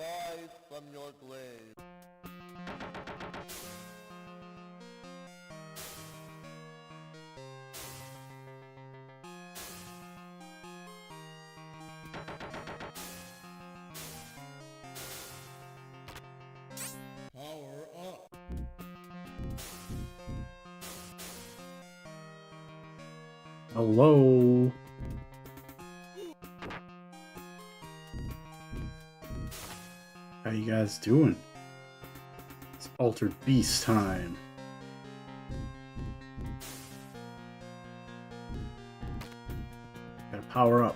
Rise from your grave. Power up. Hello. How you guys doing? It's Altered Beast time. Gotta power up.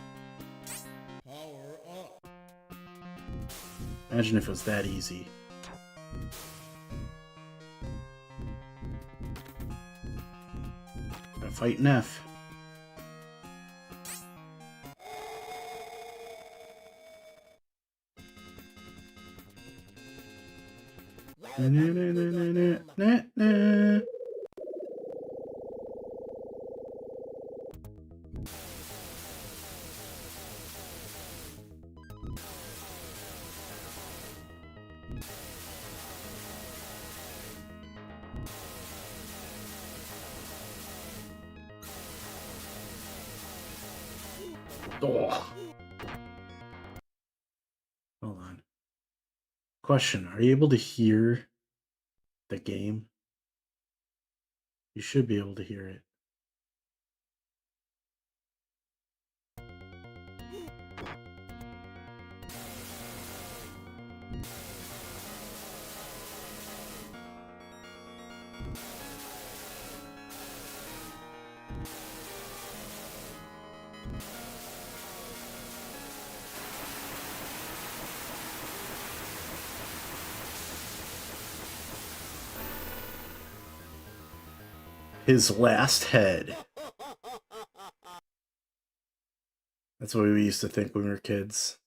Power up. Imagine if it was that easy. Gotta fight an F. Na, na, na, na, na, na, na. Oh. Hold on. Question, are you able to hear the game? You should be able to hear it. His last head. That's what we used to think when we were kids.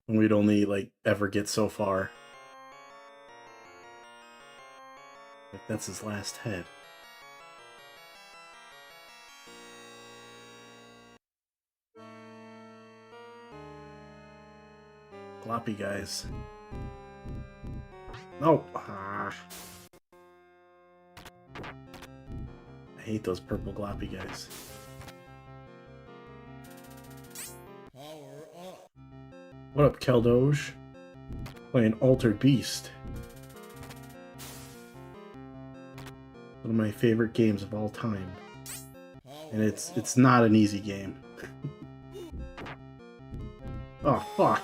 When we'd only, like, ever get so far. Like, that's his last head. Gloppy guys. No! Ah. I hate those purple gloppy guys. Power up. What up, Keldoge? Playing Altered Beast. One of my favorite games of all time. And it's not an easy game. Oh, fuck.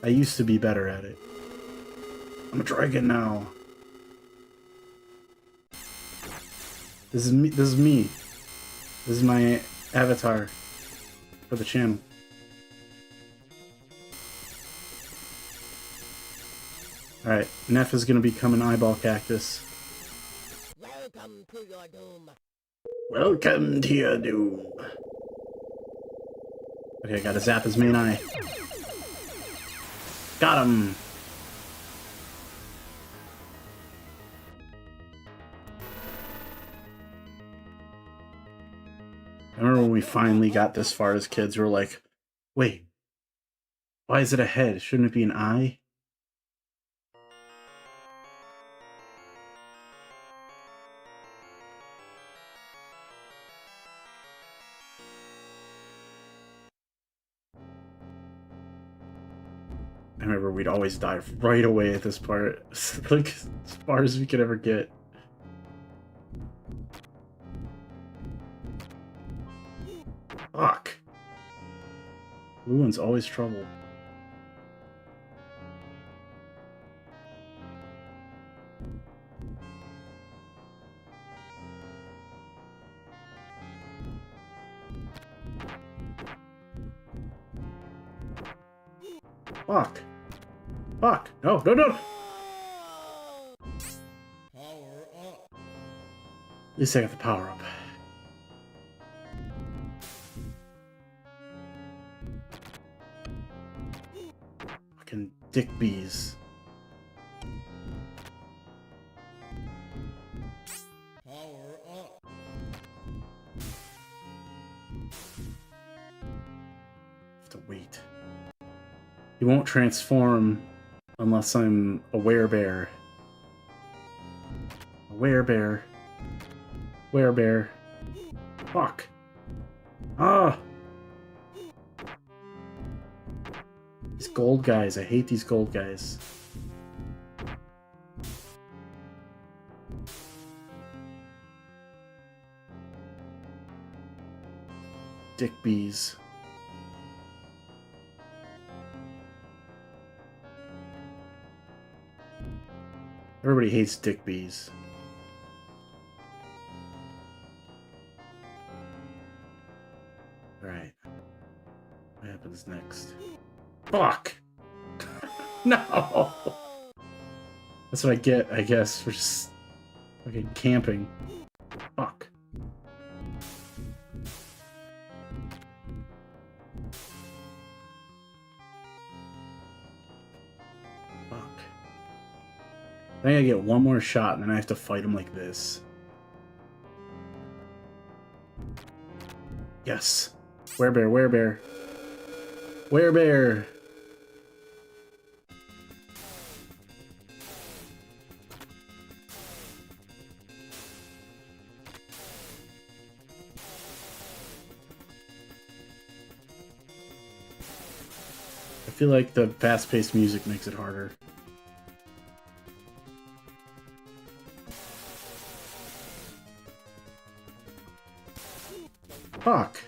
I used to be better at it. I'm a dragon now. This is me. This is me. This is my avatar for the channel. Alright, Neff is gonna become an eyeball cactus. Welcome to your doom. Welcome to your doom. Okay, I gotta zap his main eye. Got him! I remember when we finally got this far as kids, we were like, wait, why is it a head? Shouldn't it be an eye? I remember we'd always die right away at this part, like as far as we could ever get. Fuck. Blue one's always trouble. Fuck. Fuck. No, no, no! Power up. At least I got the power up. Fucking dick bees. Power up. to wait. He won't transform unless I'm a werebear. A werebear. Werebear. Fuck. Ah! These gold guys. I hate these gold guys. Dick bees. Everybody hates dick bees. Alright. What happens next? Fuck! No! That's what I get, I guess, for just fucking camping. Fuck. Fuck. I think I get one more shot and then I have to fight him like this. Yes. Werebear, werebear. Werebear! I feel like the fast-paced music makes it harder. Fuck!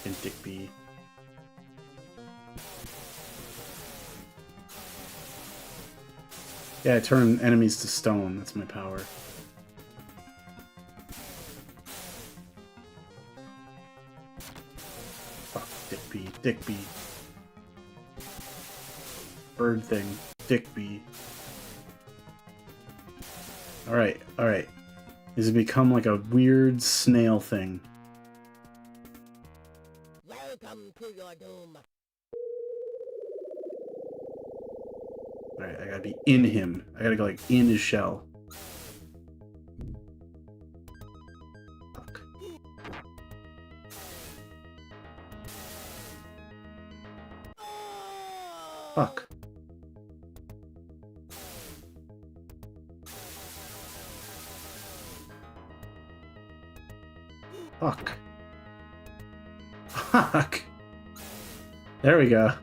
And Dick B. Yeah, I turn enemies to stone. That's my power. Fuck, Dick B. Dick B. Bird thing. Dick B. Alright, alright. Has it become like a weird snail thing? Welcome to your doom. Alright, I gotta be in him. I gotta go like in his shell. Fuck. Fuck. Fuck. Fuck. There we go. I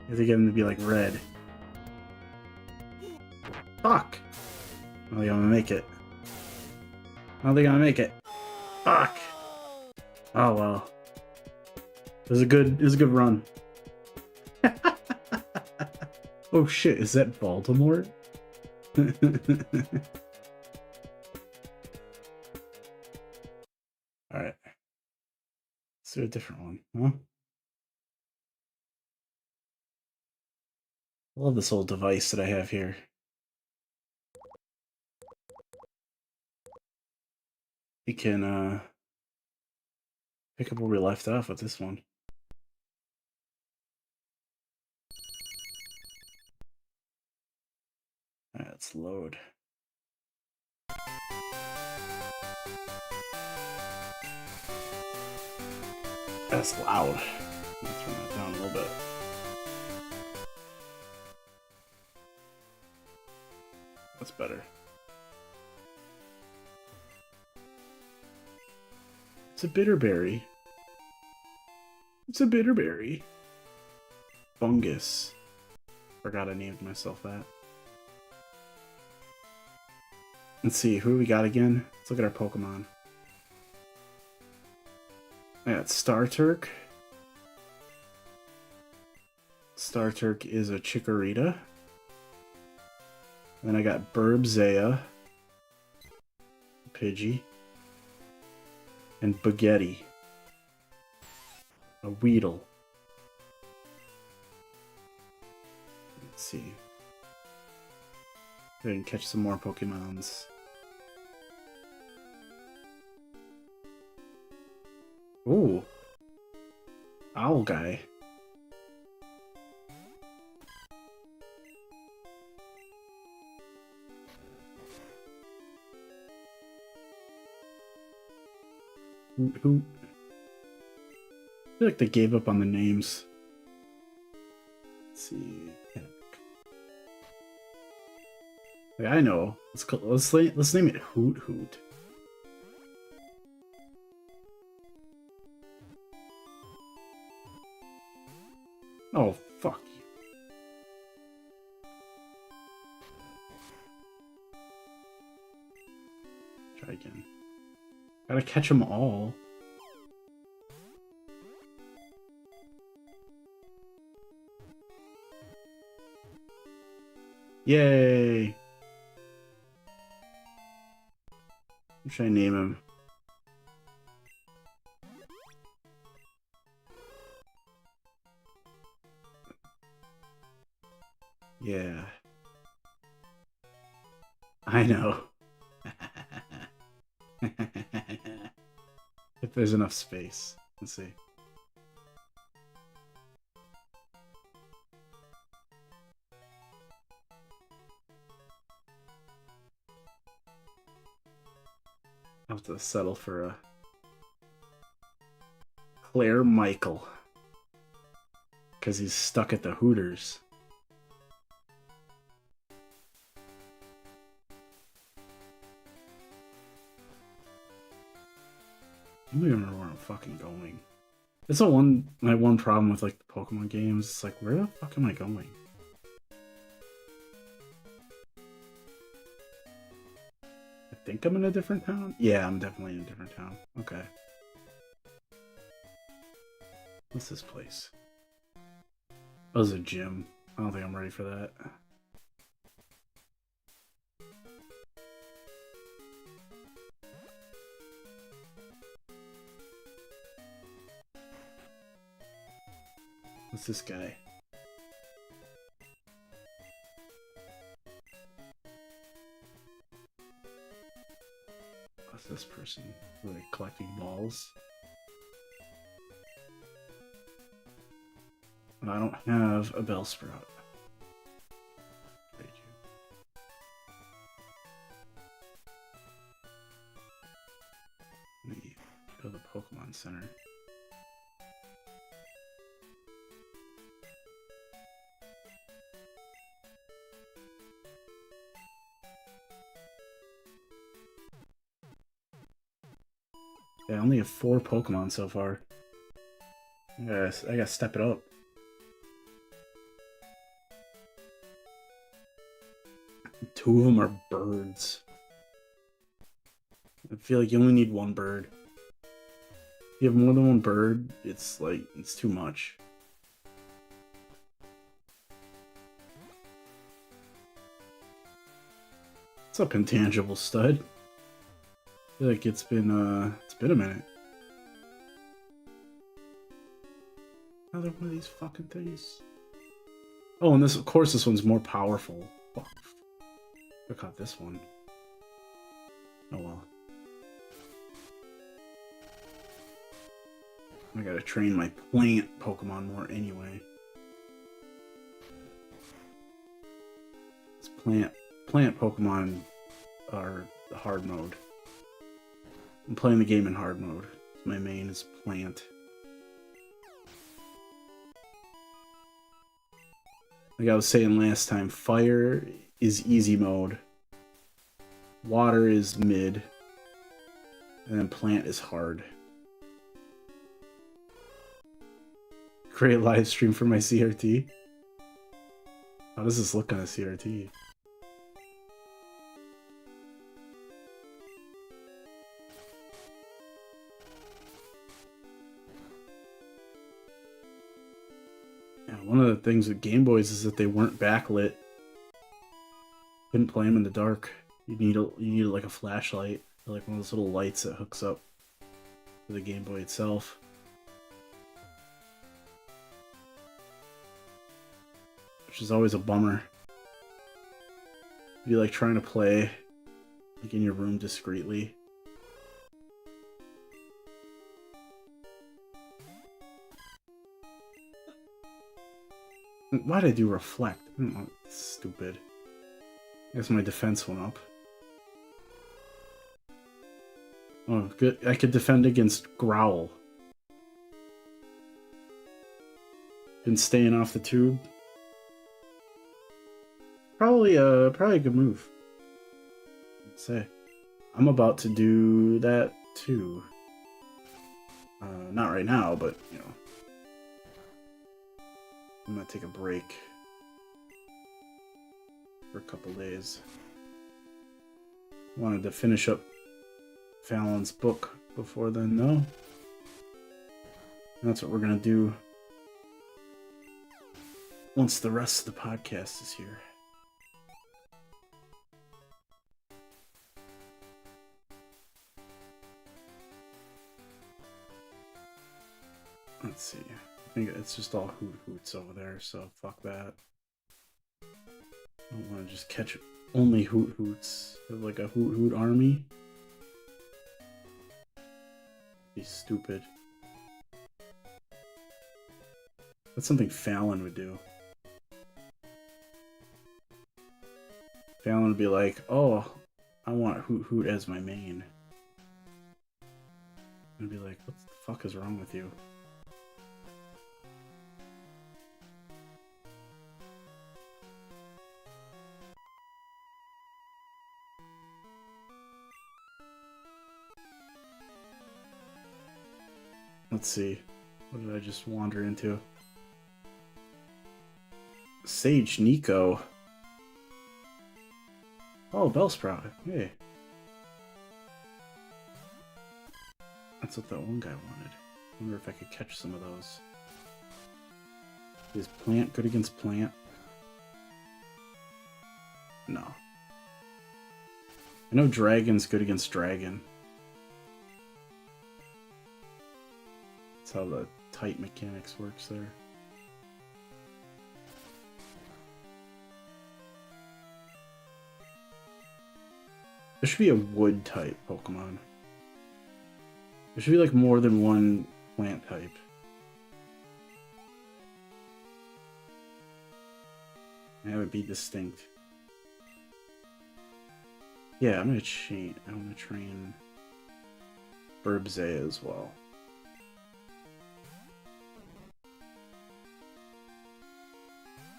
have to get him to be like red. Fuck. I don't think I'm gonna make it. I don't think I'm gonna make it. Fuck. Oh well. It was a good run. Oh shit, is that Voldemort? Alright. Let's do a different one, huh? I love this old device that I have here. We can pick up where we left off with this one. Alright, let's load. That's loud. Let's turn that down a little bit. That's better. It's a bitterberry. It's a bitterberry. Fungus. Forgot I named myself that. Let's see, who we got again? Let's look at our Pokemon. I got Star Turk. Star Turk is a Chikorita. And then I got Burbzea, Pidgey, and Baguetti, a Weedle. Let's see. Go ahead and catch some more Pokemons. Ooh. Owl guy. Who? I feel like they gave up on the names. Let's see. Yeah, I know. Let's name it Hoot Hoot. Oh, fuck you. Try again. Gotta catch them all. Yay! What should I name him? Yeah. I know. If there's enough space. Let's see. I'll have to settle for a Claire Michael. Because he's stuck at the Hooters. I don't even remember where I'm fucking going. That's my one problem with like the Pokemon games. It's like, where the fuck am I going? I think I'm in a different town? Yeah, I'm definitely in a different town. Okay. What's this place? Oh, it's a gym. I don't think I'm ready for that. What's this guy? What's this person? Are they collecting balls? I don't have a Bellsprout. Thank you. Let me go to the Pokemon Center. Yeah, I only have 4 Pokemon so far. I gotta step it up. Two of them are birds. I feel like you only need 1 bird. If you have more than 1 bird, it's like, it's too much. What's up, Intangible Stud? I feel like it's been a minute. Another one of these fucking things. Oh, and of course this one's more powerful. Fuck. I caught this one. Oh well. I gotta train my plant Pokemon more anyway. This plant Pokemon are the hard mode. I'm playing the game in hard mode. My main is plant. Like I was saying last time, fire is easy mode. Water is mid. And then plant is hard. Great live stream for my CRT. How does this look on a CRT? One of the things with Game Boys is that they weren't backlit. Couldn't play them in the dark. You need like a flashlight, or like one of those little lights that hooks up to the Game Boy itself. Which is always a bummer. If you like trying to play like in your room discreetly. Why'd I do reflect? I don't know, it's stupid. I guess my defense went up. Oh, good. I could defend against Growl. been staying off the tube. Probably a good move. I'd say. I'm about to do that too. Not right now, but you know, I'm gonna take a break for a couple days. Wanted to finish up Fallon's book before then, though. That's what we're gonna do once the rest of the podcast is here. Let's see. I think it's just all hoots over there, so fuck that. I don't want to just catch only hoots. Like a hoot army. Be stupid. That's something Fallon would do. Fallon would be like, oh, I want hoot as my main. And be like, what the fuck is wrong with you? Let's see. What did I just wander into? Sage Nico. Oh, Bellsprout. Hey. That's what that one guy wanted. I wonder if I could catch some of those. Is plant good against plant? No. I know dragon's good against dragon. That's how the tight mechanics works there. There should be a wood type Pokemon. There should be like more than one plant type. That would be distinct. Yeah, I'm gonna train Burbzea as well.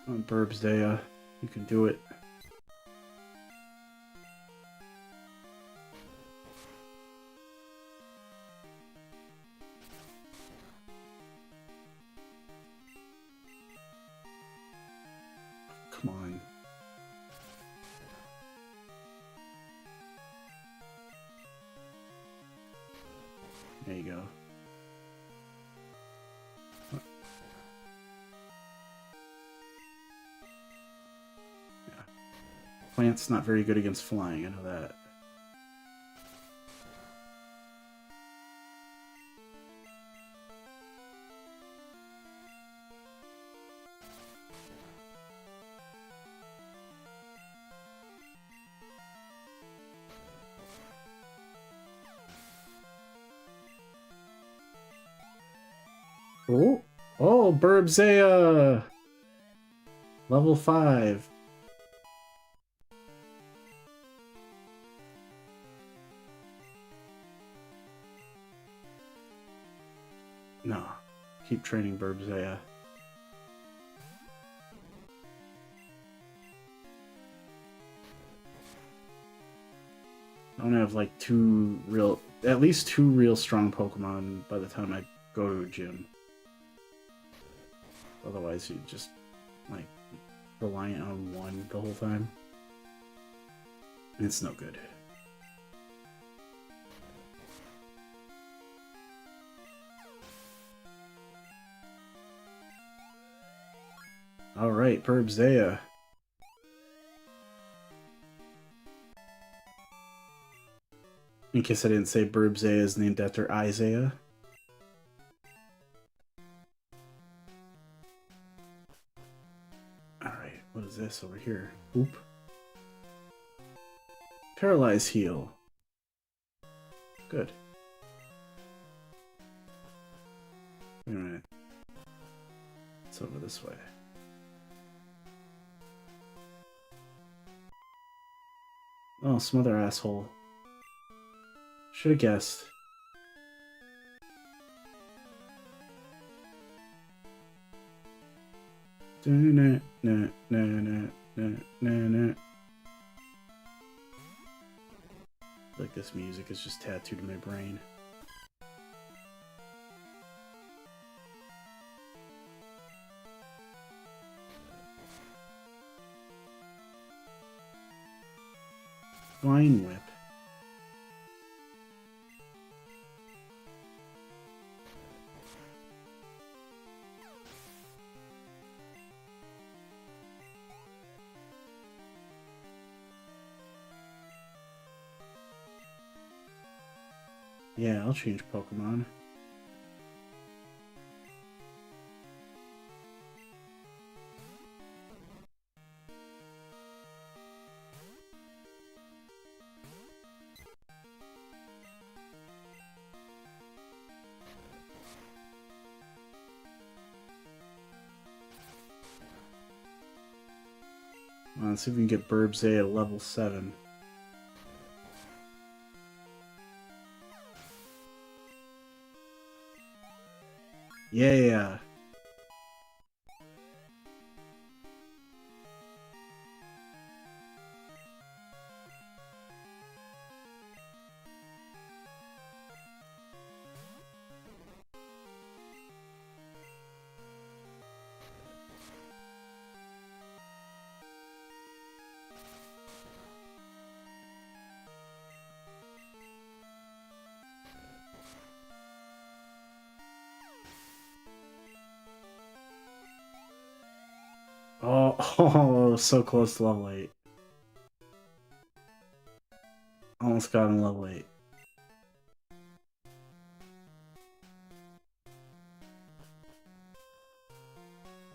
On Burbzea, you can do it. Come on. There you go. Yeah. Plant's not very good against flying, I know that. Oh, Burbzea! Level 5. No. Keep training Burbzea. I want to have like at least two real strong Pokemon by the time I go to a gym. Otherwise, you just like reliant on one the whole time. It's no good. Alright, Burbzea. In case I didn't say, Burbzea is named after Isaiah. Alright, what is this over here? Oop. Paralyze heal. Good. Wait a minute. It's over this way. Oh, some other asshole. Should have guessed. Like this music is just tattooed in my brain. Vine Whip. Yeah, I'll change Pokemon. Let's see if we can get Burbsay at level 7. Yeah. Oh, so close to level 8. Almost got him level 8.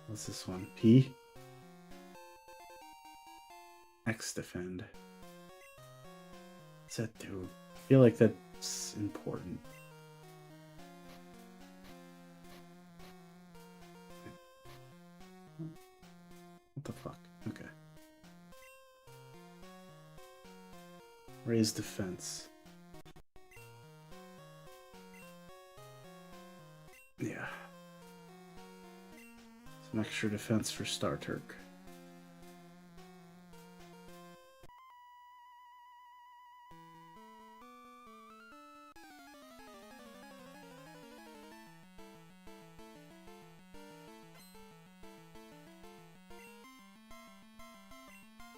What's this one? P? X defend. What's that do? I feel like that's important. What the fuck? Okay. Raise defense. Yeah. Some extra defense for Star Turk.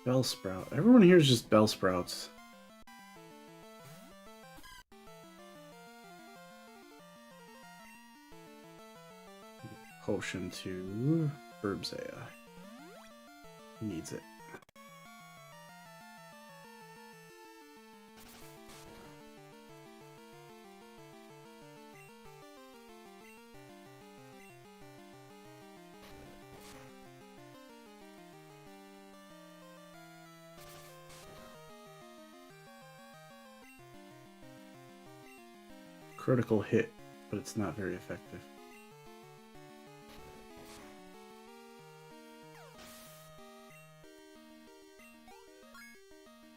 Bellsprout. Everyone here is just Bellsprouts. Potion to Burbsay. Needs it. Critical hit, but it's not very effective.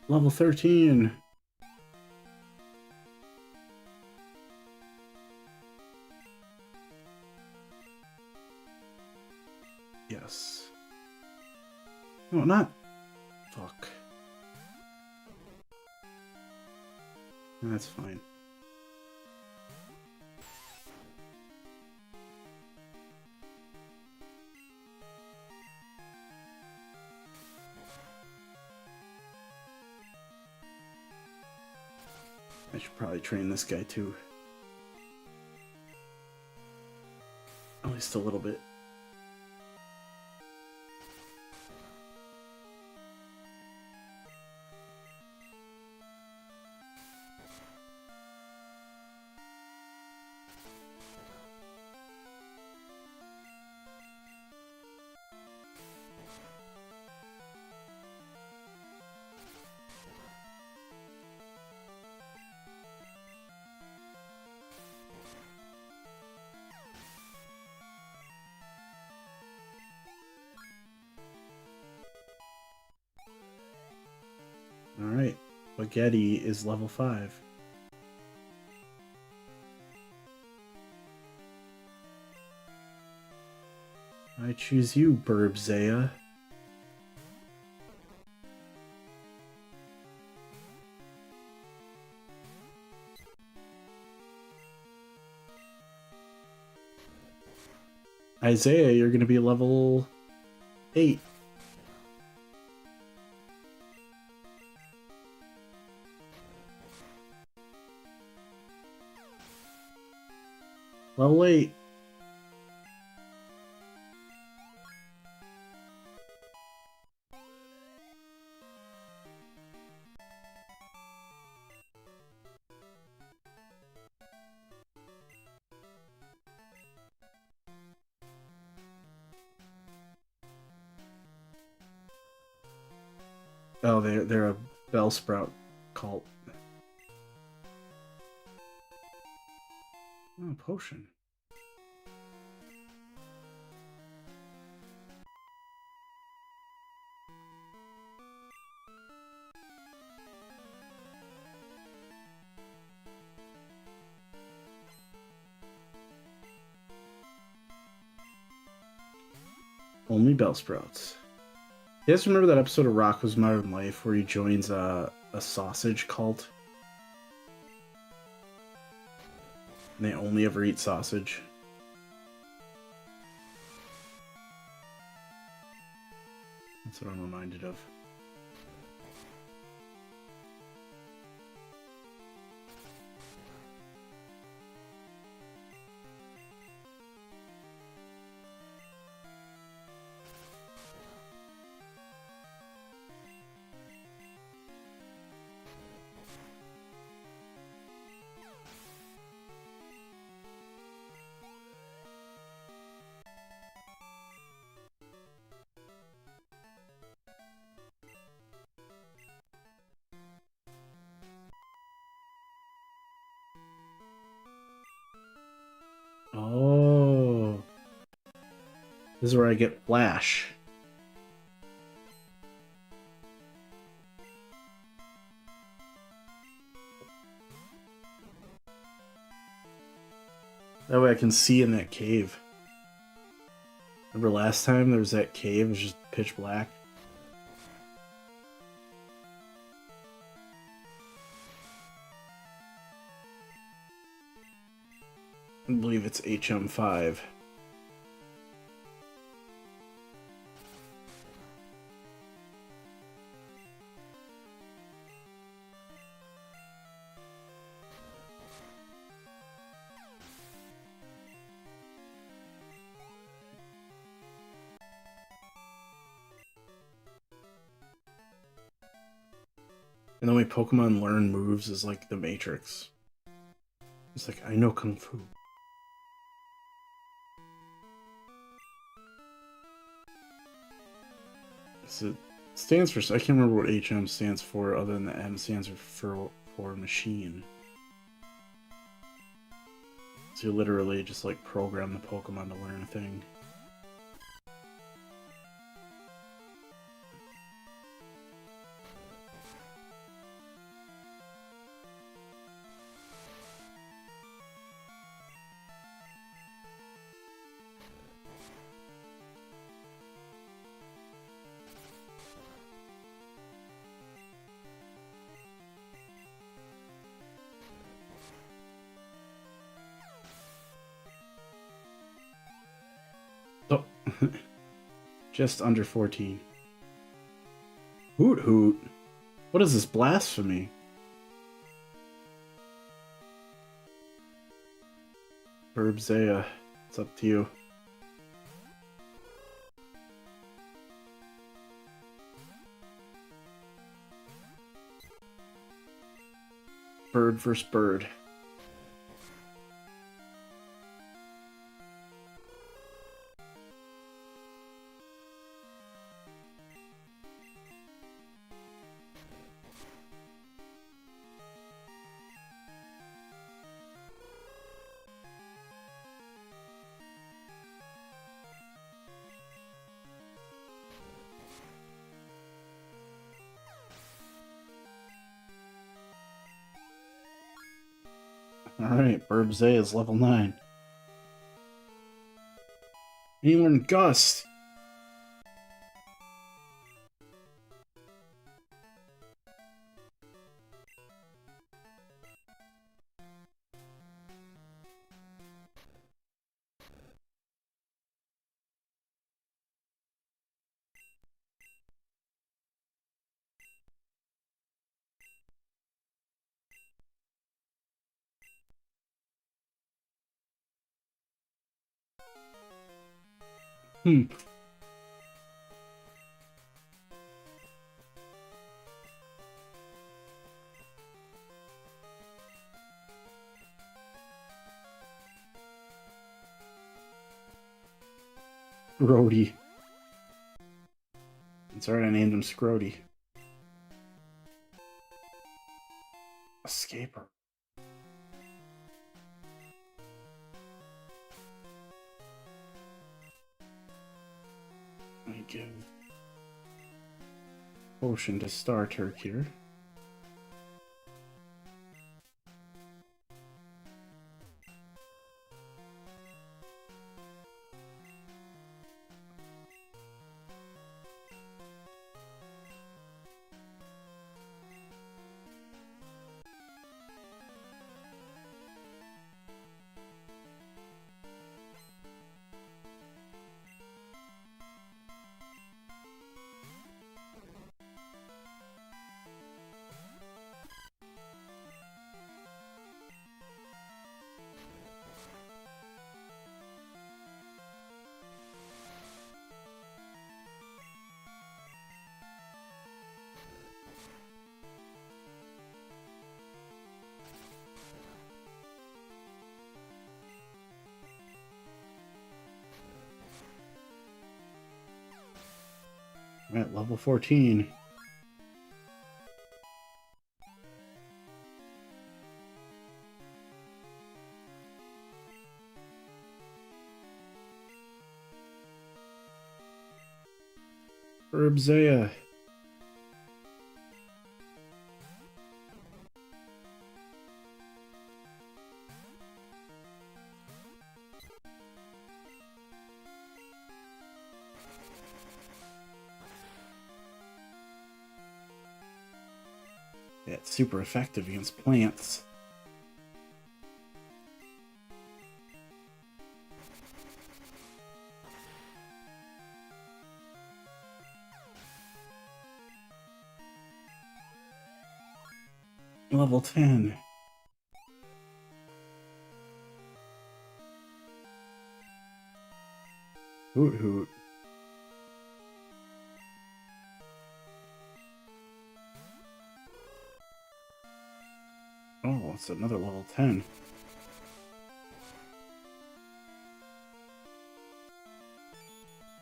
Level 13. Yes. No, not. Fuck. That's fine. I should probably train this guy too. At least a little bit. Alright, Spaghetti is level 5. I choose you, Burbzea. Isaiah, you're going to be level 8. Level 8. Oh, they're a Bellsprout cult. Oh, potion. Only Bellsprouts. You guys remember that episode of Rocko's Modern Life where he joins a sausage cult? And they only ever eat sausage. That's what I'm reminded of. Oh. This is where I get Flash. That way I can see in that cave. Remember last time there was that cave, it was just pitch black? I believe it's HM5. And the way Pokemon learn moves is like the Matrix. It's like, I know Kung Fu. So it stands for, I can't remember what HM stands for other than the M stands for machine. So you literally just like program the Pokemon to learn a thing. Oh, just under 14. Hoot hoot. What is this blasphemy? Burbzea, it's up to you. Bird versus bird. Alright, Burbzea is level 9. And you learn Gust. Hmm. Scrody. It's alright, I named him Scrody. Escaper. Let me give potion to Star Turk here. We're at level 14. Herbzea. Yeah, it's super effective against plants. Level 10. Hoot hoot. Oh, it's another level 10.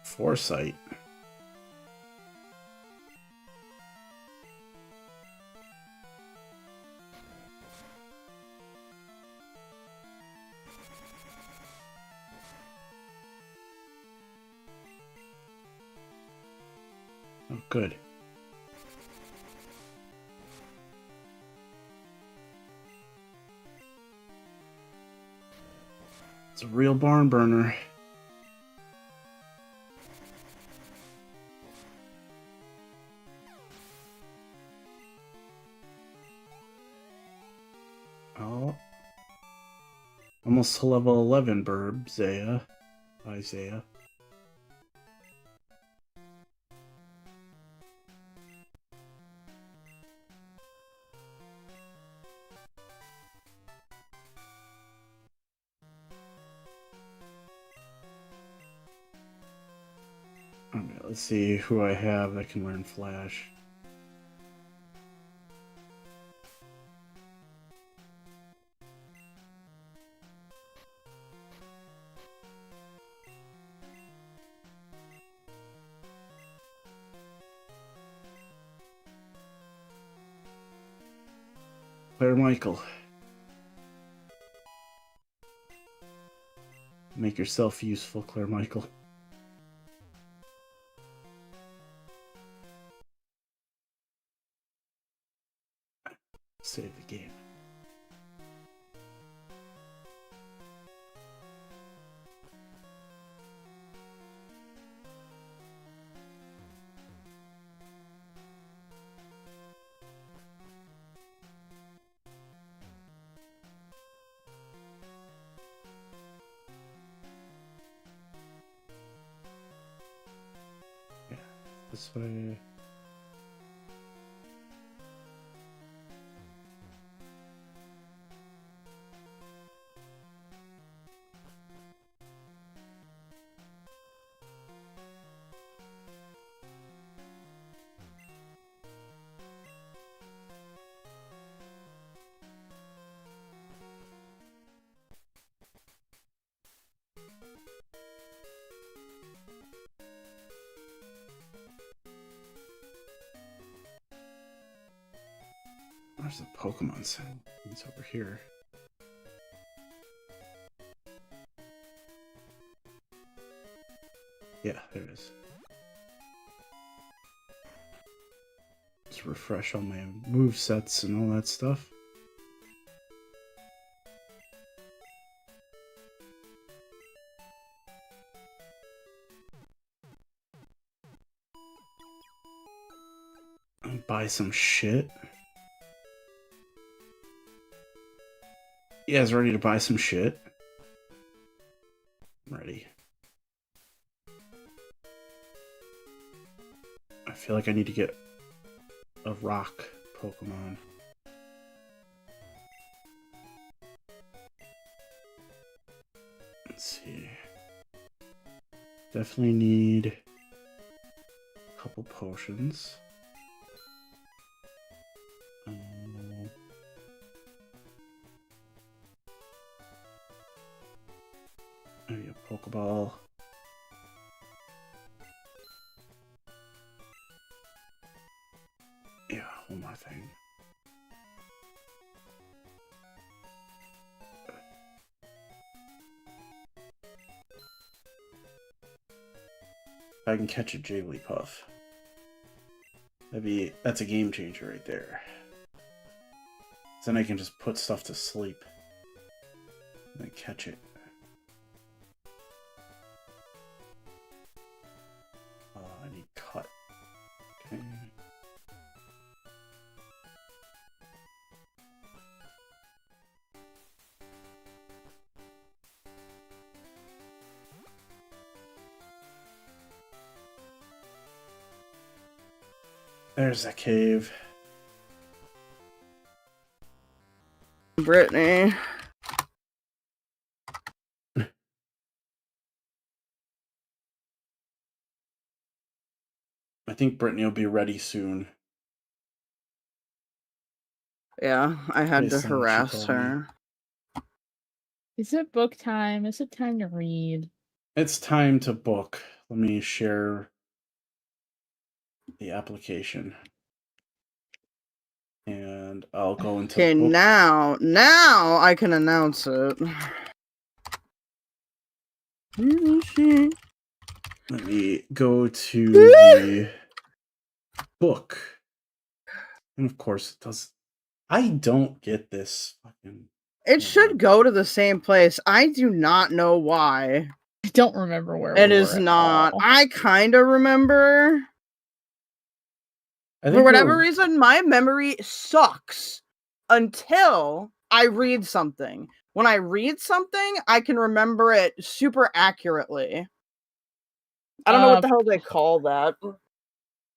Foresight. Oh, good. It's a real barn burner. Oh. Almost to level 11, Burbzea. Isaiah. Okay, let's see who I have that can learn Flash. Claire Michael. Make yourself useful, Claire Michael. Save the game. This way. Where's the Pokemon Center? It's over here. Yeah, there it is. Just refresh all my move sets and all that stuff. And buy some shit. You guys ready to buy some shit? I'm ready. I feel like I need to get a rock Pokemon. Let's see. Definitely need a couple potions. Maybe a Pokeball. Yeah, one more thing. I can catch a Jigglypuff. That's a game changer right there. Then I can just put stuff to sleep and then catch it. I need cut. Okay. There's that cave. Brittany. I think Brittany will be ready soon. Yeah, I had to Based on what she harass told me. her. Is it book time? Is it time to read? It's time to book. Let me share the application. And I'll go into Okay, book. now I can announce it. Let me go to the book. And of course it does. I don't get this fucking... It should go to the same place. I do not know why. I don't remember where It we is were at not. all. I kind of remember. I think For whatever reason, my memory sucks until I read something. When I read something, I can remember it super accurately. I don't know what the hell they call that.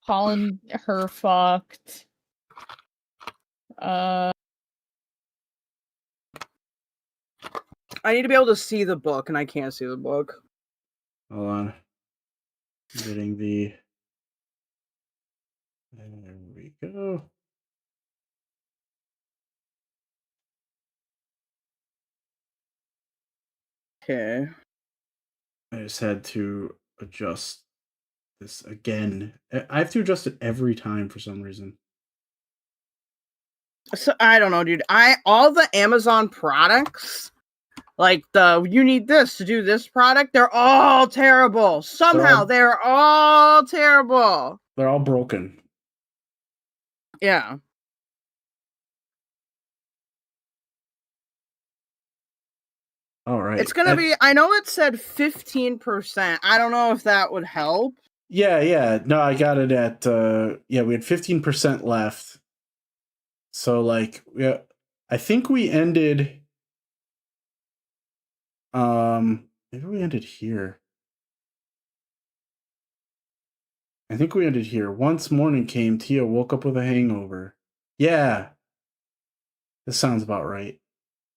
Fallon, her fucked. I need to be able to see the book, and I can't see the book. Hold on. I'm getting the... There we go. Okay. I just had to adjust this again. I have to adjust it every time for some reason. So I don't know, dude. All the Amazon products, like you need this to do this product, they're all terrible. Somehow they're all terrible. They're all broken. Yeah. All right. It's gonna be. I know it said 15%. I don't know if that would help. Yeah. No, I got it at we had 15% left. So like I think we ended maybe we ended here. I think we ended here. Once morning came, Tia woke up with a hangover. Yeah. This sounds about right.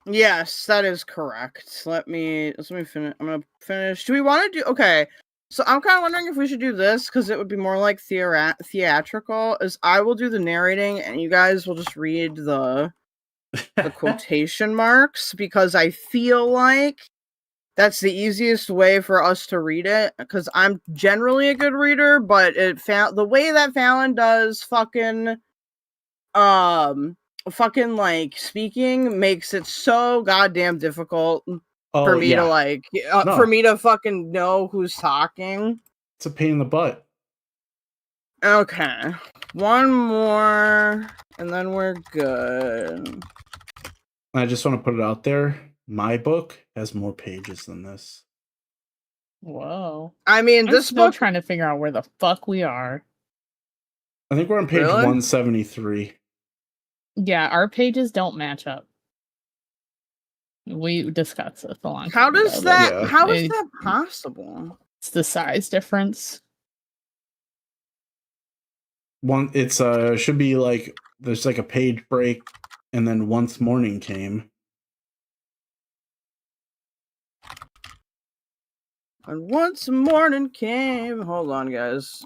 Yes, that is correct. Let me finish. I'm gonna finish. Do we want to do? Okay, so I'm kind of wondering if we should do this because it would be more like theatrical. Is I will do the narrating and you guys will just read the quotation marks because I feel like that's the easiest way for us to read it because I'm generally a good reader, but the way that Fallon does fucking like speaking makes it so goddamn difficult for me to like for me to fucking know who's talking. It's a pain in the butt. Okay, one more and then we're good. I just want to put it out there. My book has more pages than this. Whoa. I mean, I'm still trying to figure out where the fuck we are. I think we're on page 173. Yeah, our pages don't match up. We discussed this a long time How does ago, that? How is that possible? It's the size difference. It's should be like there's like a page break, and then once morning came. And once morning came. Hold on, guys.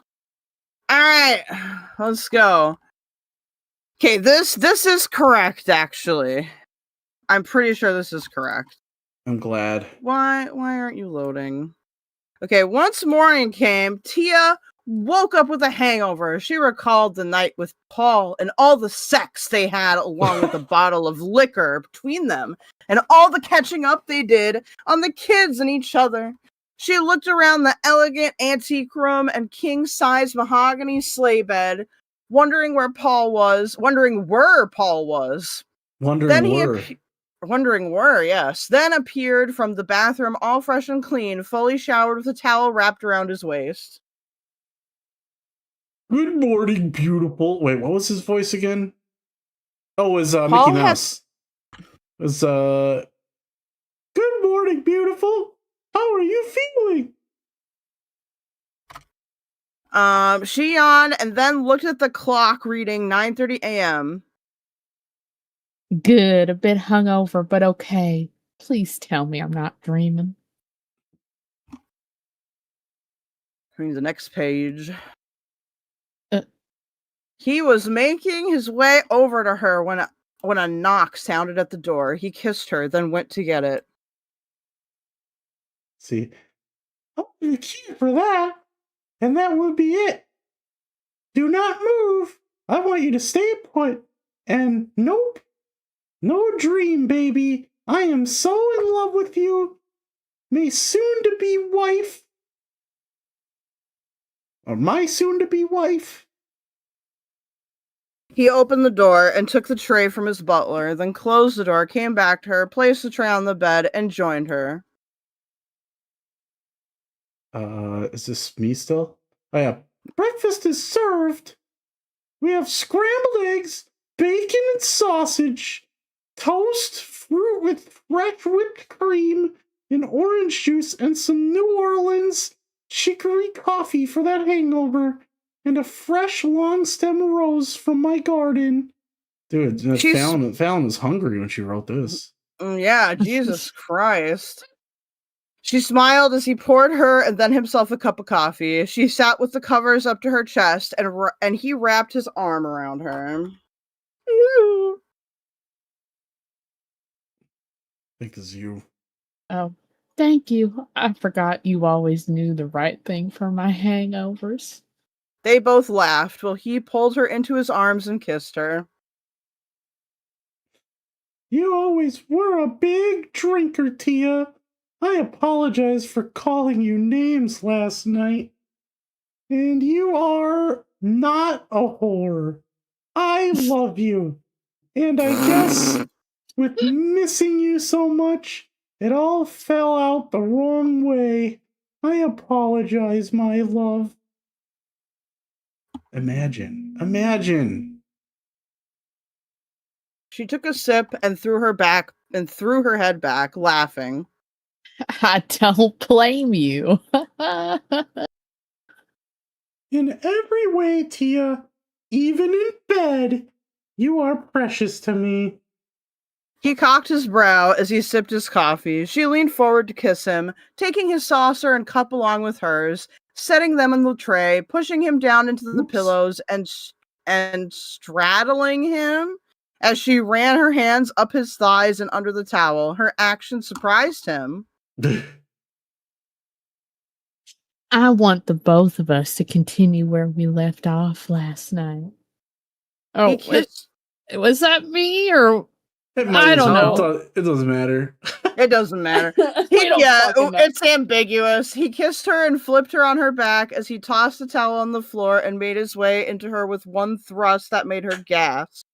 All right, let's go. Okay, this is correct. Actually, I'm pretty sure this is correct. I'm glad. Why aren't you loading? Okay, once morning came, Tia woke up with a hangover. She recalled the night with Paul and all the sex they had along with a bottle of liquor between them and all the catching up they did on the kids and each other. She looked around the elegant antique room and king-size mahogany sleigh bed, wondering where Paul was. Wondering where, yes. Then appeared from the bathroom all fresh and clean, fully showered with a towel wrapped around his waist. Good morning, beautiful. Wait, what was his voice again? Oh, it was Mickey Mouse. It was good morning, beautiful. How are you feeling? She yawned and then looked at the clock reading 9:30 a.m. Good, a bit hungover, but okay. Please tell me I'm not dreaming. Reading the next page. He was making his way over to her when a knock sounded at the door. He kissed her, then went to get it. See, oh, the key for that, and that would be it. Do not move. I want you to stay put. And nope, no dream, baby. I am so in love with you. My soon-to-be wife. He opened the door and took the tray from his butler, then closed the door, came back to her, placed the tray on the bed, and joined her. Is this me still? Oh yeah. Breakfast is served. We have scrambled eggs, bacon and sausage, toast, fruit with fresh whipped cream, and orange juice, and some New Orleans chicory coffee for that hangover, and a fresh long stem rose from my garden. Dude, Fallon was hungry when she wrote this. Yeah, Jesus Christ. She smiled as he poured her and then himself a cup of coffee. She sat with the covers up to her chest, and he wrapped his arm around her. I think it's you. Oh, thank you. I forgot you always knew the right thing for my hangovers. They both laughed while he pulled her into his arms and kissed her. You always were a big drinker, Tia. I apologize for calling you names last night. And you are not a whore. I love you. And I guess with missing you so much, it all fell out the wrong way. I apologize, my love. Imagine. She took a sip and threw her head back, laughing. I don't blame you. In every way, Tia, even in bed, you are precious to me. He cocked his brow as he sipped his coffee. She leaned forward to kiss him, taking his saucer and cup along with hers, setting them on the tray, pushing him down into the Oops. pillows and straddling him as she ran her hands up his thighs and under the towel. Her action surprised him. I want the both of us to continue where we left off last night. Oh, He kissed. was that me or It might I as don't well. know. It doesn't matter. It doesn't matter. We don't fucking know. It's ambiguous. He kissed her and flipped her on her back as he tossed the towel on the floor and made his way into her with one thrust that made her gasp.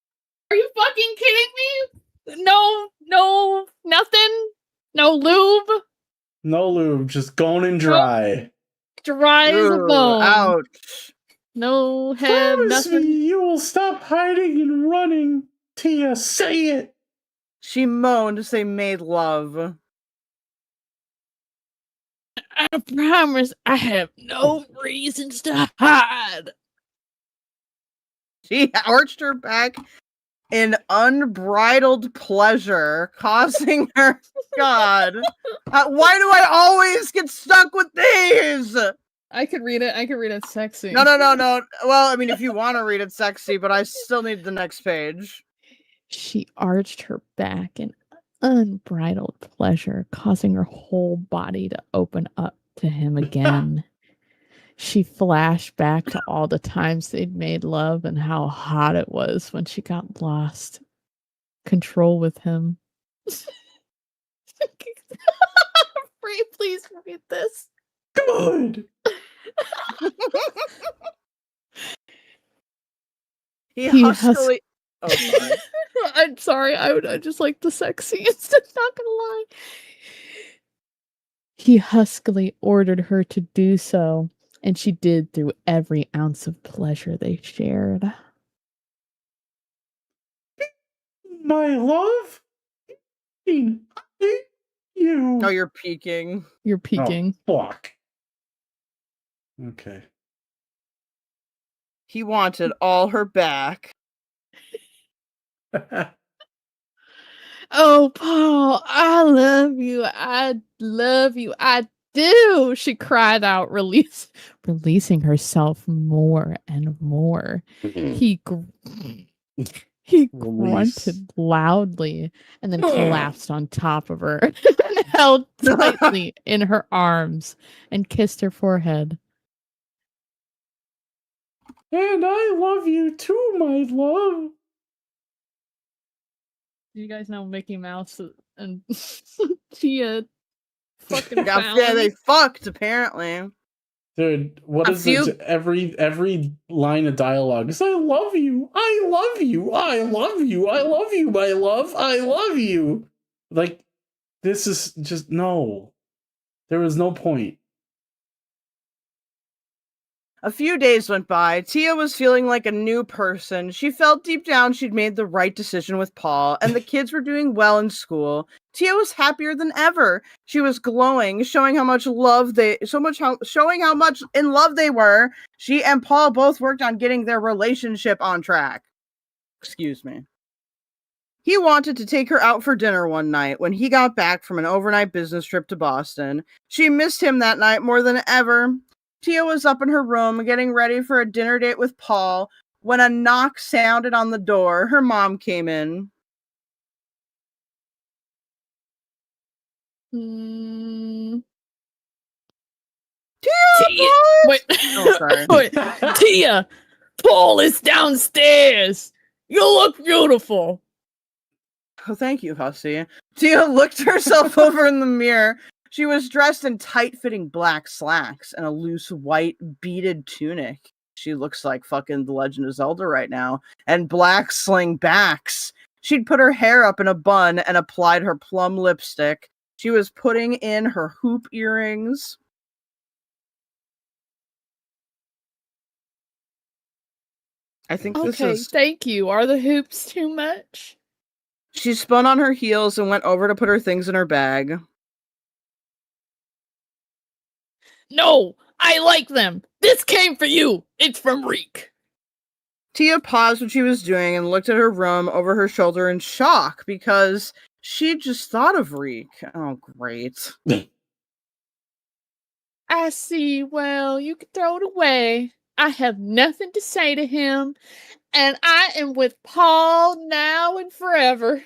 Are you fucking kidding me? No, nothing. No lube. No lube, just going in dry. Dry as a Ugh, bone. ouch. No head, Promise nothing. me you will stop hiding and running. Tia, say it. She moaned as they made love. I promise I have no reasons to hide. She arched her back in unbridled pleasure, causing her. God, why do I always get stuck with these? I could read it. I could read it sexy. No. Well, I mean, if you want to read it sexy, but I still need the next page. She arched her back in unbridled pleasure, causing her whole body to open up to him again. She flashed back to all the times they'd made love and how hot it was when she got lost control with him. Please read this. Good. He huskily. Oh, sorry. I'm sorry. I just like the sexy. It's not gonna lie. He huskily ordered her to do so, and she did through every ounce of pleasure they shared. My love? I hate you. No, you're peeking. You're peeking. Oh, fuck. Okay. He wanted all her back. Oh, Paul, I love you. I love you. I do. She cried out, releasing herself more and more. He grunted loudly and then collapsed on top of her and held tightly in her arms and kissed her forehead. And I love you too, my love. You guys know Mickey Mouse and Tia fucking Yeah, Fallon? they fucked, apparently. Dude, what is it? Every line of dialogue is I love you, I love you, I love you, I love you, my love, I love you. Like, this is just no. There was no point. A few days went by. Tia was feeling like a new person. She felt deep down she'd made the right decision with Paul, and the kids were doing well in school. Tia was happier than ever. She was glowing, showing how much in love they were. She and Paul both worked on getting their relationship on track. Excuse me. He wanted to take her out for dinner one night when he got back from an overnight business trip to Boston. She missed him that night more than ever. Tia was up in her room getting ready for a dinner date with Paul when a knock sounded on the door. Her mom came in. Tia! Wait. Oh, sorry. Wait. Tia! Paul is downstairs! You look beautiful! Oh, thank you, Hussy. Tia looked herself over in the mirror. She was dressed in tight-fitting black slacks and a loose white beaded tunic. She looks like fucking The Legend of Zelda right now. And black sling backs. She'd put her hair up in a bun and applied her plum lipstick. She was putting in her hoop earrings. I think this is... Thank you. Are the hoops too much? She spun on her heels and went over to put her things in her bag. No, I like them. This came for you. It's from Reek. Tia paused what she was doing and looked at her room over her shoulder in shock because she just thought of Reek. Oh, great. I see. Well, you can throw it away. I have nothing to say to him, and I am with Paul now and forever.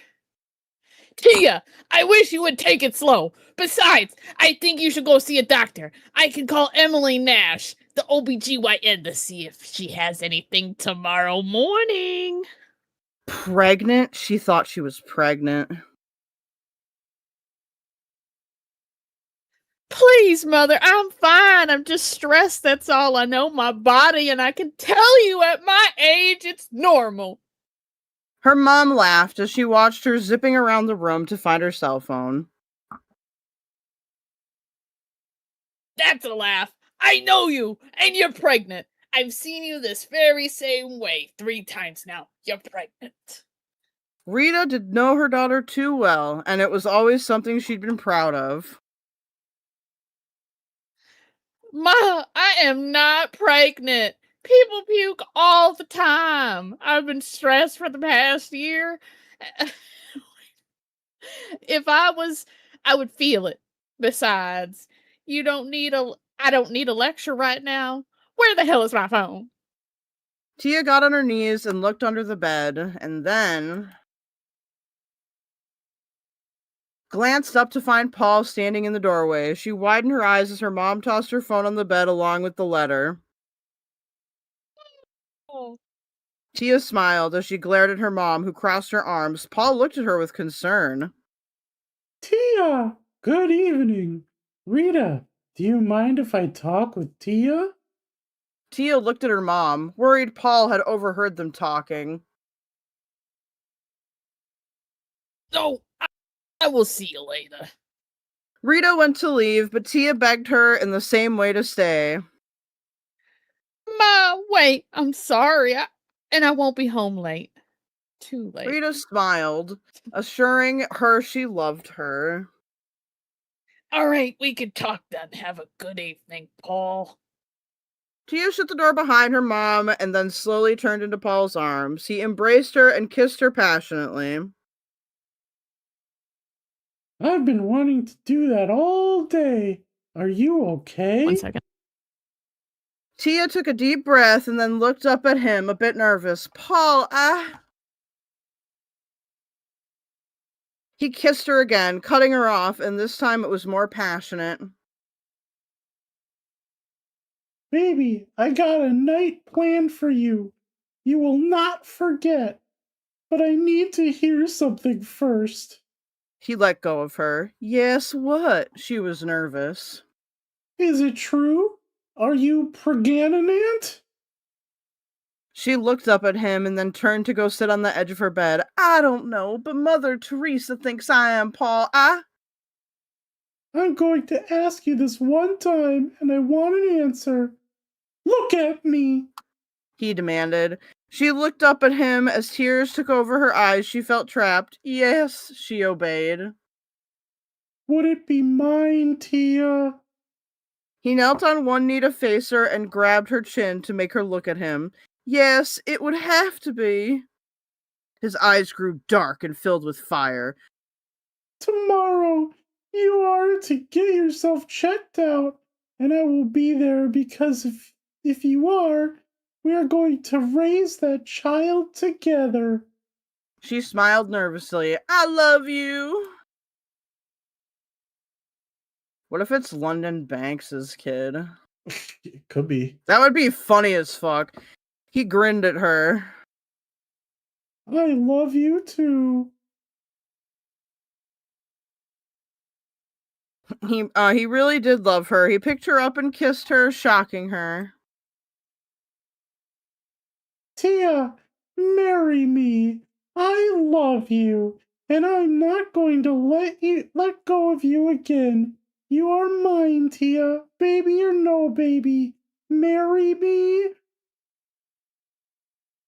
Tia, I wish you would take it slow. Besides, I think you should go see a doctor. I can call Emily Nash, the OBGYN, to see if she has anything tomorrow morning. Pregnant? She thought she was pregnant. Please, Mother, I'm fine. I'm just stressed, that's all. I know my body, and I can tell you at my age it's normal. Her mom laughed as she watched her zipping around the room to find her cell phone. That's a laugh. I know you, and you're pregnant. I've seen you this very same way 3 times now. You're pregnant. Rita did know her daughter too well, and it was always something she'd been proud of. Ma, I am not pregnant. People puke all the time. I've been stressed for the past year. If I was, I would feel it. Besides, I don't need a lecture right now. Where the hell is my phone? Tia got on her knees and looked under the bed, and then glanced up to find Paul standing in the doorway. She widened her eyes as her mom tossed her phone on the bed along with the letter. Oh. Tia smiled as she glared at her mom, who crossed her arms. Paul looked at her with concern. Tia, good evening. Rita, do you mind if I talk with Tia? Tia looked at her mom, worried Paul had overheard them talking. No, I will see you later. Rita went to leave, but Tia begged her in the same way to stay. Ma, wait, I'm sorry. And I won't be home late. Too late. Rita smiled, assuring her she loved her. All right, we can talk then. Have a good evening, Paul. Tia shut the door behind her mom and then slowly turned into Paul's arms. He embraced her and kissed her passionately. I've been wanting to do that all day. Are you okay? 1 second. Tia took a deep breath and then looked up at him, a bit nervous. Paul, He kissed her again, cutting her off, and this time it was more passionate. Baby, I got a night planned for you. You will not forget. But I need to hear something first. He let go of her. Yes, what? She was nervous. Is it true? Are you pregnant? She looked up at him and then turned to go sit on the edge of her bed. I don't know, but Mother Teresa thinks I am, Paul. I'm going to ask you this one time, and I want an answer. Look at me, he demanded. She looked up at him as tears took over her eyes. She felt trapped. Yes, she obeyed. Would it be mine, Tia? He knelt on one knee to face her and grabbed her chin to make her look at him. Yes, it would have to be. His eyes grew dark and filled with fire. Tomorrow, you are to get yourself checked out, and I will be there because if you are, we are going to raise that child together. She smiled nervously. I love you. What if it's London Banks's kid? It could be. That would be funny as fuck. He grinned at her. I love you too. He really did love her. He picked her up and kissed her, shocking her. Tia, marry me. I love you, and I'm not going to let go of you again. You are mine, Tia, baby or no baby. Marry me.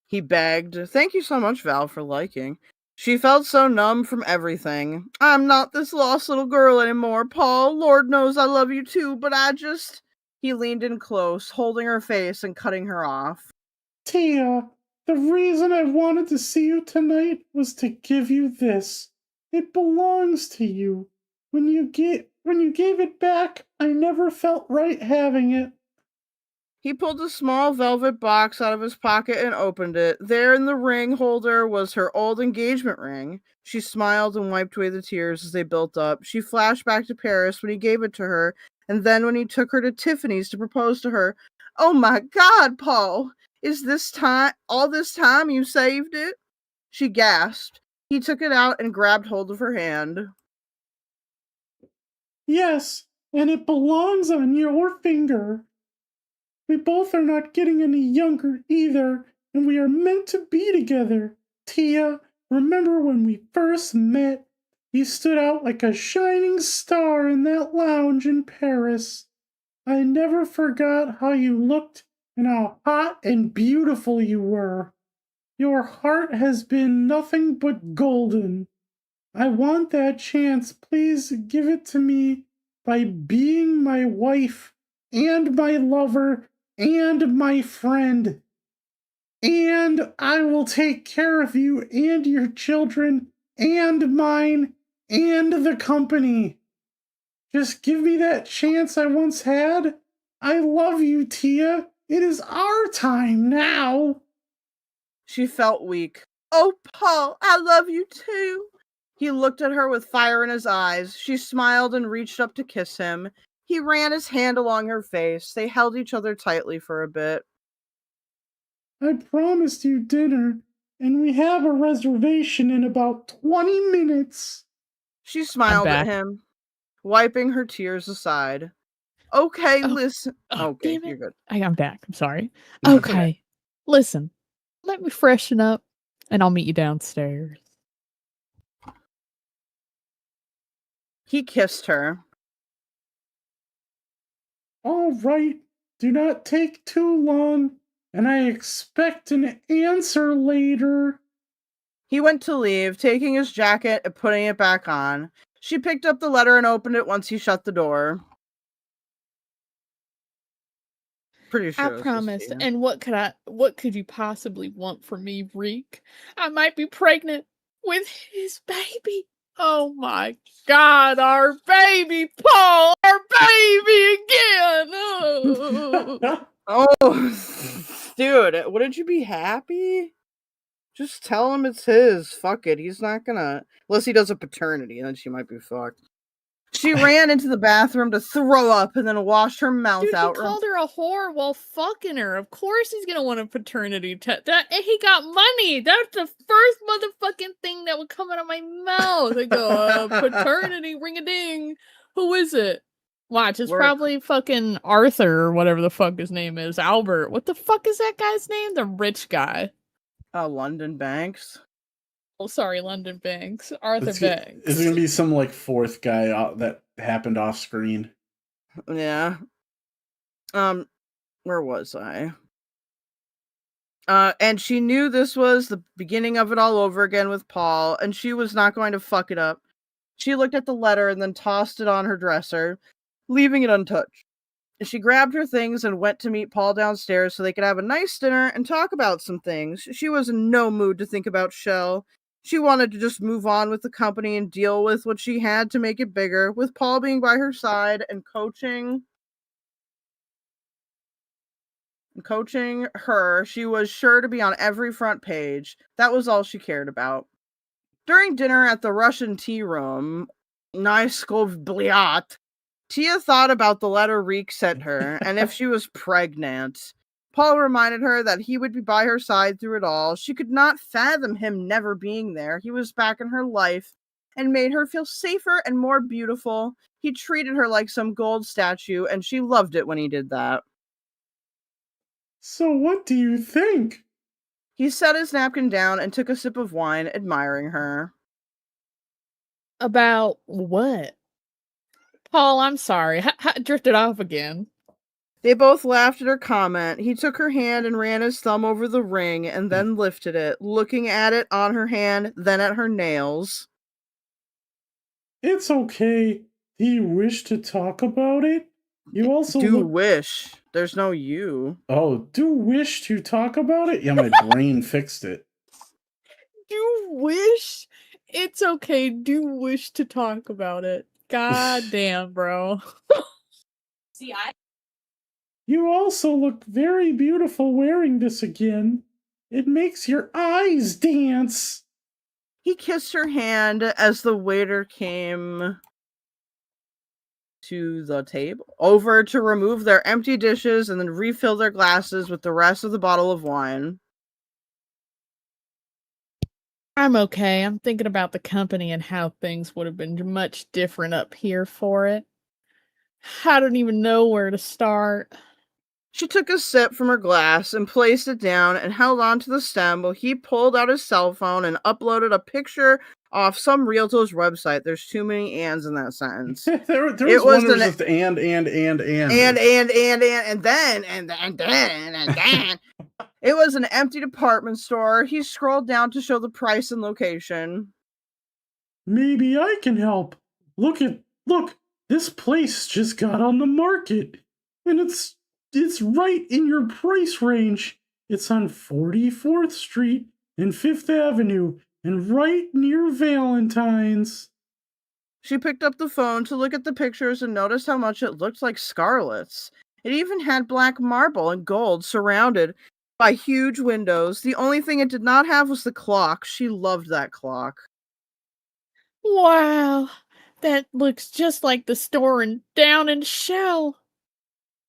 He begged. Thank you so much, Val, for liking. She felt so numb from everything. I'm not this lost little girl anymore, Paul. Lord knows I love you too, but I just... He leaned in close, holding her face and cutting her off. Tia, the reason I wanted to see you tonight was to give you this. It belongs to you. When you gave it back, I never felt right having it. He pulled a small velvet box out of his pocket and opened it. There in the ring holder was her old engagement ring. She smiled and wiped away the tears as they built up. She flashed back to Paris when he gave it to her, and then when he took her to Tiffany's to propose to her. Oh my God, Paul! Is this all this time you saved it? She gasped. He took it out and grabbed hold of her hand. Yes, and it belongs on your finger. We both are not getting any younger either, and we are meant to be together. Tia, remember when we first met? You stood out like a shining star in that lounge in Paris. I never forgot how you looked and how hot and beautiful you were. Your heart has been nothing but golden. I want that chance. Please give it to me by being my wife and my lover and my friend. And I will take care of you and your children and mine and the company. Just give me that chance I once had. I love you, Tia. It is our time now. She felt weak. Oh, Paul, I love you too. He looked at her with fire in his eyes. She smiled and reached up to kiss him. He ran his hand along her face. They held each other tightly for a bit. I promised you dinner, and we have a reservation in about 20 minutes. She smiled at back. him, wiping her tears aside. Okay, Oh, listen. Okay, damn it. you're good. I'm back. I'm sorry. That's Okay. okay. Listen, let me freshen up and I'll meet you downstairs. He kissed her. All right, do not take too long, and I expect an answer later. He went to leave, taking his jacket and putting it back on. She picked up the letter and opened it once he shut the door. Pretty sure I this was promised. Tia. And what could you possibly want from me, Reek? I might be pregnant with his baby. Oh my God, our baby, Paul, our baby again. Oh. Oh, dude, wouldn't you be happy? Just tell him it's his. Fuck it. He's not gonna. Unless he does a paternity, then she might be fucked. She ran into the bathroom to throw up and then washed her mouth Dude, out. he called her a whore while fucking her. Of course he's gonna want a paternity test. He got money. That's the first motherfucking thing that would come out of my mouth. I go, paternity, ring-a-ding. Who is it? Watch, it's probably fucking Arthur or whatever the fuck his name is. Albert. What the fuck is that guy's name? The rich guy. London Banks. Oh, sorry, London Banks. Arthur Banks. It's gonna be some like fourth guy that happened off screen. Yeah. Where was I? And she knew this was the beginning of it all over again with Paul, and she was not going to fuck it up. She looked at the letter and then tossed it on her dresser, leaving it untouched. She grabbed her things and went to meet Paul downstairs so they could have a nice dinner and talk about some things. She was in no mood to think about Shell. She wanted to just move on with the company and deal with what she had to make it bigger, with Paul being by her side and coaching her. She was sure to be on every front page. That was all she cared about. During dinner at the Russian tea room, nice bliat, Tia thought about the letter Reek sent her, and if she was pregnant. Paul reminded her that he would be by her side through it all. She could not fathom him never being there. He was back in her life and made her feel safer and more beautiful. He treated her like some gold statue, and she loved it when he did that. So what do you think? He set his napkin down and took a sip of wine, admiring her. About what? Paul, I'm sorry. Drifted off again. They both laughed at her comment. He took her hand and ran his thumb over the ring and then lifted it, looking at it on her hand, then at her nails. It's okay. Do you wish to talk about it? You also Do look... wish. There's no you. Oh, do wish to talk about it? Yeah, my brain fixed it. Do wish? It's okay. Do wish to talk about it. God damn, bro. You also look very beautiful wearing this again. It makes your eyes dance. He kissed her hand as the waiter came to the table over to remove their empty dishes and then refill their glasses with the rest of the bottle of wine. I'm okay. I'm thinking about the company and how things would have been much different up here for it. I don't even know where to start. She took a sip from her glass and placed it down and held on to the stem while he pulled out his cell phone and uploaded a picture off some realtor's website. There's too many ands in that sentence. there was It one was that was an- just and and then. It was an empty department store. He scrolled down to show the price and location. Maybe I can help. Look, this place just got on the market. And it's right in your price range. It's on 44th Street and 5th Avenue and right near Valentine's. She picked up the phone to look at the pictures and noticed how much it looked like Scarlett's. It even had black marble and gold surrounded by huge windows. The only thing it did not have was the clock. She loved that clock. Wow, that looks just like the store down in Shell.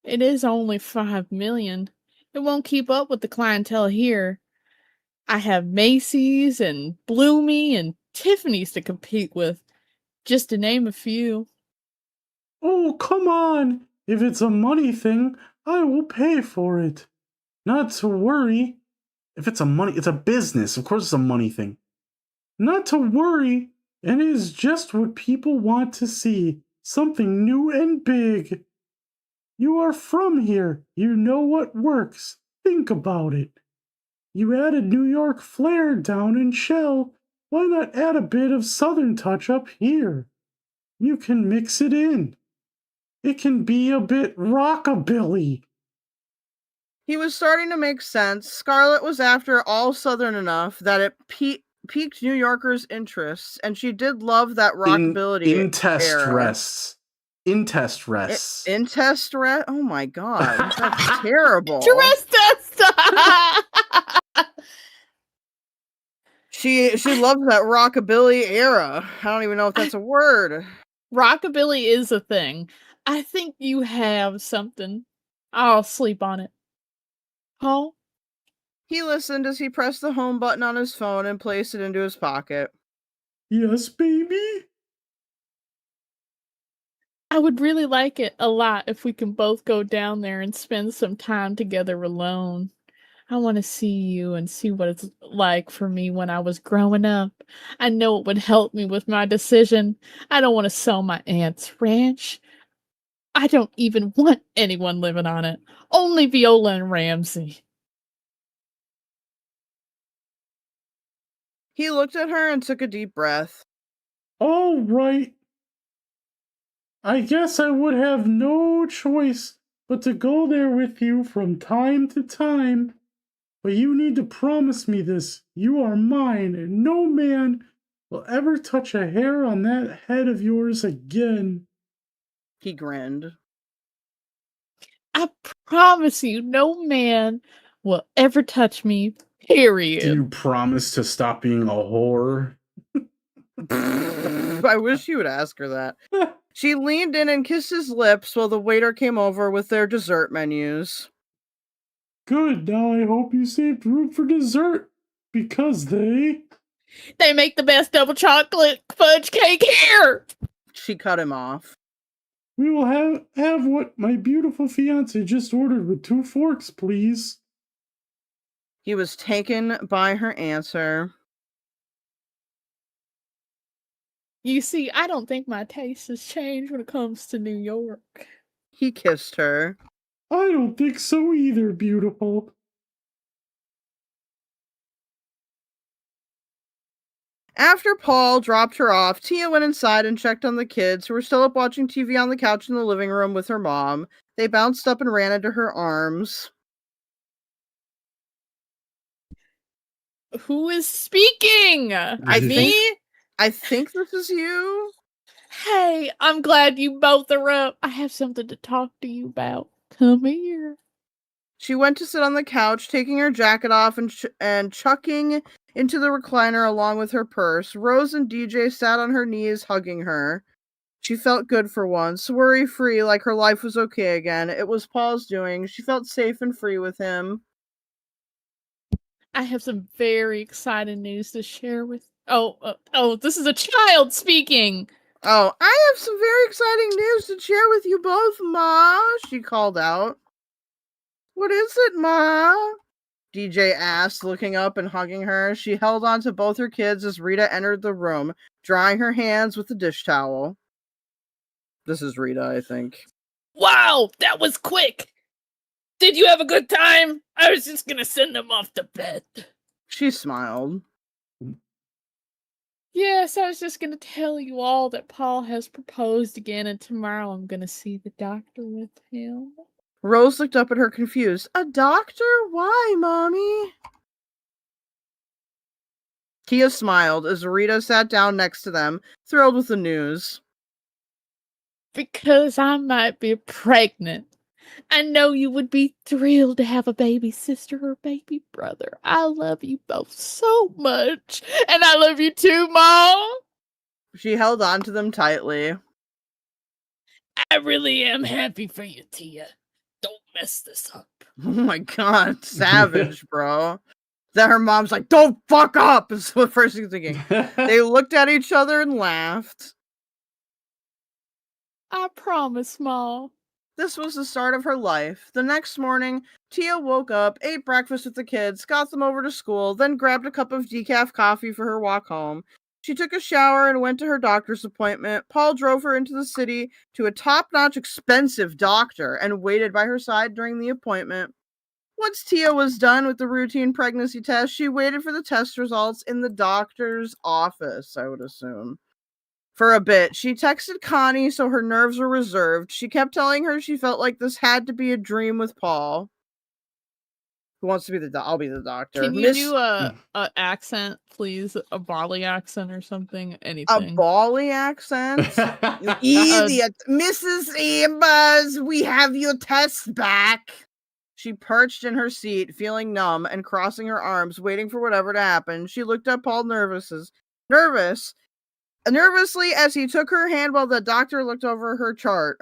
It is only 5 million. It won't keep up with the clientele here. I have Macy's and Bloomy and Tiffany's to compete with, just to name a few. Oh, come on. If it's a money thing, I will pay for it. Not to worry. If it's a business. Of course it's a money thing. Not to worry. It is just what people want to see. Something new and big. You are from here. You know what works. Think about it. You added New York flair down in Shell. Why not add a bit of Southern touch up here? You can mix it in. It can be a bit rockabilly. He was starting to make sense. Scarlett was, after all, Southern enough that it piqued New Yorkers' interests, and she did love that rockabilly in test era. rests. In test rests. In test rest? Oh my god, that's terrible. Dress test! She loves that rockabilly era. I don't even know if that's a word. Rockabilly is a thing. I think you have something. I'll sleep on it. Huh? He listened as he pressed the home button on his phone and placed it into his pocket. Yes, baby? I would really like it a lot if we can both go down there and spend some time together alone. I want to see you and see what it's like for me when I was growing up. I know it would help me with my decision. I don't want to sell my aunt's ranch. I don't even want anyone living on it. Only Viola and Ramsey. He looked at her and took a deep breath. All right. I guess I would have no choice but to go there with you from time to time. But you need to promise me this. You are mine, and no man will ever touch a hair on that head of yours again. He grinned. I promise you, no man will ever touch me, period. Do you promise to stop being a whore? I wish you would ask her that. She leaned in and kissed his lips while the waiter came over with their dessert menus. Good, now I hope you saved room for dessert, because they make the best double chocolate fudge cake here! She cut him off. We will have what my beautiful fiancé just ordered with 2 forks, please. He was taken by her answer. You see, I don't think my taste has changed when it comes to New York. He kissed her. I don't think so either, beautiful. After Paul dropped her off, Tia went inside and checked on the kids, who were still up watching TV on the couch in the living room with her mom. They bounced up and ran into her arms. Who is speaking? I think this is you. Hey, I'm glad you both are up. I have something to talk to you about. Come here. She went to sit on the couch, taking her jacket off and chucking into the recliner along with her purse. Rose and DJ sat on her knees, hugging her. She felt good for once, worry-free, like her life was okay again. It was Paul's doing. She felt safe and free with him. I have some very exciting news to share with. Oh, this is a child speaking. Oh, I have some very exciting news to share with you both, Ma, she called out. What is it, Ma? DJ asked, looking up and hugging her. She held on to both her kids as Rita entered the room, drying her hands with the dish towel. This is Rita, I think. Wow, that was quick. Did you have a good time? I was just gonna send them off to bed. She smiled. Yes, I was just going to tell you all that Paul has proposed again, and tomorrow I'm going to see the doctor with him. Rose looked up at her confused. A doctor? Why, Mommy? Tia smiled as Rita sat down next to them, thrilled with the news. Because I might be pregnant. I know you would be thrilled to have a baby sister or baby brother. I love you both so much. And I love you too, Mom. She held on to them tightly. I really am happy for you, Tia. Don't mess this up. Oh my god, savage, bro. That her mom's like, don't fuck up, is what first thing thinking. They looked at each other and laughed. I promise, Mom. This was the start of her life. The next morning, Tia woke up, ate breakfast with the kids, got them over to school, then grabbed a cup of decaf coffee for her walk home. She took a shower and went to her doctor's appointment. Paul drove her into the city to a top-notch expensive doctor and waited by her side during the appointment. Once Tia was done with the routine pregnancy test, she waited for the test results in the doctor's office, I would assume. For a bit, she texted Connie so her nerves were reserved. She kept telling her she felt like this had to be a dream with Paul. Who wants to be I'll be the doctor. Can you do a accent, please? A Bali accent or something? Anything. A Bali accent? Idiot. Mrs. Ambers, we have your test back. She perched in her seat, feeling numb and crossing her arms, waiting for whatever to happen. She looked at Paul nervously as he took her hand while the doctor looked over her chart.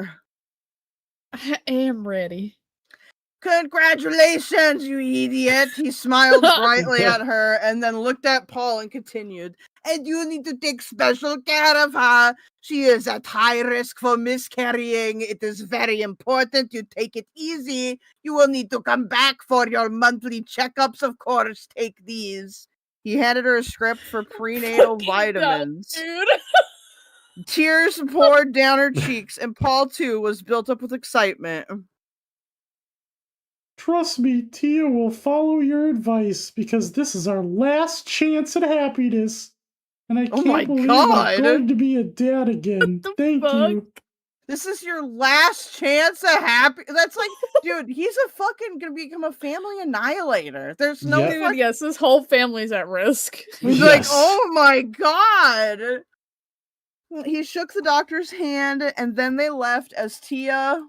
I am ready. Congratulations, you idiot. He smiled brightly at her and then looked at Paul and continued. And you need to take special care of her. She is at high risk for miscarrying. It is very important you take it easy. You will need to come back for your monthly checkups, of course. Take these. He handed her a script for prenatal vitamins. Dude. Tears poured down her cheeks, and Paul, too, was built up with excitement. Trust me, Tia will follow your advice because this is our last chance at happiness. And I can't believe I'm going to be a dad again. Thank you. This is your last chance at happy. That's like, dude, he's gonna become a family annihilator. There's no Dude, yes, this whole family's at risk. He's like, oh my god. He shook the doctor's hand and then they left as Tia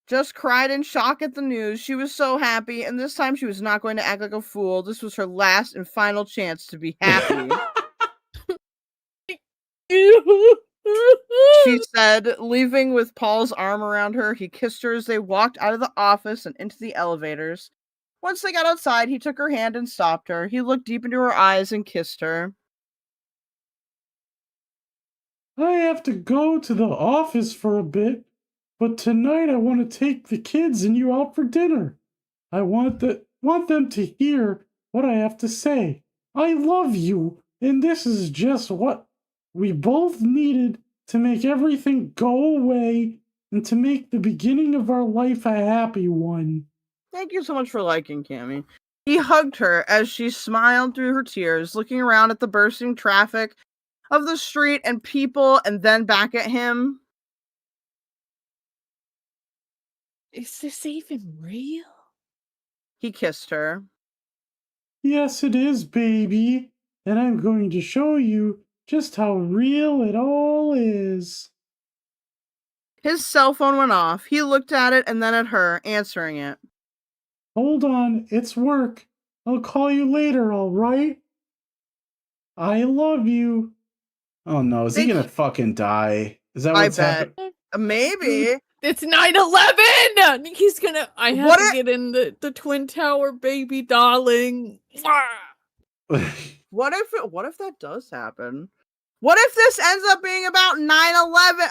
just cried in shock at the news. She was so happy, and this time she was not going to act like a fool. This was her last and final chance to be happy. She said, leaving with Paul's arm around her. He kissed her as they walked out of the office and into the elevators. Once they got outside, he took her hand and stopped her. He looked deep into her eyes and kissed her. I have to go to the office for a bit, but tonight I want to take the kids and you out for dinner. I want them to hear what I have to say. I love you, and this is just what we both needed to make everything go away and to make the beginning of our life a happy one. Thank you so much for liking, Cammy. He hugged her as she smiled through her tears, looking around at the bursting traffic of the street and people, and then back at him. Is this even real? He kissed her. Yes, it is, baby. And I'm going to show you just how real it all is. His cell phone went off. He looked at it and then at her, answering it. Hold on, it's work. I'll call you later, alright? I love you. Oh no, is he gonna fucking die? Is that I what's bet. happening? Maybe. It's 9/11! He's gonna. I have What to if- get in the Twin Tower, baby darling. What if that does happen? What if this ends up being about 9/11?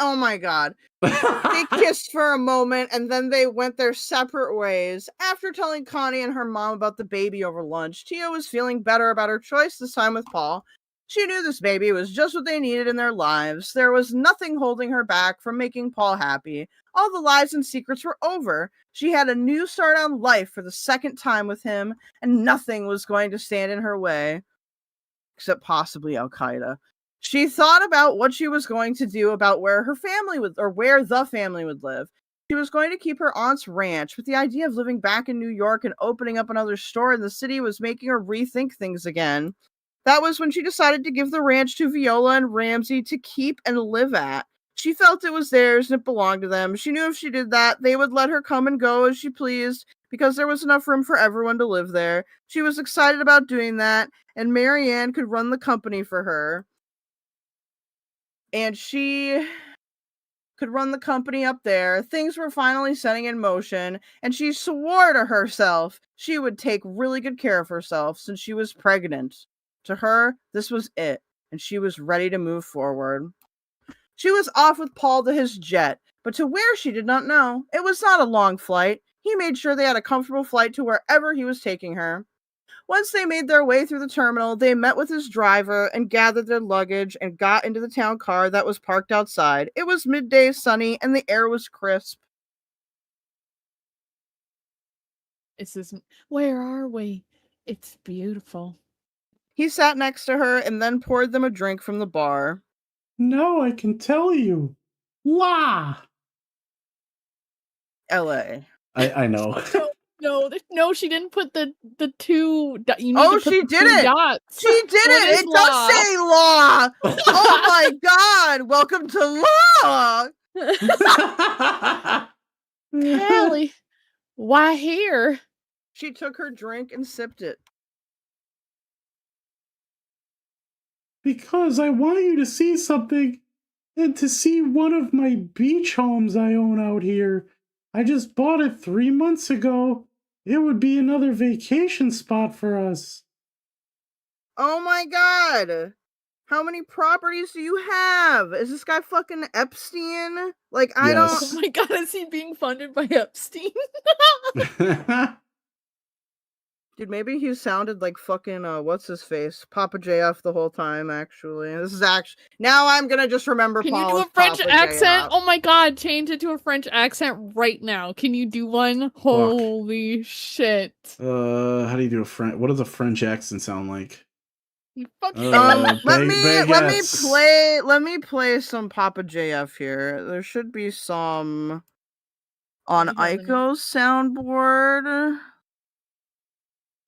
Oh my god. They kissed for a moment and then they went their separate ways. After telling Connie and her mom about the baby over lunch, Tia was feeling better about her choice this time with Paul. She knew this baby was just what they needed in their lives. There was nothing holding her back from making Paul happy. All the lies and secrets were over. She had a new start on life for the second time with him, and nothing was going to stand in her way. Except possibly Al-Qaeda. She thought about what she was going to do about where her family would, or where the family would live. She was going to keep her aunt's ranch, but the idea of living back in New York and opening up another store in the city was making her rethink things again. That was when she decided to give the ranch to Viola and Ramsey to keep and live at. She felt it was theirs and it belonged to them. She knew if she did that, they would let her come and go as she pleased because there was enough room for everyone to live there. She was excited about doing that, and Marianne could run the company for her. And she could run the company up there. Things were finally setting in motion, and she swore to herself she would take really good care of herself since she was pregnant. To her, this was it, and she was ready to move forward. She was off with Paul to his jet, but to where she did not know. It was not a long flight. He made sure they had a comfortable flight to wherever he was taking her. Once they made their way through the terminal, they met with his driver and gathered their luggage and got into the town car that was parked outside. It was midday, sunny, and the air was crisp. Where are we? It's beautiful. He sat next to her and then poured them a drink from the bar. Now I can tell you. La! L.A. I know. No, she didn't put the two. You need Oh, to put she the did two it! dots. She did What it! is It law? does say law! Oh my god! Welcome to law! Hallie, why here? She took her drink and sipped it. Because I want you to see something, and to see one of my beach homes I own out here. I just bought it 3 months ago. It would be another vacation spot for us. Oh my god! How many properties do you have? Is this guy fucking Epstein? Like, I Yes. Oh my god, is he being funded by Epstein? Dude, maybe he sounded like fucking, what's his face? Papa JF the whole time, actually. This is actually... Now I'm gonna just remember Can Paul you do as a French Papa accent? JF. Oh my god, change it to a French accent right now. Can you do one? Holy shit. How do you do a French? What does a French accent sound like? You fucking Let baguettes. me play some Papa JF here. There should be some on You have any- Aiko's soundboard.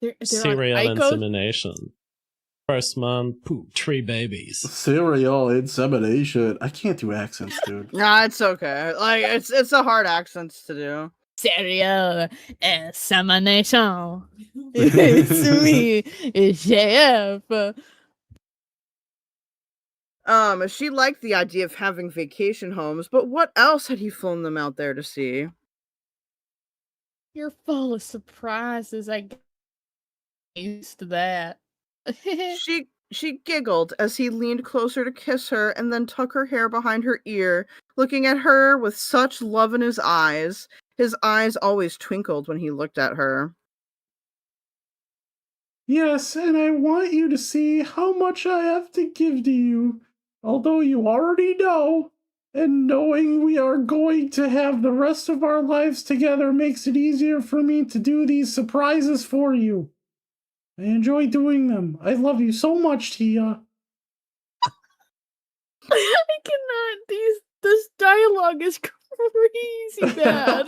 They're on Serial Ico. insemination. First man poop 3 babies. Serial insemination. I can't do accents, dude. Nah, it's okay. Like, it's a hard accents to do. Serial insemination. It's me, it's JF. She liked the idea of having vacation homes, but what else had he flown them out there to see? You're full of surprises. I get used to that. She giggled as he leaned closer to kiss her and then tuck her hair behind her ear, looking at her with such love in his eyes. His eyes always twinkled when he looked at her. Yes, and I want you to see how much I have to give to you, although you already know, and knowing we are going to have the rest of our lives together makes it easier for me to do these surprises for you. I enjoy doing them. I love you so much, Tia. I cannot. This dialogue is crazy bad.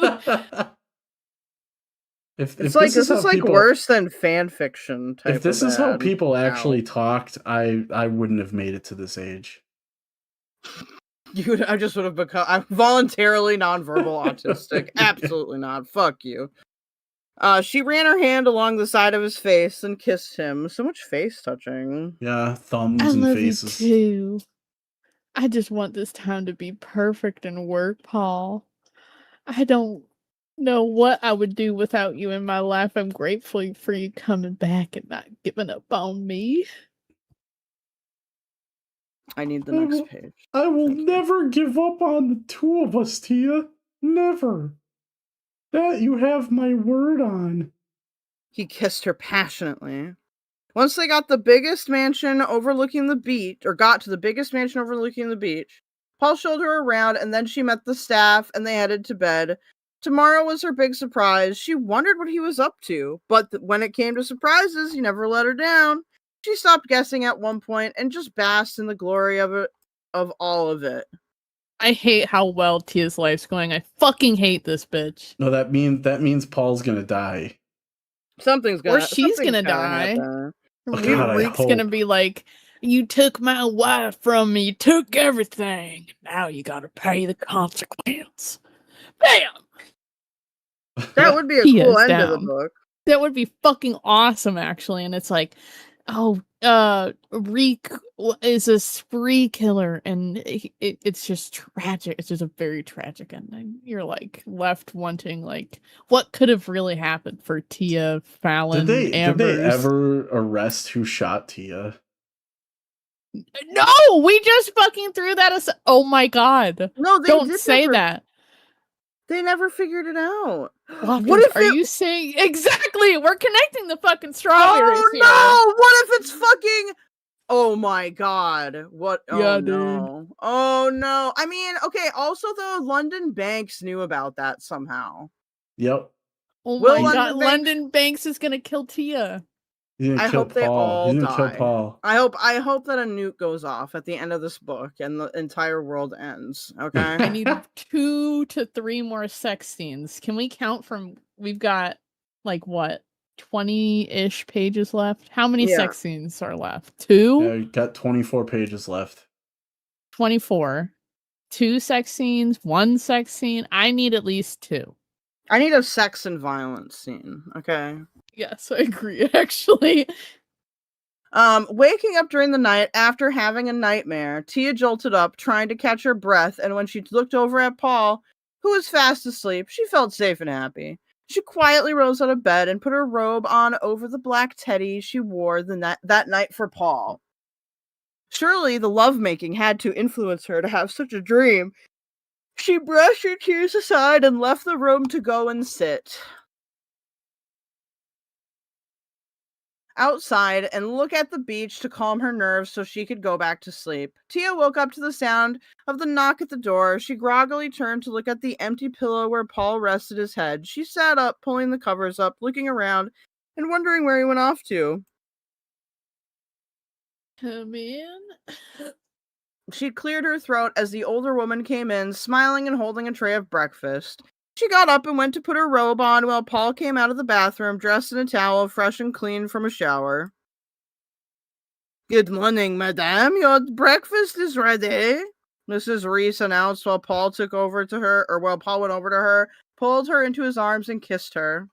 If It's if like this this is how like people, worse than fan fiction type. if this of is how bad. people Ow. actually talked, I wouldn't have made it to this age. I just would have become. I'm voluntarily nonverbal autistic. Absolutely not. Fuck you. She ran her hand along the side of his face and kissed him. So much face touching. Yeah, I thumbs and love faces. you too. I just want this time to be perfect and work, Paul. I don't know what I would do without you in my life. I'm grateful for you coming back and not giving up on me. I need the I next will- page. I will Thank you. never give up on the two of us, Tia. Never. That you have my word on. He kissed her passionately. Once they got the biggest mansion overlooking the beach, or got to the biggest mansion overlooking the beach, Paul showed her around and then she met the staff and they headed to bed. Tomorrow was her big surprise. She wondered what he was up to, but when it came to surprises, he never let her down. She stopped guessing at one point and just basked in the glory of all of it. I hate how well Tia's life's going. I fucking hate this bitch. No, that means Paul's gonna die. Something's She's gonna die. happen. Oh, God, I Rick's gonna hope. be like, you took my wife from me, you took everything. Now you gotta pay the consequence. Bam! That would be a He cool is end to the down. book. That would be fucking awesome, actually. And it's like, Reek is a spree killer, and it's just tragic. It's just a very tragic ending. You're like left wanting, like, what could have really happened for Tia, Fallon, Did they Amber's? ever arrest who shot Tia? No, we just fucking threw that as. Oh my god! No, they Don't did say never, that. They never figured it out. Waffles, What if are it? you saying exactly? We're connecting the fucking strawberries Oh here. no! What if it's fucking? Oh my god! What? Yeah, Oh dude. no! Oh no! I mean, okay. Also, though, London Banks knew about that somehow. Yep. Oh Will my London god, Banks- London Banks is gonna kill Tia. He's gonna I kill hope they Paul. all He's gonna kill die. Paul. I hope that a nuke goes off at the end of this book and the entire world ends. Okay. I need 2 to 3 more sex scenes. Can we count from? We've got like what, 20-ish pages left. How many Yeah. sex scenes are left? 2? Yeah, we got 24 pages left. 24. 2 sex scenes, 1 sex scene. I need at least 2. I need a sex and violence scene. Okay. Yes, I agree. Actually, Waking up during the night after having a nightmare, Tia jolted up, trying to catch her breath, and when she looked over at Paul, who was fast asleep, she felt safe and happy. She quietly rose out of bed and put her robe on over the black teddy she wore that night for Paul. Surely the lovemaking had to influence her to have such a dream. She brushed her tears aside and left the room to go and sit outside and look at the beach to calm her nerves so she could go back to sleep. Tia woke up to the sound of the knock at the door. She groggily turned to look at the empty pillow where Paul rested his head. She sat up, pulling the covers up, looking around, and wondering where he went off to. come in. She cleared her throat as the older woman came in, smiling and holding a tray of breakfast. She got up and went to put her robe on while Paul came out of the bathroom, dressed in a towel, fresh and clean from a shower. Good morning, madame. Your breakfast is ready, Mrs. Reese announced while Paul went over to her, pulled her into his arms, and kissed her.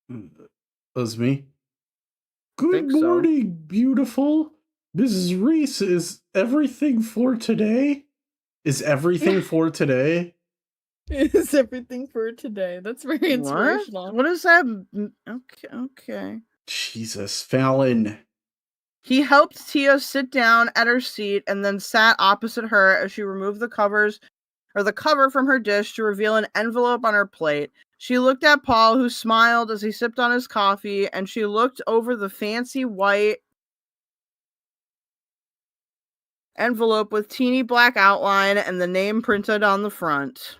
That was me. Good Think so. morning, beautiful. Mrs. Reese, is everything for today? Is everything for today? Is everything for today. That's very inspirational. What does that? Okay. Jesus, Fallon. He helped Tia sit down at her seat and then sat opposite her as she removed the cover from her dish to reveal an envelope on her plate. She looked at Paul, who smiled as he sipped on his coffee, and she looked over the fancy white envelope with teeny black outline and the name printed on the front.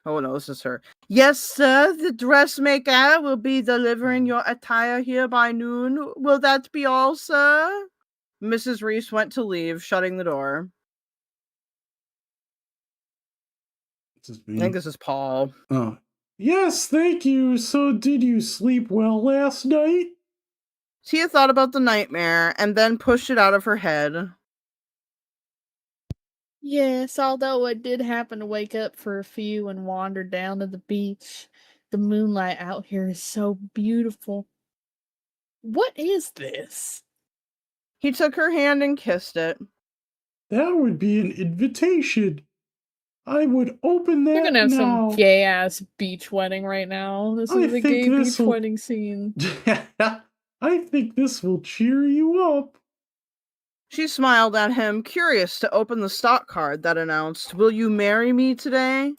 Oh no, this is her. Yes, sir, the dressmaker will be delivering your attire here by noon. Will that be all, sir? Mrs. Reese went to leave, shutting the door. This is I me. think this is Paul. Oh. Yes, thank you. So did you sleep well last night? Tia thought about the nightmare and then pushed it out of her head. Yes, although I did happen to wake up for a few and wander down to the beach. The moonlight out here is so beautiful. What is this? He took her hand and kissed it. That would be an invitation. I would open They're that gonna have now. some gay ass beach wedding right now. This I is a think gay beach this'll- wedding scene. I think this will cheer you up. She smiled at him, curious to open the stock card that announced, "Will you marry me today?"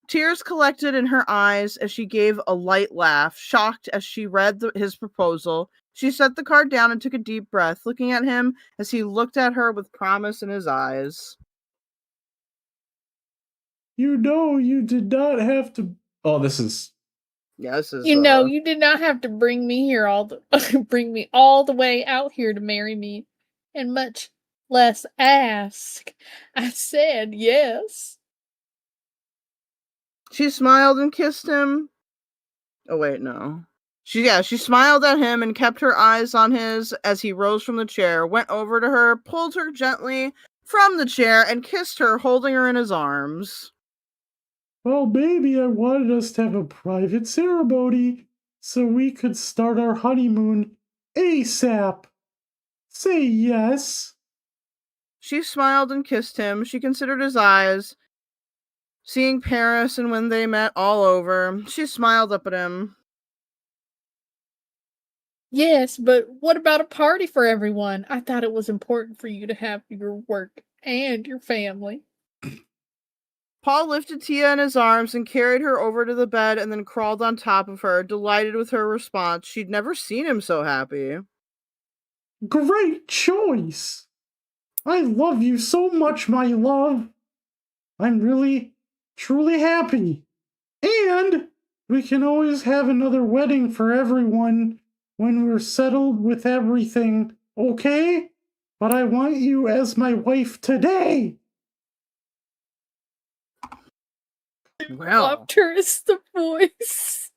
Tears collected in her eyes as she gave a light laugh, shocked as she read his proposal. She set the card down and took a deep breath, looking at him as he looked at her with promise in his eyes. You know you did not have to... Oh, this is... Yeah, this is... You know, you did not have to bring me here bring me all the way out here to marry me, and much less ask. I said yes. She smiled and kissed him. Oh, wait, no. She smiled at him and kept her eyes on his as he rose from the chair, went over to her, pulled her gently from the chair, and kissed her, holding her in his arms. Well, baby, I wanted us to have a private ceremony so we could start our honeymoon ASAP. Say yes. She smiled and kissed him. She considered his eyes, seeing Paris and when they met all over. She smiled up at him. Yes, but what about a party for everyone? I thought it was important for you to have your work and your family. Paul lifted Tia in his arms and carried her over to the bed and then crawled on top of her, delighted with her response. She'd never seen him so happy. Great choice. I love you so much, my love. I'm really, truly happy. And we can always have another wedding for everyone when we're settled with everything, okay? But I want you as my wife today. Well, Loved her as the voice.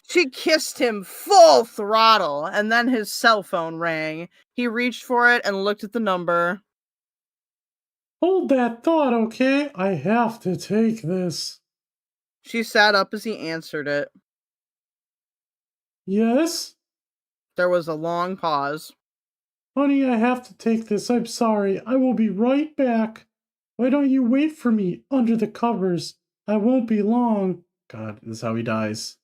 she kissed him full throttle, and then his cell phone rang. He reached for it and looked at the number. Hold that thought, okay? I have to take this. She sat up as he answered it. Yes? There was a long pause. Honey, I have to take this. I'm sorry. I will be right back. Why don't you wait for me under the covers? I won't be long. God, this is how he dies.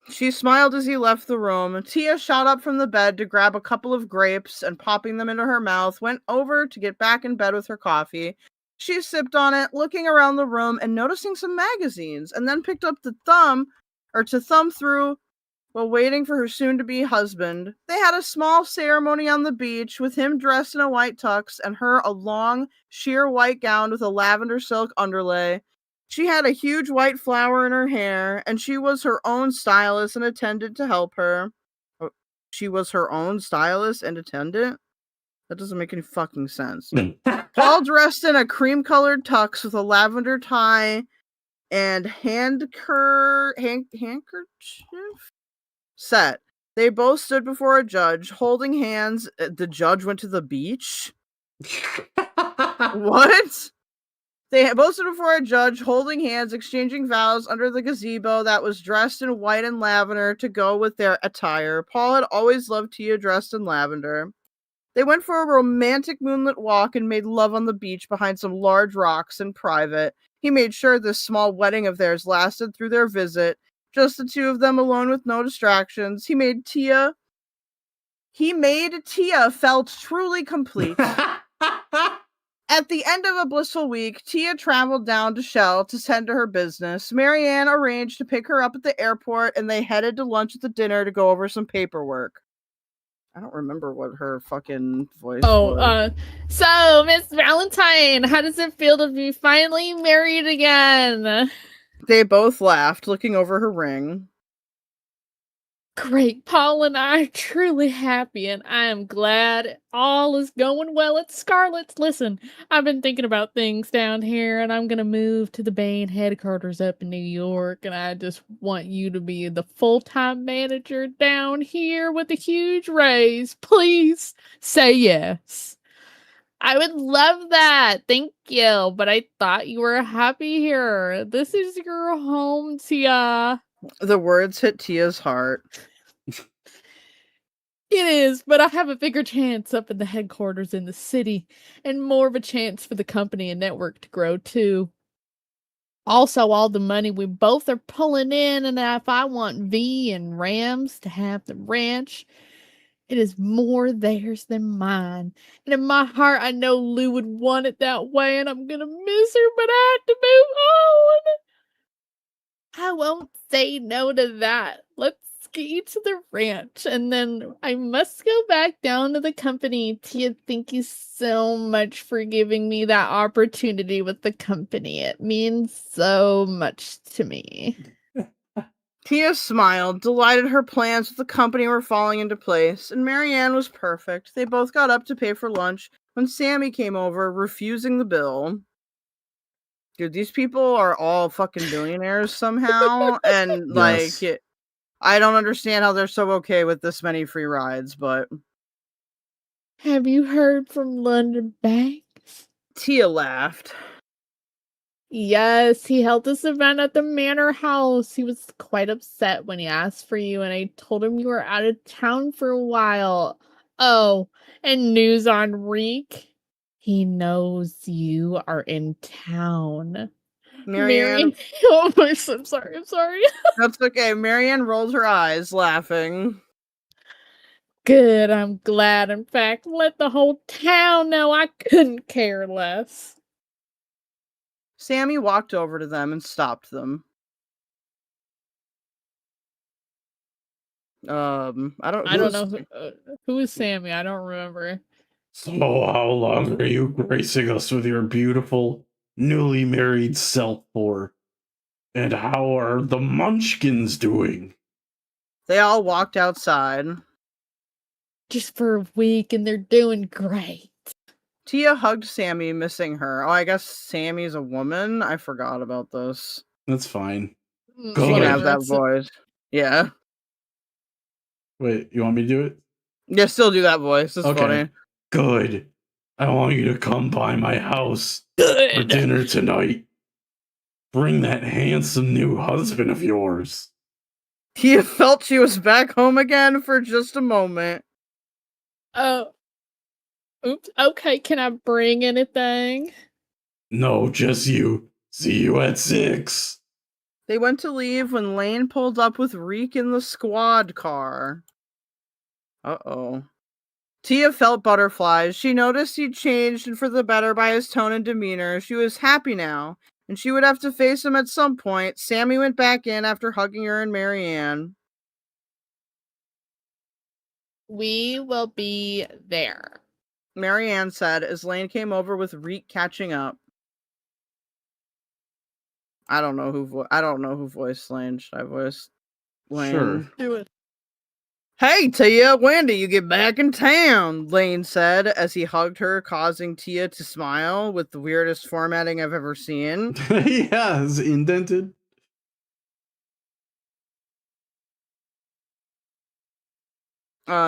She smiled as he left the room. Tia shot up from the bed to grab a couple of grapes and, popping them into her mouth, went over to get back in bed with her coffee. She sipped on it, looking around the room and noticing some magazines, and then picked up to thumb through while waiting for her soon-to-be husband. They had a small ceremony on the beach, with him dressed in a white tux and her a long, sheer white gown with a lavender silk underlay. She had a huge white flower in her hair, and she was her own stylist and attendant to help her. She was her own stylist and attendant? That doesn't make any fucking sense. Paul dressed in a cream-colored tux with a lavender tie and handkerchief set. They both stood before a judge, holding hands. The judge went to the beach? What? They both stood before a judge, holding hands, exchanging vows under the gazebo that was dressed in white and lavender to go with their attire. Paul had always loved Tia dressed in lavender. They went for a romantic moonlit walk and made love on the beach behind some large rocks in private. He made sure this small wedding of theirs lasted through their visit. Just the two of them alone with no distractions. He made Tia felt truly complete. At the end of a blissful week, Tia traveled down to Shell to tend to her business. Marianne arranged to pick her up at the airport, and they headed to lunch at the dinner to go over some paperwork. I don't remember what her fucking voice Oh, was. so Miss Valentine, how does it feel to be finally married again? They both laughed, looking over her ring. Great, Paul and I are truly happy, and I am glad all is going well at Scarlet's. Listen, I've been thinking about things down here, and I'm gonna move to the Bane headquarters up in New York, and I just want you to be the full-time manager down here with a huge raise. Please say yes. I would love that. Thank you. But I thought you were happy here. This is your home, Tia. The words hit Tia's heart. It is, but I have a bigger chance up in the headquarters in the city, and more of a chance for the company and network to grow too. Also, all the money we both are pulling in, and if I want V and Rams to have the ranch, it is more theirs than mine. And in my heart, I know Lou would want it that way, and I'm gonna miss her, but I have to move on. I won't say no to that. Let's get you to the ranch, and then I must go back down to the company. Tia, thank you so much for giving me that opportunity with the company. It means so much to me. Tia smiled, delighted her plans with the company were falling into place, and Marianne was perfect. They both got up to pay for lunch when Sammy came over, refusing the bill. Dude, these people are all fucking billionaires somehow, and Yes. I don't understand how they're so okay with this many free rides, but Have you heard from London Banks? Tia laughed. Yes, he held this event at the manor house. He was quite upset when he asked for you, and I told him you were out of town for a while. Oh, and news on Reek. He knows you are in town. Marianne, Oh my, I'm sorry, I'm sorry. that's okay. Marianne rolled her eyes, laughing. Good, I'm glad. In fact, let the whole town know I couldn't care less. Sammy walked over to them and stopped them. I don't. I don't know who is Sammy. I don't remember. So how long are you gracing us with your beautiful, newly married self for? And how are the Munchkins doing? They all walked outside. Just for a week, and they're doing great. Tia hugged Sammy, missing her. Oh, I guess Sammy's a woman? I forgot about this. That's fine. She Go can ahead. have that voice. Yeah. Wait, you want me to do it? Yeah, still do that voice. It's Okay. funny. Good. I want you to come by my house for Good. dinner tonight. Bring that handsome new husband of yours. Tia felt she was back home again for just a moment. Oh. Oops. Okay, can I bring anything? No, just you. See you at 6. They went to leave when Lane pulled up with Reek in the squad car. Uh-oh. Tia felt butterflies. She noticed he'd changed and for the better by his tone and demeanor. She was happy now, and she would have to face him at some point. Sammy went back in after hugging her and Marianne. We will be there. Marianne said as Lane came over with Reek catching up. I don't know who voiced Lane. Should I voice Lane? Sure. Do it. Hey, Tia, when do you get back in town? Lane said as he hugged her, causing Tia to smile with the weirdest formatting I've ever seen. Yeah, it's indented.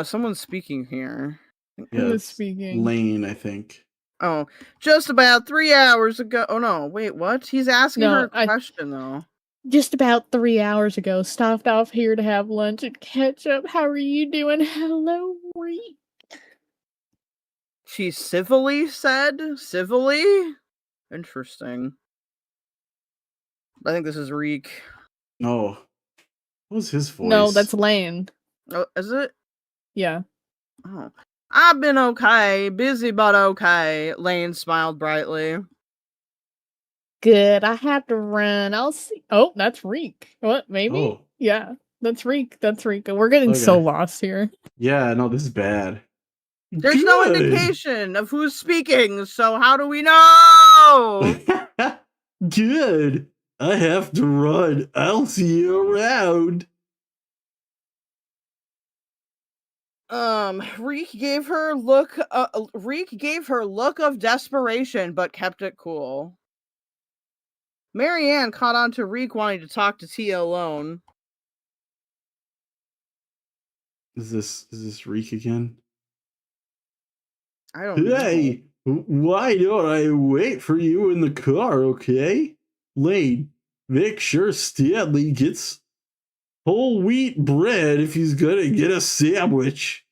Someone's speaking here. Yeah, Who is it's speaking? Lane, I think. Oh, just about 3 hours ago. Oh no, wait, what? He's asking No, her a question though. Just about 3 hours ago, stopped off here to have lunch and catch up. How are you doing? Hello, Reek. She civilly said? Civilly? Interesting. I think this is Reek. No. What was his voice? No, that's Lane. Oh, is it? Yeah. Oh. I've been okay. Busy, but okay. Lane smiled brightly. Good. I have to run. I'll see. Oh, that's Reek. What? Maybe? Oh. Yeah. That's Reek. That's Reek. We're getting so Okay. lost here. Yeah, no, this is bad. There's no indication of who's speaking, so how do we know? Good. I have to run. I'll see you around. Reek gave her look of desperation, but kept it cool. Marianne caught on to Reek wanting to talk to Tia alone. Is this Reek again? I don't know. Hey, why don't I wait for you in the car, okay? Lane, make sure Stanley gets whole wheat bread if he's gonna get a sandwich.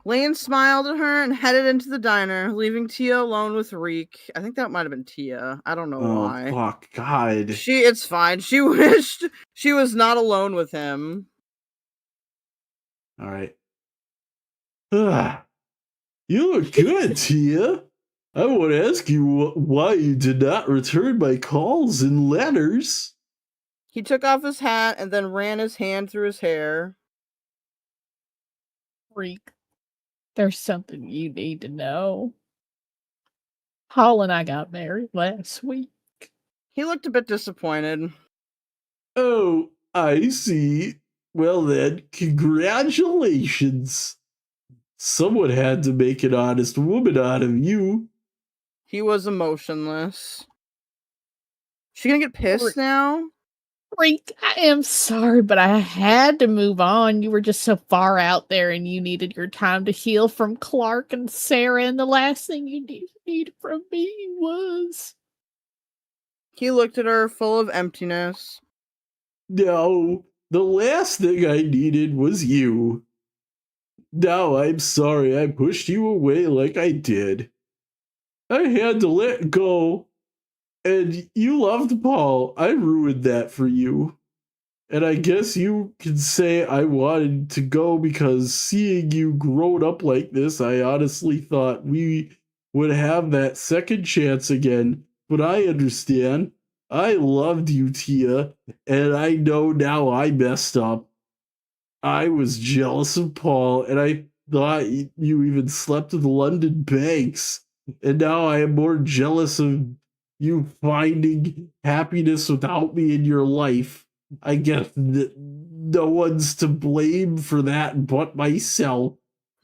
Lane smiled at her and headed into the diner, leaving Tia alone with Reek. I think that might have been Tia. I don't know why. Oh, fuck, God. It's fine. She wished she was not alone with him. All right. You look good, Tia. I want to ask you why you did not return my calls and letters. He took off his hat and then ran his hand through his hair. Reek, there's something you need to know. Paul and I got married last week. He looked a bit disappointed. Oh, I see. Well then, congratulations. Someone had to make an honest woman out of you. He was emotionless. She gonna get pissed now? Reek, I am sorry, but I had to move on. You were just so far out there and you needed your time to heal from Clark and Sarah, and the last thing you needed from me was... He looked at her full of emptiness. No, the last thing I needed was you. Now I'm sorry I pushed you away like I did. I had to let go. And you loved Paul. I ruined that for you. And I guess you can say I wanted to go because seeing you grown up like this, I honestly thought we would have that second chance again. But I understand. I loved you, Tia, and I know now I messed up. I was jealous of Paul, and I thought you even slept with London Banks. And now I am more jealous of you finding happiness without me in your life. I guess no one's to blame for that but myself.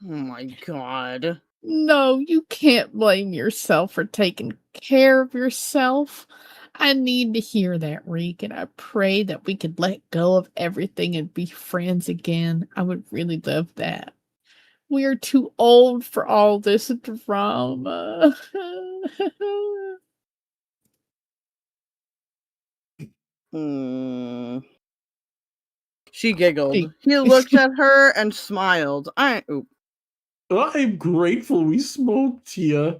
Oh my god. No, you can't blame yourself for taking care of yourself. I need to hear that, Reek, and I pray that we could let go of everything and be friends again. I would really love that. We are too old for all this drama. She giggled. He looked at her and smiled. I'm grateful we spoke, Tia,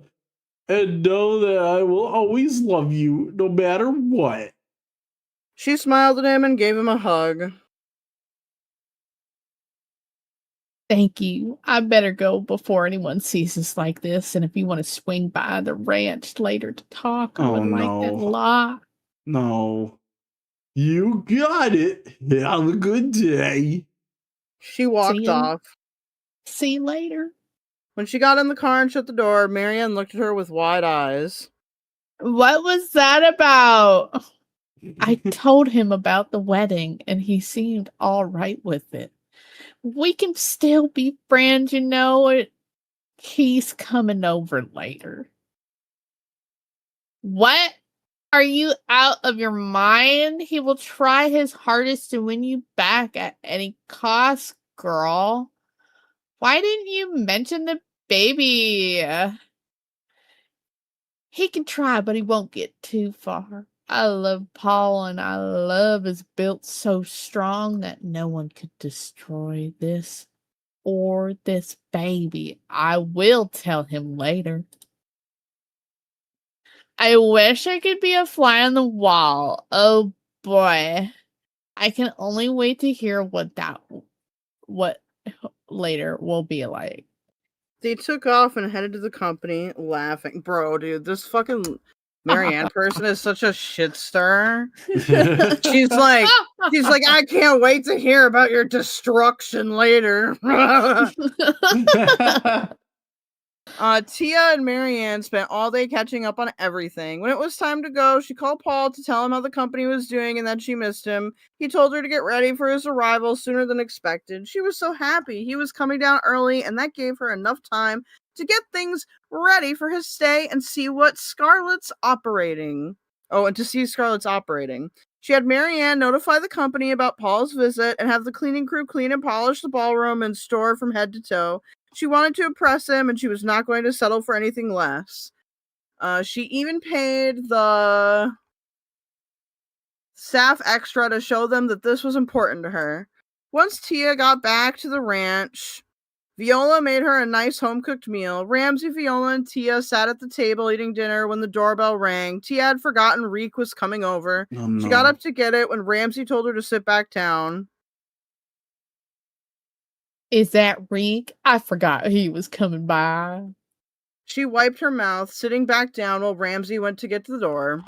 and know that I will always love you, no matter what. She smiled at him and gave him a hug. Thank you. I better go before anyone sees us like this, and if you want to swing by the ranch later to talk, I would like that a lot. No. You got it. Have a good day. She walked off. See you later. When she got in the car and shut the door, Marianne looked at her with wide eyes. What was that about? I told him about the wedding, and he seemed all right with it. We can still be friends, you know. He's coming over later. What? Are you out of your mind? He will try his hardest to win you back at any cost, girl. Why didn't you mention the baby? He can try, but he won't get too far. I love Paul, and I love is built so strong that no one could destroy this or this baby. I will tell him later. I wish I could be a fly on the wall. Oh boy. I can only wait to hear what later will be like. They took off and headed to the company, laughing. Bro, dude, this fucking Marianne person is such a shit stirrer. She's like, I can't wait to hear about your destruction later. Tia and Marianne spent all day catching up on everything. When it was time to go, she called Paul to tell him how the company was doing and that she missed him. He told her to get ready for his arrival sooner than expected. She was so happy. He was coming down early, and that gave her enough time to get things ready for his stay and see what Scarlett's operating. Oh, and to see Scarlett's operating. She had Marianne notify the company about Paul's visit and have the cleaning crew clean and polish the ballroom and store from head to toe. She wanted to impress him, and she was not going to settle for anything less. She even paid the staff extra to show them that this was important to her. Once Tia got back to the ranch, Viola made her a nice home-cooked meal. Ramsey, Viola, and Tia sat at the table eating dinner when the doorbell rang. Tia had forgotten Reek was coming over. Oh, no. She got up to get it when Ramsey told her to sit back down. Is that Reek? I forgot he was coming by. She wiped her mouth, sitting back down while Ramsey went to get to the door.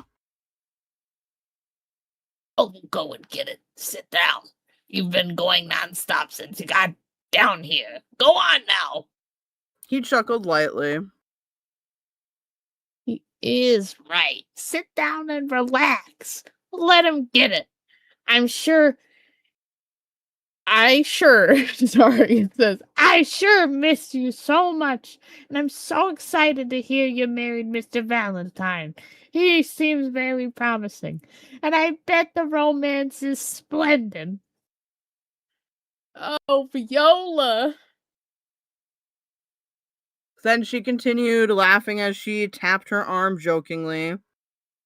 Oh, go and get it. Sit down. You've been going nonstop since you got down here. Go on now. He chuckled lightly. He is right. Sit down and relax. Let him get it. Sorry, it says, I sure miss you so much, and I'm so excited to hear you married Mr. Valentine. He seems very promising, and I bet the romance is splendid. Oh, Viola. Then she continued, laughing as she tapped her arm jokingly.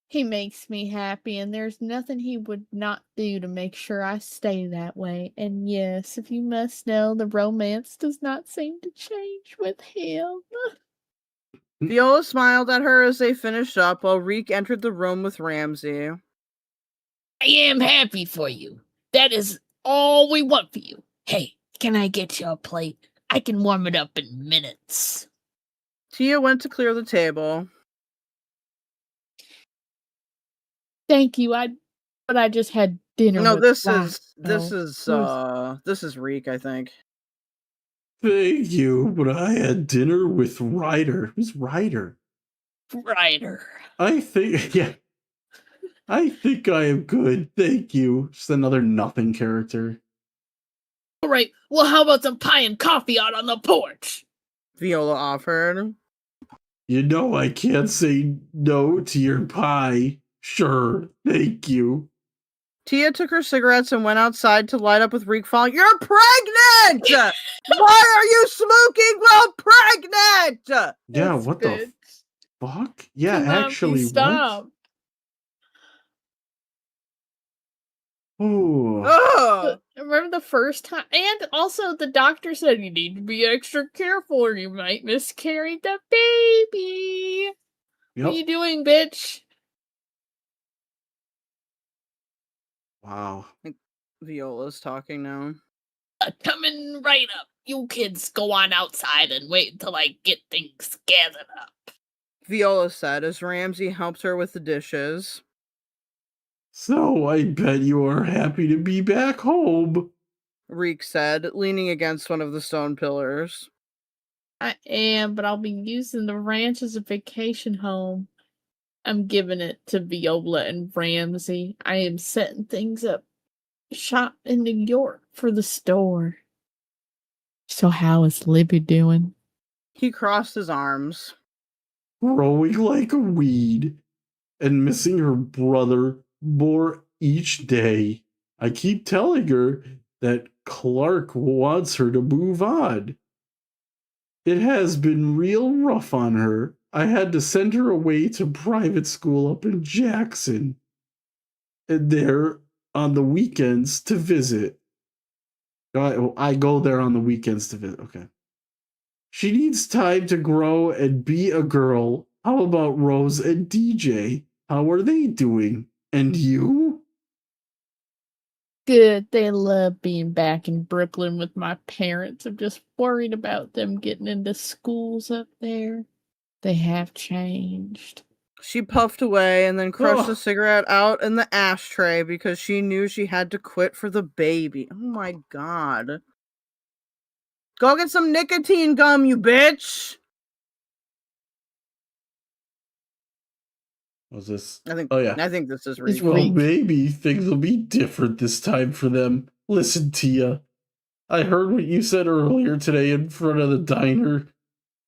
He makes me happy, and there's nothing he would not do to make sure I stay that way. And yes, if you must know, the romance does not seem to change with him. Viola smiled at her as they finished up while Reek entered the room with Ramsey. I am happy for you. That is all we want for you. Hey, can I get you a plate? I can warm it up in minutes. Tia went to clear the table. Thank you. But I just had dinner. No, with this Ryder. is Reek, I think. Thank you, but I had dinner with Ryder. Who's Ryder? Ryder. I think I am good. Thank you. Just another nothing character. All right, well, how about some pie and coffee out on the porch? Viola offered. You know I can't say no to your pie. Sure, thank you. Tia took her cigarettes and went outside to light up with Reek falling. You're pregnant! Why are you smoking while pregnant? Yeah, This what bitch the fuck? Yeah, cannot be actually, what? stopped. Oh, Ugh. Remember the first time? And also the doctor said you need to be extra careful or you might miscarry the baby. What are you yep. doing, bitch? Wow. Viola's talking now. Coming right up. You kids go on outside and wait until I get things gathered up. Viola said as Ramsey helped her with the dishes. So I bet you are happy to be back home. Reek said, leaning against one of the stone pillars. I am, but I'll be using the ranch as a vacation home. I'm giving it to Viola and Ramsey. I am setting things up shop in New York for the store. So how is Libby doing? He crossed his arms. Growing like a weed and missing her brother more each day. I keep telling her that Clark wants her to move on. It has been real rough on her. I had to send her away to private school up in Jackson. And there on the weekends to visit. I go there on the weekends to visit. Okay. She needs time to grow and be a girl. How about Rose and DJ? How are they doing? And you? Good. They love being back in Brooklyn with my parents. I'm just worried about them getting into schools up there. They have changed. She puffed away and then crushed the Ugh. cigarette out in the ashtray because she knew she had to quit for the baby. Oh my god. Go get some nicotine gum, you bitch! Was this? I think Oh yeah. this is It's Reek. Well, Reek. maybe things will be different this time for them. Listen, Tia. I heard what you said earlier today in front of the diner,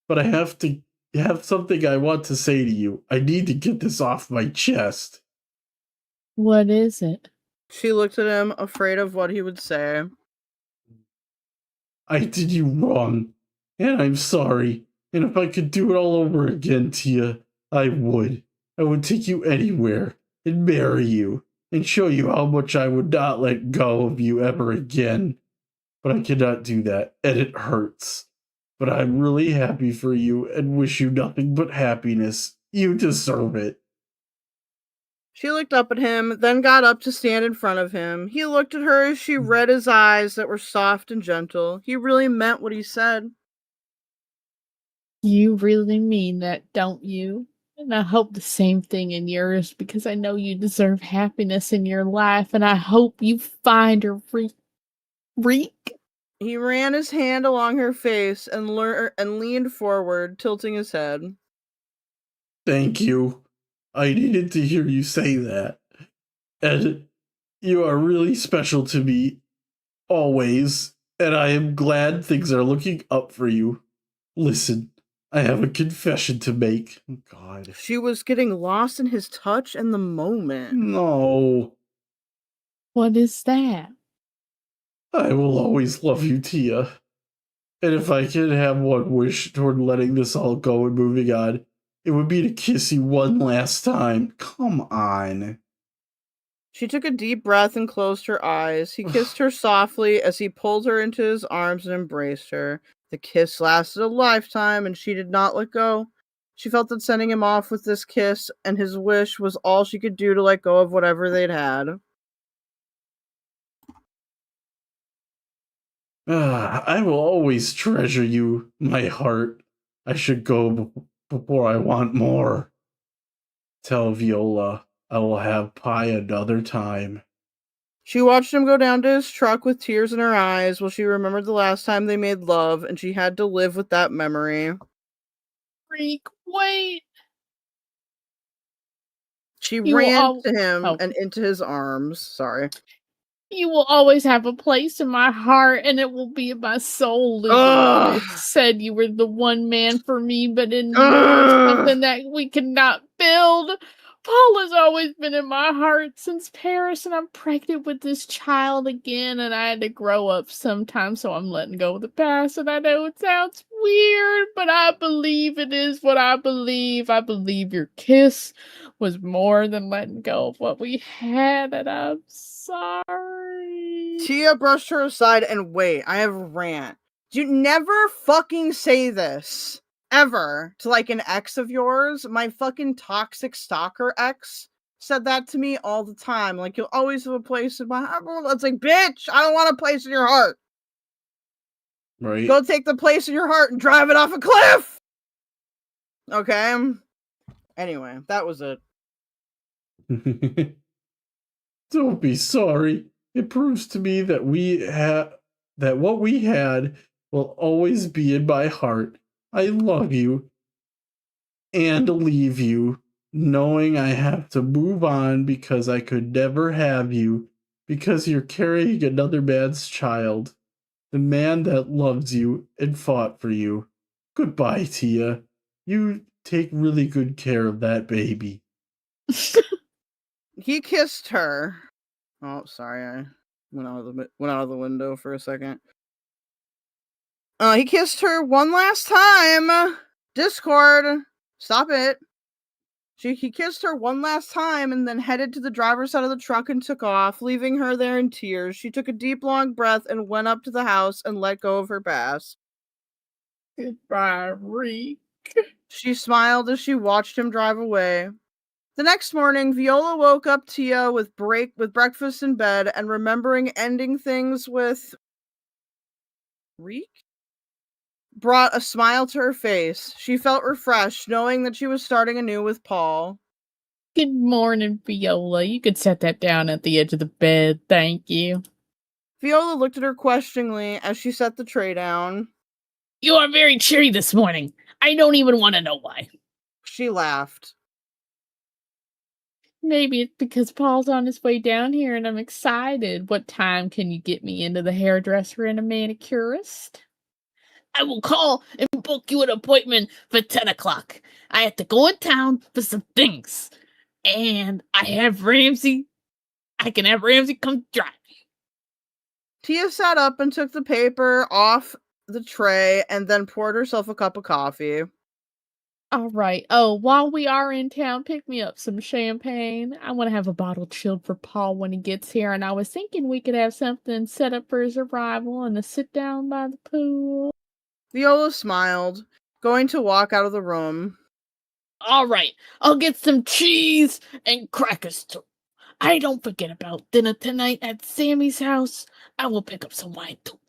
but I have something I want to say to you. I need to get this off my chest. What is it? She looked at him, afraid of what he would say. I did you wrong, and I'm sorry. And if I could do it all over again, Tia, I would. I would take you anywhere and marry you and show you how much I would not let go of you ever again. But I cannot do that, and it hurts. But I'm really happy for you and wish you nothing but happiness. You deserve it. She looked up at him, then got up to stand in front of him. He looked at her as she read his eyes that were soft and gentle. He really meant what he said. You really mean that, don't you? And I hope the same thing in yours because I know you deserve happiness in your life and I hope you find her, Reek. He ran his hand along her face and leaned forward, tilting his head. Thank you. I needed to hear you say that. And you are really special to me, always. And I am glad things are looking up for you. Listen, I have a confession to make. Oh, God. She was getting lost in his touch and the moment. No. What is that? I will always love you, Tia. And if I could have one wish toward letting this all go and moving on, it would be to kiss you one last time. Come on. She took a deep breath and closed her eyes. He kissed her softly as he pulled her into his arms and embraced her. The kiss lasted a lifetime, and she did not let go. She felt that sending him off with this kiss and his wish was all she could do to let go of whatever they'd had. I will always treasure you, my heart. I should go before I want more. Tell Viola I will have pie another time. She watched him go down to his truck with tears in her eyes while she remembered the last time they made love, and she had to live with that memory. Reek, wait. She You ran to him oh. and into his arms. Sorry. You will always have a place in my heart, and it will be in my soul. Luke Ugh. always said you were the one man for me, but in you is something that we cannot build. Paul has always been in my heart since Paris, and I'm pregnant with this child again, and I had to grow up sometime, so I'm letting go of the past, and I know it sounds weird, but I believe it is what I believe. I believe your kiss was more than letting go of what we had, and I'm sorry. Tia brushed her aside and wait, I have a rant. You never fucking say this. Ever. To like an ex of yours. My fucking toxic stalker ex said that to me all the time. Like, you'll always have a place in my heart. It's like, bitch, I don't want a place in your heart. Right? Go take the place in your heart and drive it off a cliff! Okay? Anyway, that was it. Don't be sorry. It proves to me that what we had will always be in my heart. I love you and leave you, knowing I have to move on because I could never have you, because you're carrying another man's child, the man that loves you and fought for you. Goodbye, Tia. You take really good care of that baby. He kissed her. Oh, sorry, I went out of the window for a second. He kissed her one last time. Discord, stop it. He kissed her one last time and then headed to the driver's side of the truck and took off, leaving her there in tears. She took a deep, long breath and went up to the house and let go of her past. Goodbye, Reek. She smiled as she watched him drive away. The next morning, Viola woke up Tia with breakfast in bed and remembering ending things with Reek brought a smile to her face. She felt refreshed, knowing that she was starting anew with Paul. Good morning, Viola. You could set that down at the edge of the bed. Thank you. Viola looked at her questioningly as she set the tray down. You are very cheery this morning. I don't even want to know why. She laughed. Maybe it's because Paul's on his way down here and I'm excited. What time can you get me into the hairdresser and a manicurist? I will call and book you an appointment for 10 o'clock. I have to go in town for some things. And I can have Ramsey come drive me. Tia sat up and took the paper off the tray and then poured herself a cup of coffee. All right. Oh, while we are in town, pick me up some champagne. I want to have a bottle chilled for Paul when he gets here, and I was thinking we could have something set up for his arrival and a sit down by the pool. Viola smiled, going to walk out of the room. All right, I'll get some cheese and crackers too. I don't forget about dinner tonight at Sammy's house. I will pick up some wine too.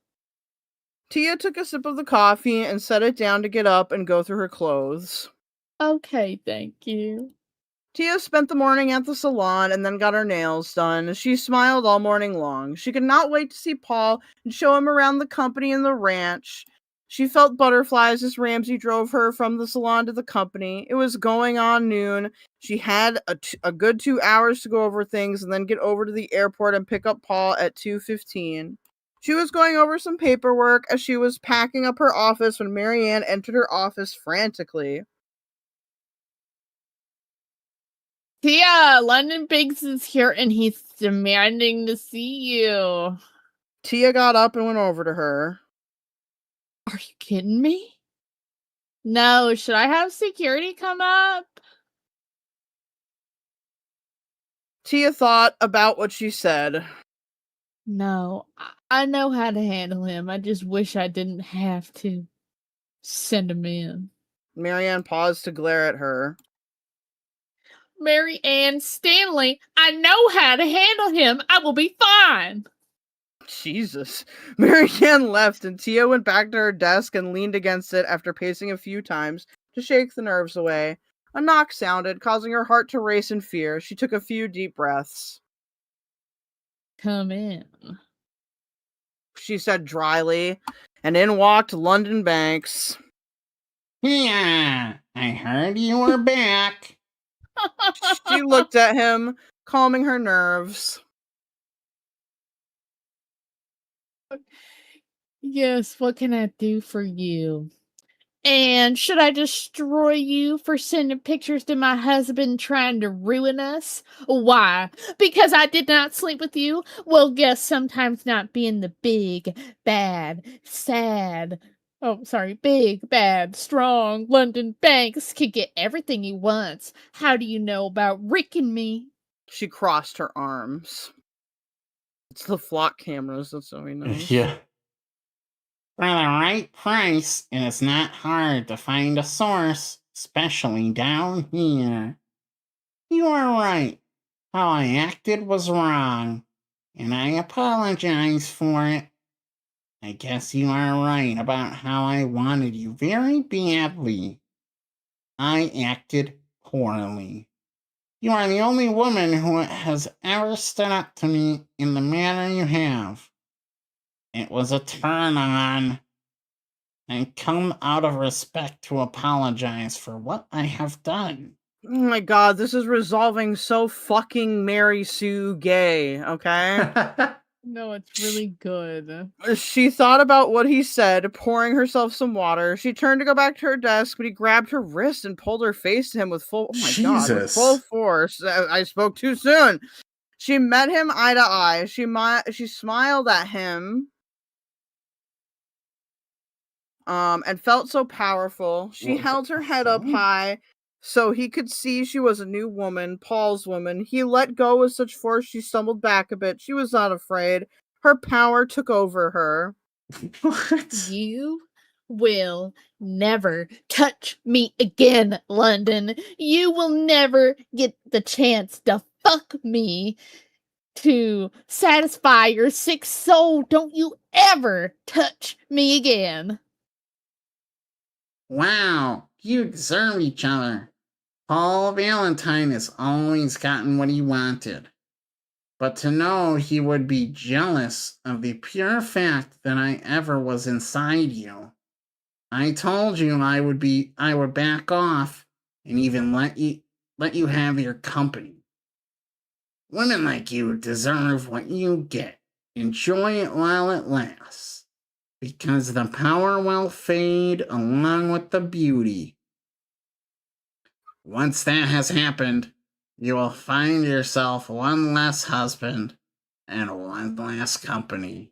Tia took a sip of the coffee and set it down to get up and go through her clothes. Okay, thank you. Tia spent the morning at the salon and then got her nails done. She smiled all morning long. She could not wait to see Paul and show him around the company and the ranch. She felt butterflies as Ramsey drove her from the salon to the company. It was going on noon. She had a good 2 hours to go over things and then get over to the airport and pick up Paul at 2:15. She was going over some paperwork as she was packing up her office when Marianne entered her office frantically. Tia, London Biggs is here and he's demanding to see you. Tia got up and went over to her. Are you kidding me? No, should I have security come up? Tia thought about what she said. No, I know how to handle him. I just wish I didn't have to send him in. Marianne paused to glare at her. Mary Ann Stanley, I know how to handle him. I will be fine. Jesus. Marianne left and Tia went back to her desk and leaned against it after pacing a few times to shake the nerves away. A knock sounded, causing her heart to race in fear. She took a few deep breaths. Come in, she said dryly, and in walked London Banks. Yeah, I heard you were back. She looked at him, calming her nerves. Yes, what can I do for you? And should I destroy you for sending pictures to my husband trying to ruin us? Why? Because I did not sleep with you? Well, guess sometimes not being the big, bad, big, bad, strong London Banks can get everything he wants. How do you know about Rick and me? She crossed her arms. It's the flock cameras, that's how he knows. Yeah. For the right price, it is not hard to find a source, especially down here. You are right. How I acted was wrong, and I apologize for it. I guess you are right about how I wanted you very badly. I acted poorly. You are the only woman who has ever stood up to me in the manner you have. It was a turn on. I come out of respect to apologize for what I have done. Oh my god, this is resolving so fucking Mary Sue gay, okay? No, it's really good. She thought about what he said, pouring herself some water. She turned to go back to her desk, but he grabbed her wrist and pulled her face to him with full, oh my god, with full force. I spoke too soon. She met him eye to eye. She smiled at him. And felt so powerful. She held her head up high so he could see she was a new woman, Paul's woman. He let go with such force she stumbled back a bit. She was not afraid. Her power took over her. What? You will never touch me again, London. You will never get the chance to fuck me to satisfy your sick soul. Don't you ever touch me again. Wow, you deserve each other. Paul Valentine has always gotten what he wanted. But to know he would be jealous of the pure fact that I ever was inside you. I told you I would back off and even let you have your company. Women like you deserve what you get. Enjoy it while it lasts. Because the power will fade along with the beauty. Once that has happened, you will find yourself one less husband and one less company.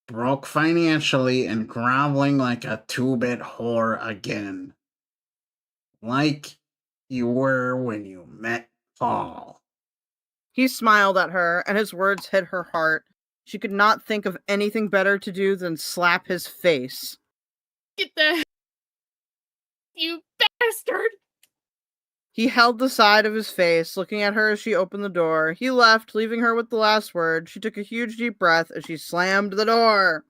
Broke financially and groveling like a two-bit whore again. Like you were when you met Paul. He smiled at her, and his words hit her heart. She could not think of anything better to do than slap his face. Get the you bastard! He held the side of his face, looking at her as she opened the door. He left, leaving her with the last word. She took a huge deep breath as she slammed the door.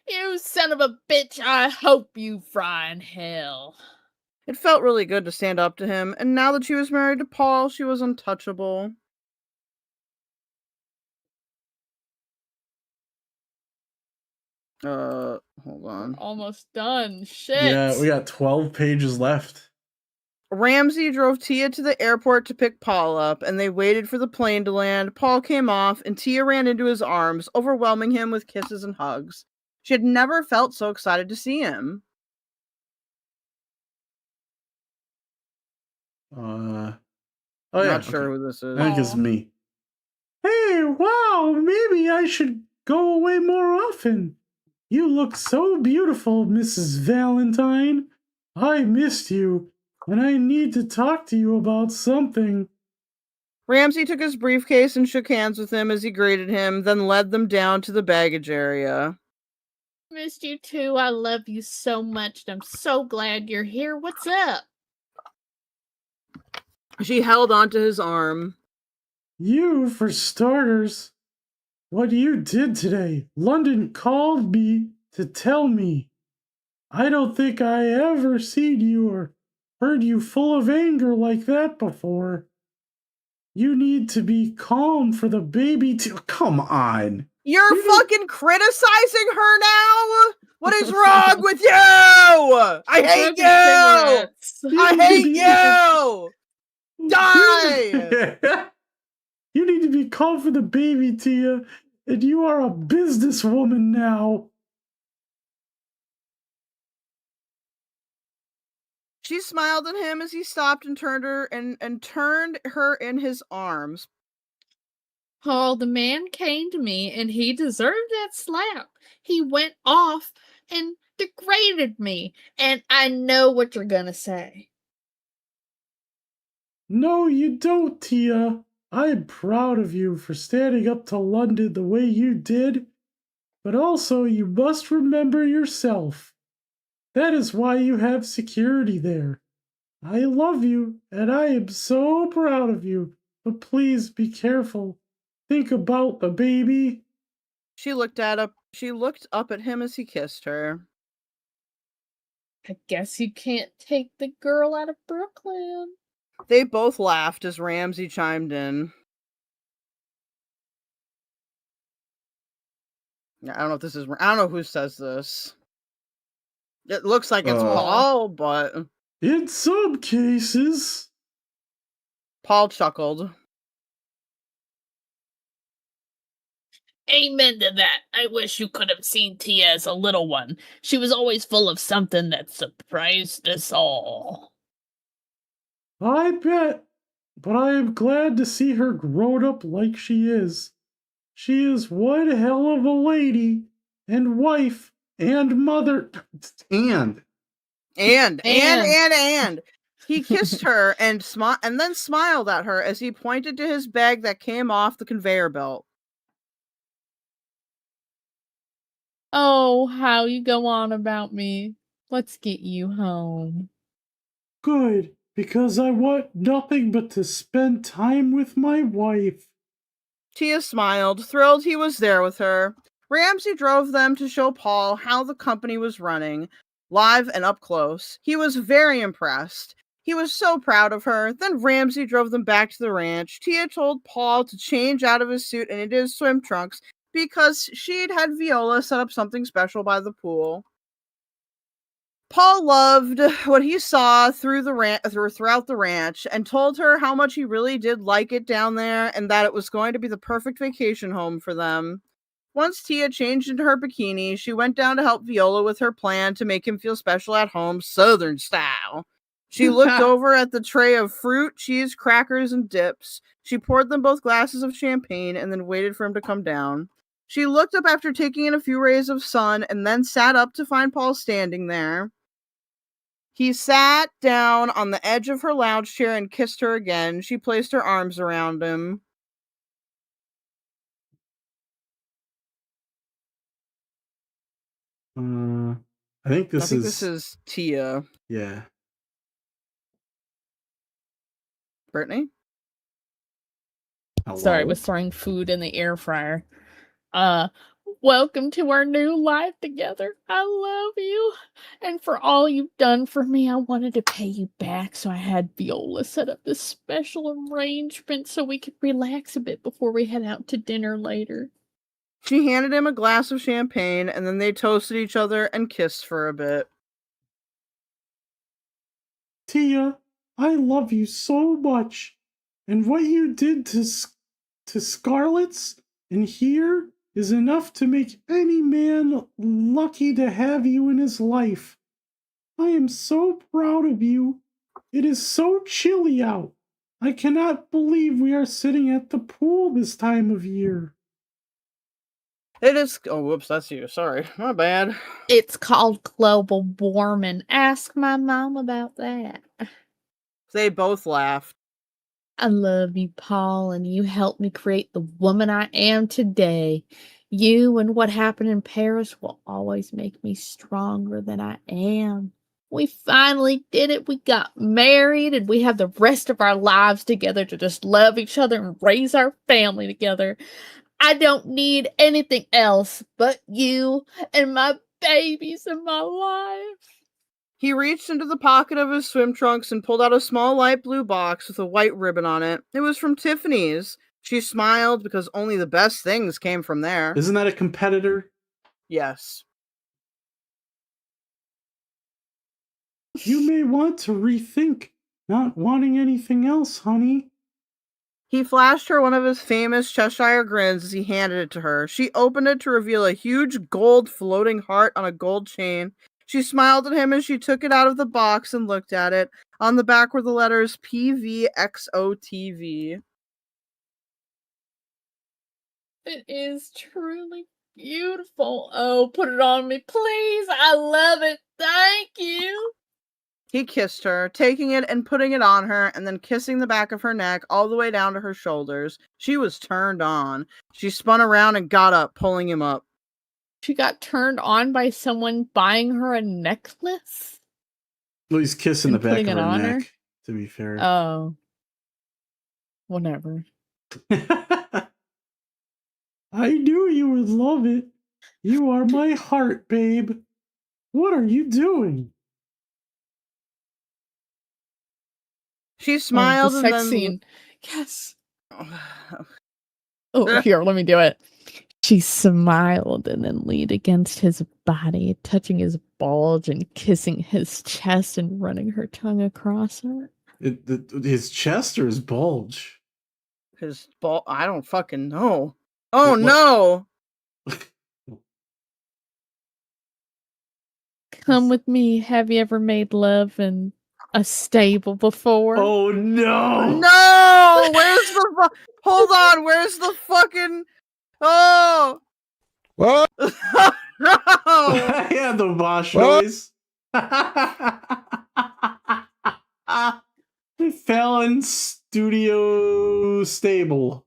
You son of a bitch, I hope you fry in hell. It felt really good to stand up to him, and now that she was married to Paul, she was untouchable. Hold on. Almost done. Shit. Yeah, we got 12 pages left. Ramsey drove Tia to the airport to pick Paul up, and they waited for the plane to land. Paul came off, and Tia ran into his arms, overwhelming him with kisses and hugs. She had never felt so excited to see him. Oh I'm yeah, not sure okay. who this is. I think it's me. Hey, wow, maybe I should go away more often. You look so beautiful, Mrs. Valentine. I missed you, and I need to talk to you about something. Ramsey took his briefcase and shook hands with him as he greeted him, then led them down to the baggage area. Missed you too. I love you so much, and I'm so glad you're here. What's up? She held onto his arm. You, for starters. What you did today. London called me to tell me. I don't think I ever seen you or heard you full of anger like that before. You need to be calm for the baby to... Come on. You're fucking criticizing her now? What is wrong with you? I hate you! I hate you! Die! You need to be calm for the baby, Tia. And you are a businesswoman now. She smiled at him as he stopped and turned her in his arms. Paul, the man came to me, and he deserved that slap. He went off and degraded me, and I know what you're gonna say. No, you don't, Tia. I'm proud of you for standing up to London the way you did. But also, you must remember yourself. That is why you have security there. I love you, and I am so proud of you. But please be careful. Think about the baby. She looked up at him as he kissed her. I guess you can't take the girl out of Brooklyn. They both laughed as Ramsey chimed in. I don't know if this is... I don't know who says this. It looks like it's Paul, but... In some cases... Paul chuckled. Amen to that. I wish you could have seen Tia as a little one. She was always full of something that surprised us all. I bet. But I am glad to see her grown up like she is. She is one hell of a lady, and wife, and mother, and. He kissed her and then smiled at her as he pointed to his bag that came off the conveyor belt. Oh, how you go on about me. Let's get you home. Good, because I want nothing but to spend time with my wife. Tia smiled, thrilled he was there with her. Ramsey drove them to show Paul how the company was running, live and up close. He was very impressed. He was so proud of her. Then Ramsey drove them back to the ranch. Tia told Paul to change out of his suit and into his swim trunks because she'd had Viola set up something special by the pool. Paul loved what he saw throughout the ranch and told her how much he really did like it down there and that it was going to be the perfect vacation home for them. Once Tia changed into her bikini, she went down to help Viola with her plan to make him feel special at home, Southern style. She looked over at the tray of fruit, cheese, crackers, and dips. She poured them both glasses of champagne and then waited for him to come down. She looked up after taking in a few rays of sun and then sat up to find Paul standing there. He sat down on the edge of her lounge chair and kissed her again. She placed her arms around him. I think this is Tia. Yeah. Brittany? Hello? Sorry, I was throwing food in the air fryer. Welcome to our new life together. I love you. And for all you've done for me, I wanted to pay you back, so I had Viola set up this special arrangement so we could relax a bit before we head out to dinner later. She handed him a glass of champagne, and then they toasted each other and kissed for a bit. Tia, I love you so much. And what you did to Scarlet's and here is enough to make any man lucky to have you in his life. I am so proud of you. It is so chilly out. I cannot believe we are sitting at the pool this time of year. It is. Oh, whoops, that's you. Sorry. My bad. It's called global warming. Ask my mom about that. They both laughed. I love you, Paul, and you helped me create the woman I am today. You and what happened in Paris will always make me stronger than I am. We finally did it. We got married, and we have the rest of our lives together to just love each other and raise our family together. I don't need anything else but you and my babies in my life. He reached into the pocket of his swim trunks and pulled out a small light blue box with a white ribbon on it. It was from Tiffany's. She smiled because only the best things came from there. Isn't that a competitor? Yes. You may want to rethink not wanting anything else, honey. He flashed her one of his famous Cheshire grins as he handed it to her. She opened it to reveal a huge gold floating heart on a gold chain. She smiled at him as she took it out of the box and looked at it. On the back were the letters PVXOTV. It is truly beautiful. Oh, put it on me, please. I love it. Thank you. He kissed her, taking it and putting it on her, and then kissing the back of her neck all the way down to her shoulders. She was turned on. She spun around and got up, pulling him up. She got turned on by someone buying her a necklace? Well, he's kissing the And back putting of it her on her? neck, to be fair. Oh. Whatever. I knew you would love it. You are my heart, babe. What are you doing? She smiled the and sex then... scene. Yes. Oh, here, let me do it. She smiled and then leaned against his body, touching his bulge and kissing his chest and running her tongue across it. His chest or his bulge? His ball... I don't fucking know. Oh, What? no! Come with me. Have you ever made love in a stable before? Oh, no! No! Where's the... Hold on, where's the fucking... Oh! What? No! Yeah, the Bosch noise. Fallon Studio Stable.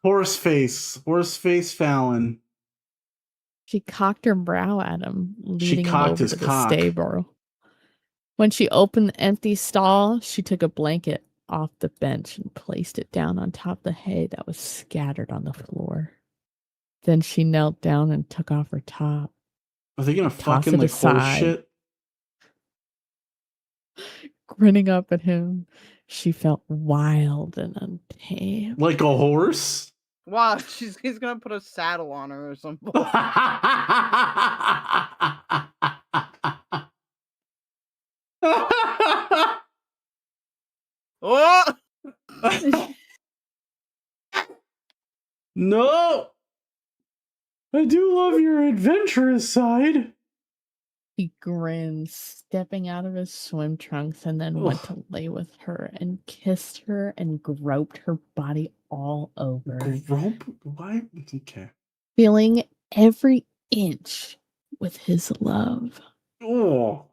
Horse face Fallon. She cocked her brow at him, She leading him cocked over his to the cock. stable. When she opened the empty stall, she took a blanket off the bench and placed it down on top of the hay that was scattered on the floor. Then she knelt down and took off her top. Are they gonna Toss fucking it like horse aside. shit? Grinning up at him, she felt wild and untamed. Like a horse? Wow, he's gonna put a saddle on her or something. Oh! No! I do love your adventurous side. He grinned, stepping out of his swim trunks, and then went to lay with her and kissed her and groped her body all over, Grope? Why? Okay. filling every inch with his love. Oh.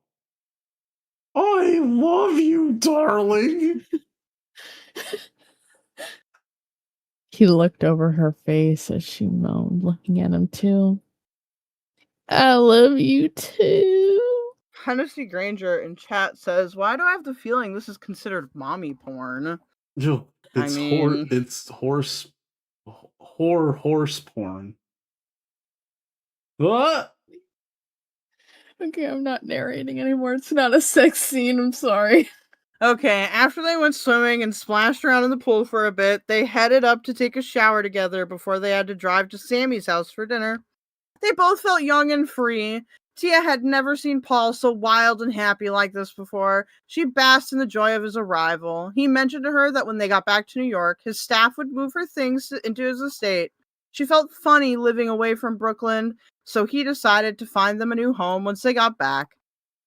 I love you, darling. He looked over her face as she moaned, looking at him too. I love you too. Hennessy Granger in chat says, "Why do I have the feeling this is considered mommy porn?" Yo, it's mean- horse porn. What? Okay, I'm not narrating anymore. It's not a sex scene. I'm sorry. Okay, after they went swimming and splashed around in the pool for a bit, they headed up to take a shower together before they had to drive to Sammy's house for dinner. They both felt young and free. Tia had never seen Paul so wild and happy like this before. She basked in the joy of his arrival. He mentioned to her that when they got back to New York, his staff would move her things into his estate. She felt funny living away from Brooklyn, so he decided to find them a new home once they got back.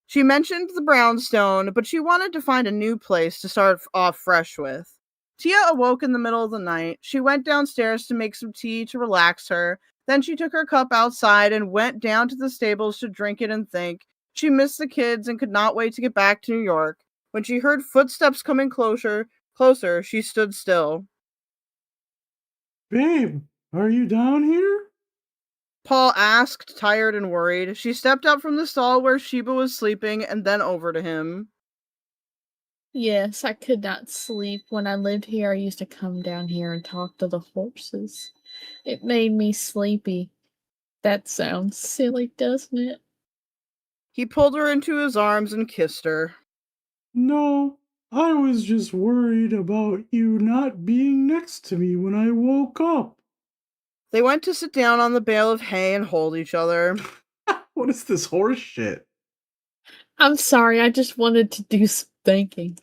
She mentioned the brownstone, but she wanted to find a new place to start off fresh with. Tia awoke in the middle of the night. She went downstairs to make some tea to relax her. Then she took her cup outside and went down to the stables to drink it and think. She missed the kids and could not wait to get back to New York. When she heard footsteps coming closer, she stood still. Babe, are you down here? Paul asked, tired and worried. She stepped up from the stall where Sheba was sleeping and then over to him. Yes, I could not sleep. When I lived here, I used to come down here and talk to the horses. It made me sleepy. That sounds silly, doesn't it? He pulled her into his arms and kissed her. No, I was just worried about you not being next to me when I woke up. They went to sit down on the bale of hay and hold each other. What is this horse shit? I'm sorry, I just wanted to do some thinking.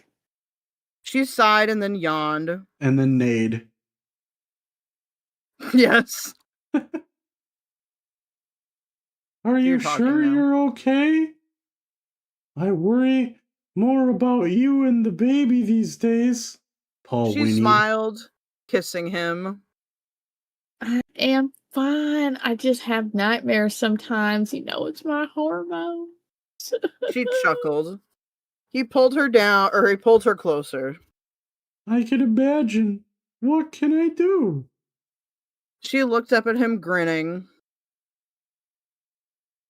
She sighed and then yawned. And then neighed. Yes. Are you You're talking sure now. you're okay? I worry more about you and the baby these days. Paul She whinnied. smiled, kissing him. I am fine. I just have nightmares sometimes. You know, it's my hormones. She chuckled. He pulled her down, or he pulled her closer. I can imagine. What can I do? She looked up at him, grinning.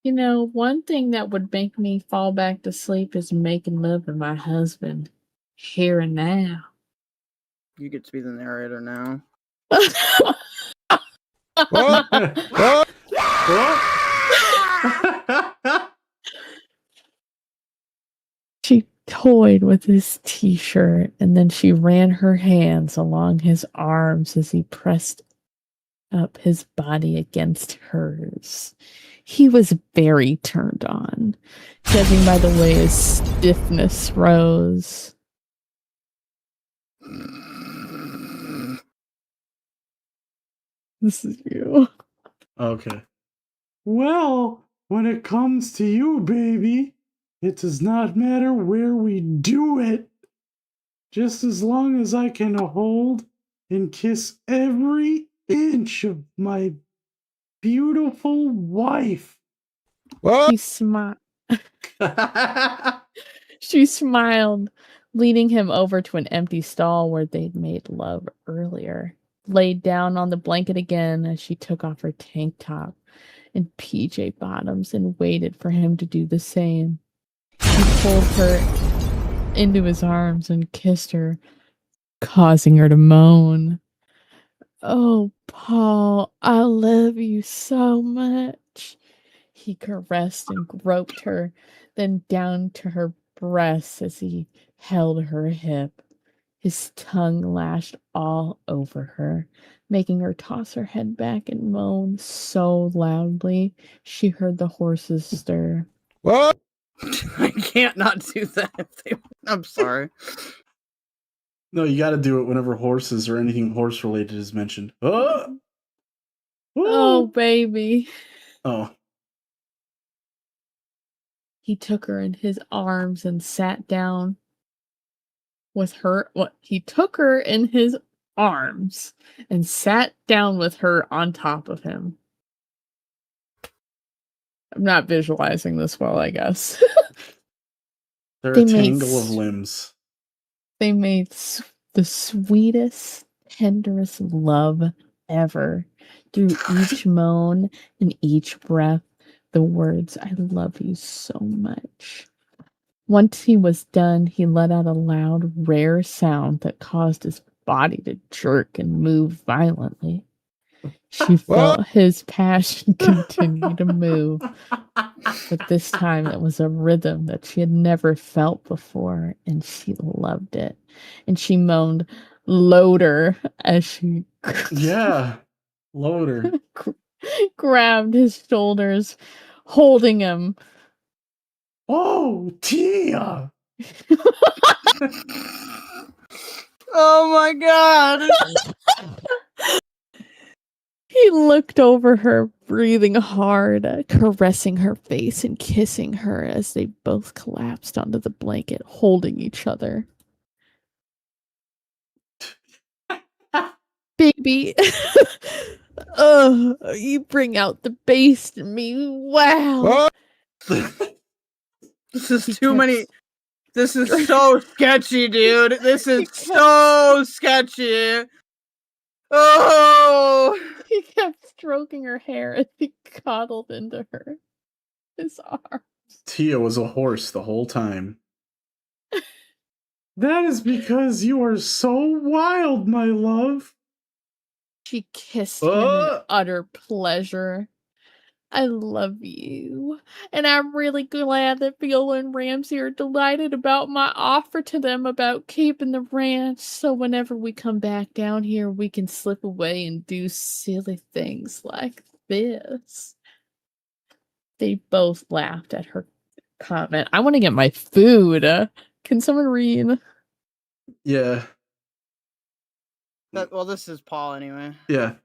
You know, one thing that would make me fall back to sleep is making love to my husband. Here and now. You get to be the narrator now. She toyed with his t-shirt and then she ran her hands along his arms as he pressed up his body against hers. He was very turned on, judging by the way his stiffness rose. This is you. Okay. Well, when it comes to you, baby, it does not matter where we do it. Just as long as I can hold and kiss every inch of my beautiful wife. She smiled. She smiled, leading him over to an empty stall where they'd made love earlier. Laid down on the blanket again as she took off her tank top and PJ bottoms and waited for him to do the same. He pulled her into his arms and kissed her, causing her to moan. Oh, Paul, I love you so much. He caressed and groped her, then down to her breasts as he held her hip. His tongue lashed all over her, making her toss her head back and moan so loudly she heard the horses stir. What? I can't not do that. I'm sorry. No, you got to do it whenever horses or anything horse related is mentioned. Oh, Oh, baby. oh. He took her in his arms and sat down with her. What? He took her in his arms and sat down with her on top of him. I'm not visualizing this well, I guess. They're They a made tangle of limbs. They made the sweetest, tenderest love ever. Through each moan and each breath, the words, I love you so much. Once he was done, he let out a loud, rare sound that caused his body to jerk and move violently. She felt his passion continue to move, but this time it was a rhythm that she had never felt before, and she loved it. And she moaned, "Loader," as she Yeah. Loader. grabbed his shoulders, holding him. Oh, Tia! Oh my god. He looked over her, breathing hard, caressing her face and kissing her as they both collapsed onto the blanket, holding each other. Baby, you bring out the beast in me. Wow. This is He too kept many. This is so sketchy, dude. This He is kept- so sketchy. Oh. He kept stroking her hair as he coddled into her. His arm. Tia was a horse the whole time. That is because you are so wild, my love. She kissed him in utter pleasure. I love you. And I'm really glad that Viola and Ramsey are delighted about my offer to them about keeping the ranch. So whenever we come back down here, we can slip away and do silly things like this. They both laughed at her comment. I want to get my food. Can someone read? Yeah. Well, this is Paul anyway. Yeah.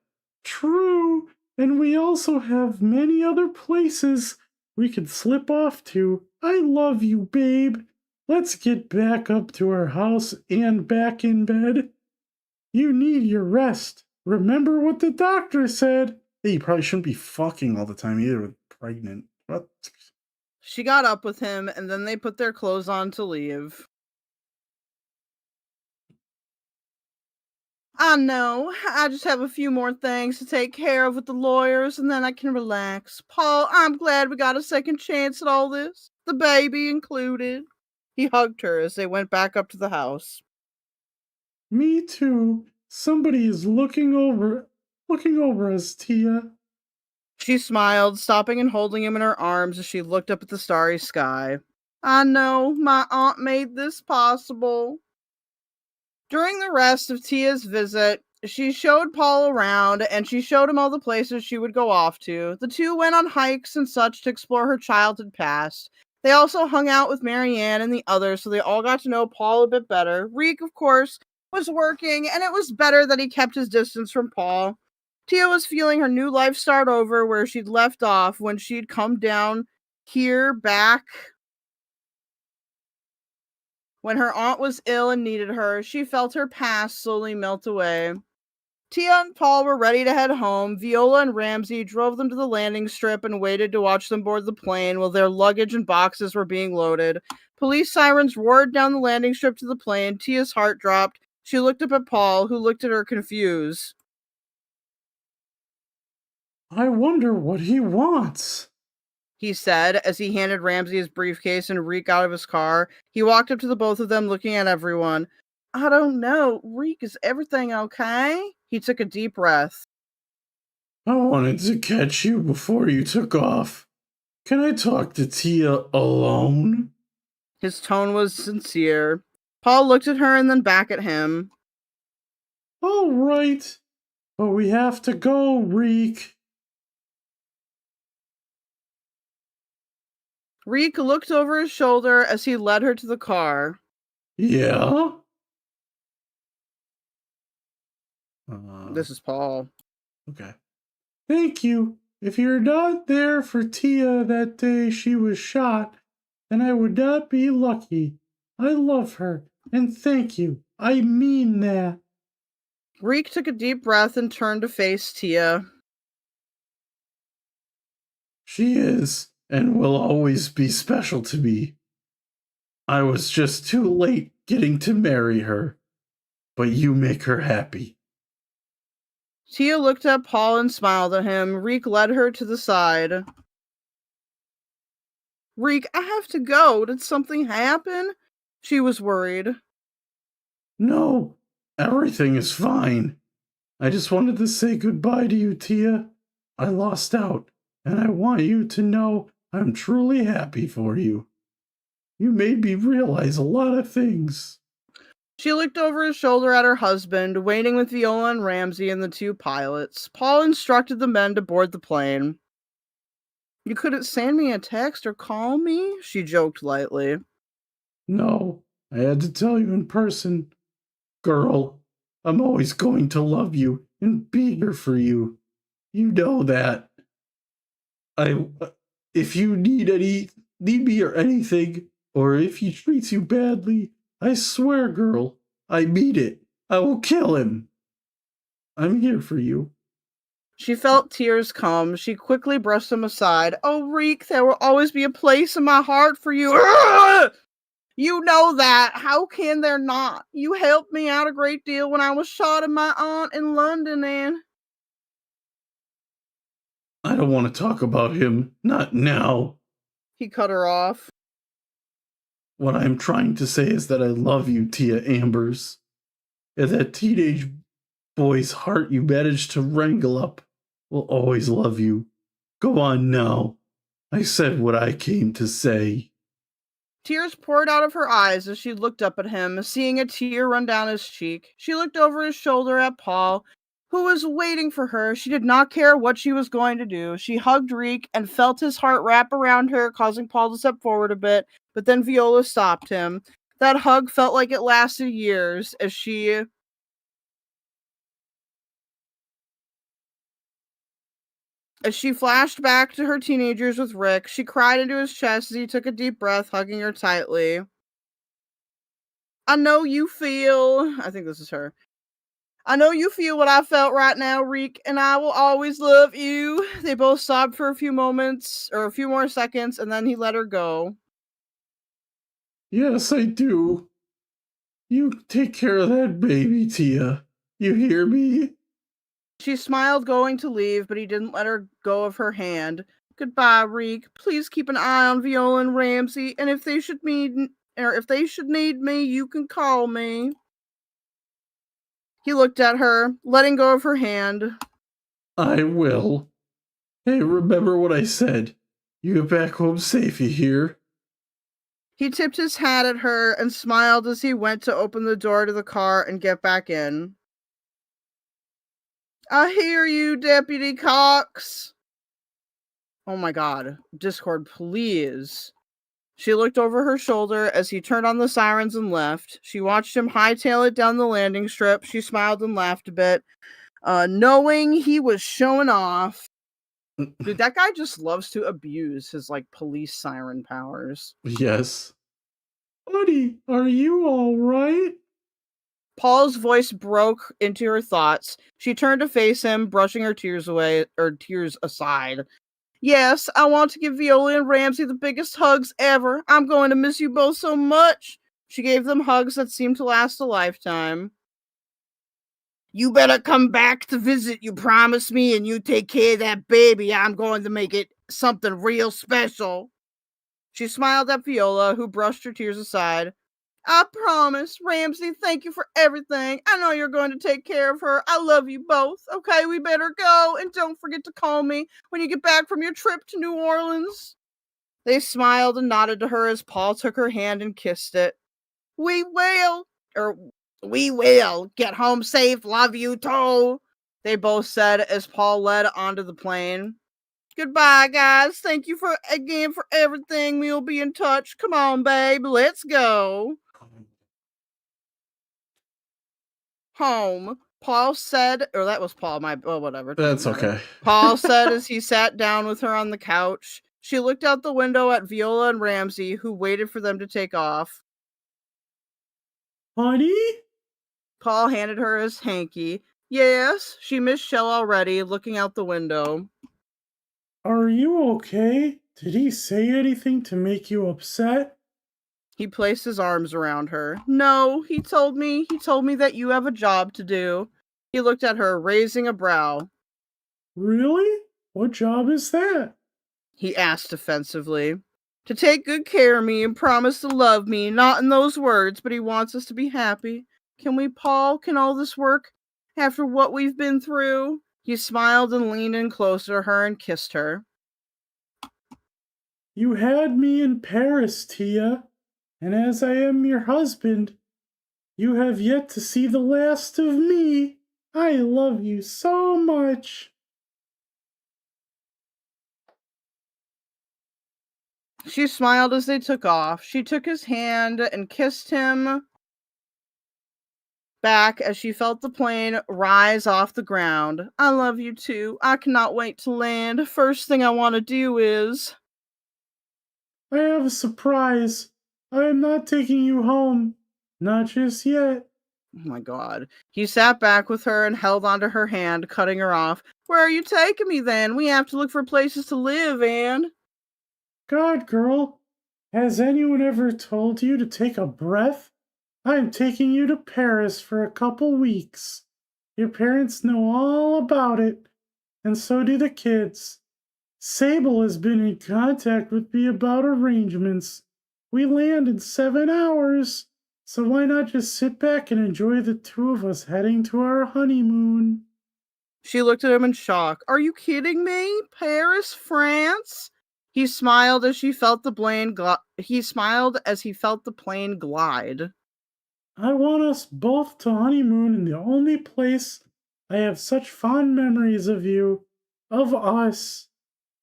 True. And we also have many other places we could slip off to. I love you, babe. Let's get back up to our house and back in bed. You need your rest. Remember what the doctor said. Hey, you probably shouldn't be fucking all the time either with pregnant. What? She got up with him, and then they put their clothes on to leave. I know. I just have a few more things to take care of with the lawyers, and then I can relax. Paul, I'm glad we got a second chance at all this, the baby included. He hugged her as they went back up to the house. Me too. Somebody is looking over us, Tia. She smiled, stopping and holding him in her arms as she looked up at the starry sky. I know, my aunt made this possible. During the rest of Tia's visit, she showed Paul around, and she showed him all the places she would go off to. The two went on hikes and such to explore her childhood past. They also hung out with Marianne and the others, so they all got to know Paul a bit better. Reek, of course, was working, and it was better that he kept his distance from Paul. Tia was feeling her new life start over where she'd left off when she'd come down here back. When her aunt was ill and needed her, she felt her past slowly melt away. Tia and Paul were ready to head home. Viola and Ramsey drove them to the landing strip and waited to watch them board the plane while their luggage and boxes were being loaded. Police sirens roared down the landing strip to the plane. Tia's heart dropped. She looked up at Paul, who looked at her confused. I wonder what he wants, he said as he handed Ramsey his briefcase and Reek out of his car. He walked up to the both of them, looking at everyone. I don't know. Reek, is everything okay? He took a deep breath. I wanted to catch you before you took off. Can I talk to Tia alone? His tone was sincere. Paul looked at her and then back at him. All right, but we have to go, Reek. Reek looked over his shoulder as he led her to the car. Yeah? This is Paul. Okay. Thank you. If you're not there for Tia that day she was shot, then I would not be lucky. I love her, and thank you. I mean that. Reek took a deep breath and turned to face Tia. She is, and will always be special to me. I was just too late getting to marry her, but you make her happy. Tia looked at Paul and smiled at him. Reek led her to the side. Reek, I have to go. Did something happen? She was worried. No, everything is fine. I just wanted to say goodbye to you, Tia. I lost out, and I want you to know I'm truly happy for you. You made me realize a lot of things. She looked over his shoulder at her husband, waiting with Viola and Ramsey and the two pilots. Paul instructed the men to board the plane. You couldn't send me a text or call me? She joked lightly. No, I had to tell you in person. Girl, I'm always going to love you and be here for you. You know that. If you need me or anything, or if he treats you badly, I swear, girl, I mean it. I will kill him. I'm here for you. She felt tears come. She quickly brushed them aside. Oh, Reek, there will always be a place in my heart for you. Ugh! You know that. How can there not? You helped me out a great deal when I was shot at my aunt in London, and... I don't want to talk about him. Not now. He cut her off. What I'm trying to say is that I love you, Tia Ambers. And that teenage boy's heart you managed to wrangle up will always love you. Go on now. I said what I came to say. Tears poured out of her eyes as she looked up at him, seeing a tear run down his cheek. She looked over his shoulder at Paul, who was waiting for her. She did not care what she was going to do. She hugged Reek and felt his heart wrap around her, causing Paul to step forward a bit, but then Viola stopped him. That hug felt like it lasted years as she flashed back to her teenagers with Rick. She cried into his chest as he took a deep breath, hugging her tightly. I know you feel... I think this is her. I know you feel what I felt right now, Reek, and I will always love you. They both sobbed for a few moments, or a few more seconds, and then he let her go. Yes, I do. You take care of that baby, Tia. You hear me? She smiled, going to leave, but he didn't let her go of her hand. Goodbye, Reek. Please keep an eye on Viola and Ramsey, and if they should need me, you can call me. He looked at her, letting go of her hand. I will. Hey, remember what I said. You get back home safe, you hear? He tipped his hat at her and smiled as he went to open the door to the car and get back in. I hear you, Deputy Cox. Oh my god. Discord, please. She looked over her shoulder as he turned on the sirens and left. She watched him hightail it down the landing strip. She smiled and laughed a bit, knowing he was showing off. Dude, that guy just loves to abuse his, police siren powers. Yes. Buddy, are you alright? Paul's voice broke into her thoughts. She turned to face him, brushing her tears aside. Yes, I want to give Viola and Ramsey the biggest hugs ever. I'm going to miss you both so much. She gave them hugs that seemed to last a lifetime. You better come back to visit, you promised me, and you take care of that baby. I'm going to make it something real special. She smiled at Viola, who brushed her tears aside. I promise. Ramsey, thank you for everything. I know you're going to take care of her. I love you both. Okay, we better go. And don't forget to call me when you get back from your trip to New Orleans. They smiled and nodded to her as Paul took her hand and kissed it. We will, get home safe. Love you, too. They both said as Paul led onto the plane. Goodbye, guys. Thank you for everything. We'll be in touch. Come on, babe. Let's go. Home. Paul said, or that was Paul, whatever. That's okay. Paul said as he sat down with her on the couch. She looked out the window at Viola and Ramsey, who waited for them to take off. Honey? Paul handed her his hanky. Yes, she missed Shell already, looking out the window. Are you okay? Did he say anything to make you upset? He placed his arms around her. No, he told me that you have a job to do. He looked at her, raising a brow. Really? What job is that? He asked defensively. To take good care of me and promise to love me, not in those words, but he wants us to be happy. Can we, Paul? Can all this work after what we've been through? He smiled and leaned in closer to her and kissed her. You had me in Paris, Tia, and as I am your husband, you have yet to see the last of me. I love you so much. She smiled as they took off. She took his hand and kissed him back as she felt the plane rise off the ground. I love you too. I cannot wait to land. First thing I want to do is... I have a surprise. I am not taking you home. Not just yet. Oh my god. He sat back with her and held onto her hand, cutting her off. Where are you taking me then? We have to look for places to live, Anne. God, girl, has anyone ever told you to take a breath? I'm taking you to Paris for a couple weeks. Your parents know all about it, and so do the kids. Sable has been in contact with me about arrangements. We land in 7 hours, so why not just sit back and enjoy the two of us heading to our honeymoon? She looked at him in shock. Are you kidding me? Paris, France? He smiled as he felt the plane glide. I want us both to honeymoon in the only place I have such fond memories of you, of us.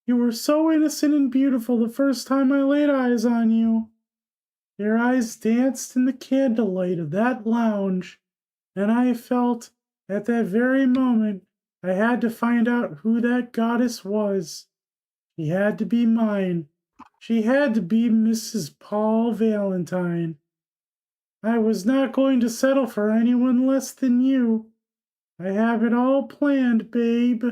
You were so innocent and beautiful the first time I laid eyes on you. Your eyes danced in the candlelight of that lounge, and I felt, at that very moment, I had to find out who that goddess was. She had to be mine. She had to be Mrs. Paul Valentine. I was not going to settle for anyone less than you. I have it all planned, babe.